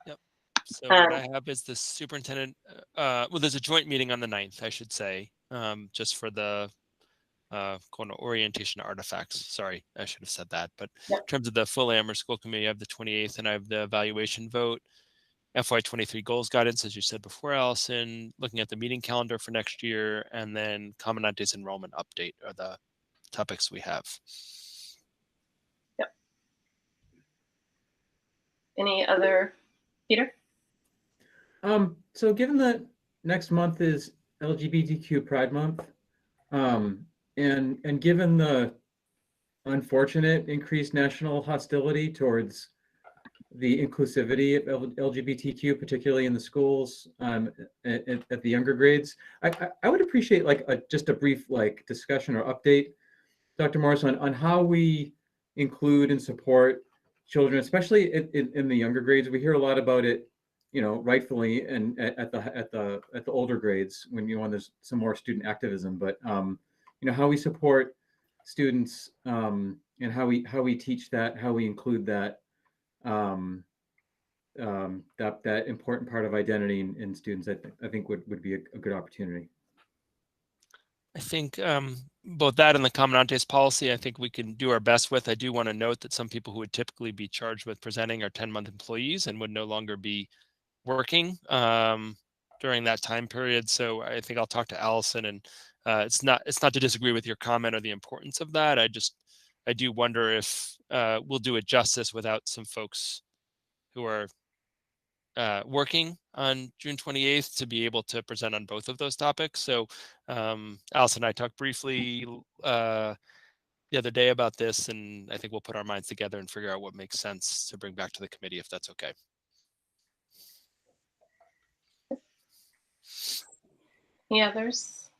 Yep. So what I have is the superintendent, well, there's a joint meeting on the 9th, I should say, just for the orientation artifacts. Sorry, I should have said that. But Yep. in terms of the full Amherst School Committee, I have the 28th, and I have the evaluation vote, FY23 goals guidance, as you said before, Allison, looking at the meeting calendar for next year, and then Comandante's enrollment update are the topics we have. Yep. Any other, Peter? So given that next month is LGBTQ Pride Month, and given the unfortunate increased national hostility towards the inclusivity of LGBTQ, particularly in the schools, at the younger grades, I would appreciate like just a brief like discussion or update, Dr. Morris, on how we include and support children, especially in the younger grades. We hear a lot about it, you know, rightfully, and at the older grades when there's some more student activism. But you know, how we support students, and how we teach that, how we include that, that important part of identity in students, I think would be a good opportunity. I think both that and the Comandante's policy, I think we can do our best with. I do want to note that some people who would typically be charged with presenting are 10-month employees and would no longer be working during that time period. So I think I'll talk to Allison, and it's not to disagree with your comment or the importance of that. I do wonder if we'll do it justice without some folks who are working on June 28th to be able to present on both of those topics. So Allison and I talked briefly the other day about this, and I think we'll put our minds together and figure out what makes sense to bring back to the committee, if that's okay. Any others?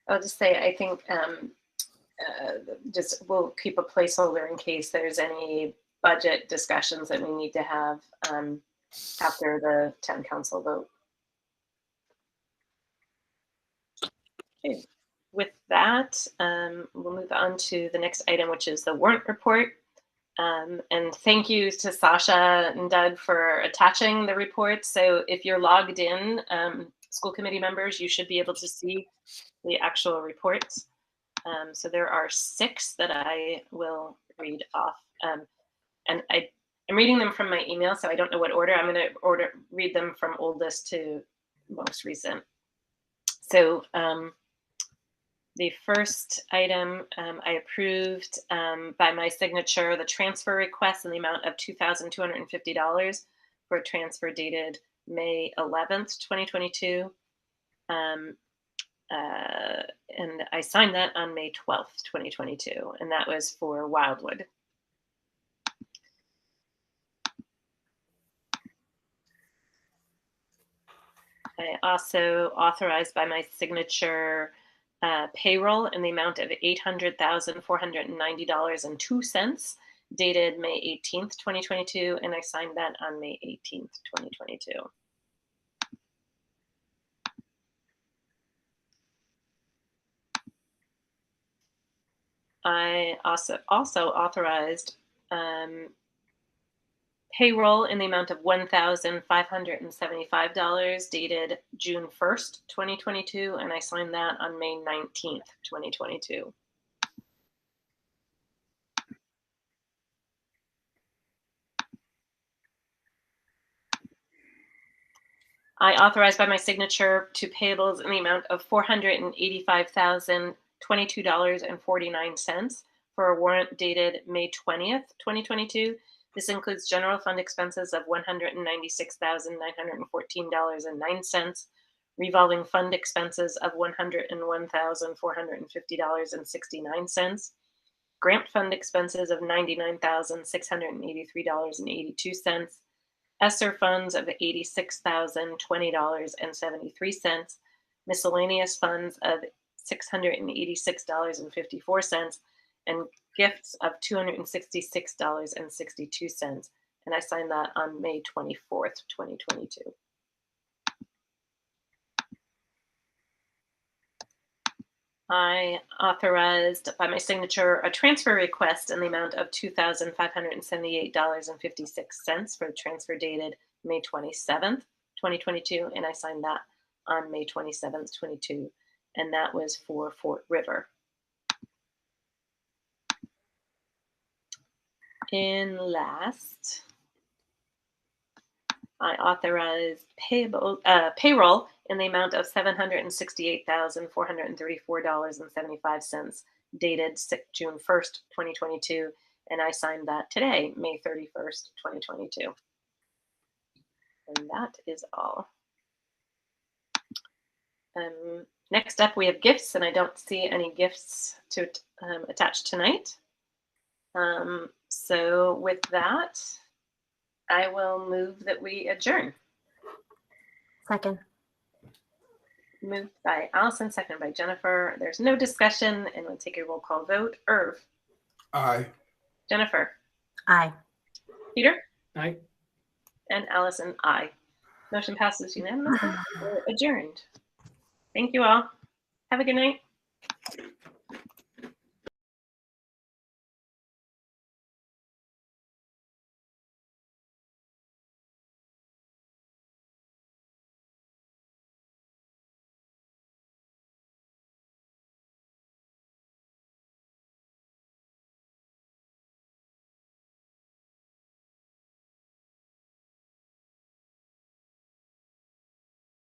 I'll just say, I think just we'll keep a placeholder in case there's any budget discussions that we need to have after the town council vote. Okay. With that, we'll move on to the next item, which is the warrant report. And thank you to Sasha and Doug for attaching the report. So if you're logged in, school committee members, you should be able to see the actual reports. So there are 6 that I will read off. And I'm reading them from my email, so I don't know what order. I'm going to read them from oldest to most recent. So the first item, I approved by my signature the transfer request in the amount of $2,250 for a transfer dated May 11th, 2022. And I signed that on May 12th, 2022, and that was for Wildwood. I also authorized by my signature payroll in the amount of $800,490.02, dated May 18th, 2022, and I signed that on May 18th, 2022. I also authorized payroll in the amount of $1,575, dated June 1st, 2022, and I signed that on May 19th, 2022. I authorized by my signature to payables in the amount of $485,022.49 for a warrant dated May 20th, 2022. This includes general fund expenses of $196,914.09, revolving fund expenses of $101,450.69, grant fund expenses of $99,683.82, ESSER funds of $86,020.73, miscellaneous funds of $686.54, and gifts of $266.62. And I signed that on May 24th, 2022. I authorized by my signature a transfer request in the amount of $2,578.56 for the transfer dated May 27th, 2022, and I signed that on May 27th, 22, and that was for Fort River. In last, I authorized payroll in the amount of $768,434.75 dated June 1st, 2022, and I signed that today, May 31st, 2022. And that is all. Next up, we have gifts, and I don't see any gifts to attach tonight. So with that, I will move that we adjourn. Second. Moved by Allison, seconded by Jennifer. There's no discussion, and we'll take a roll call vote. Irv. Aye. Jennifer. Aye. Peter. Aye. And Allison, aye. Motion passes unanimously. We're adjourned. Thank you all. Have a good night.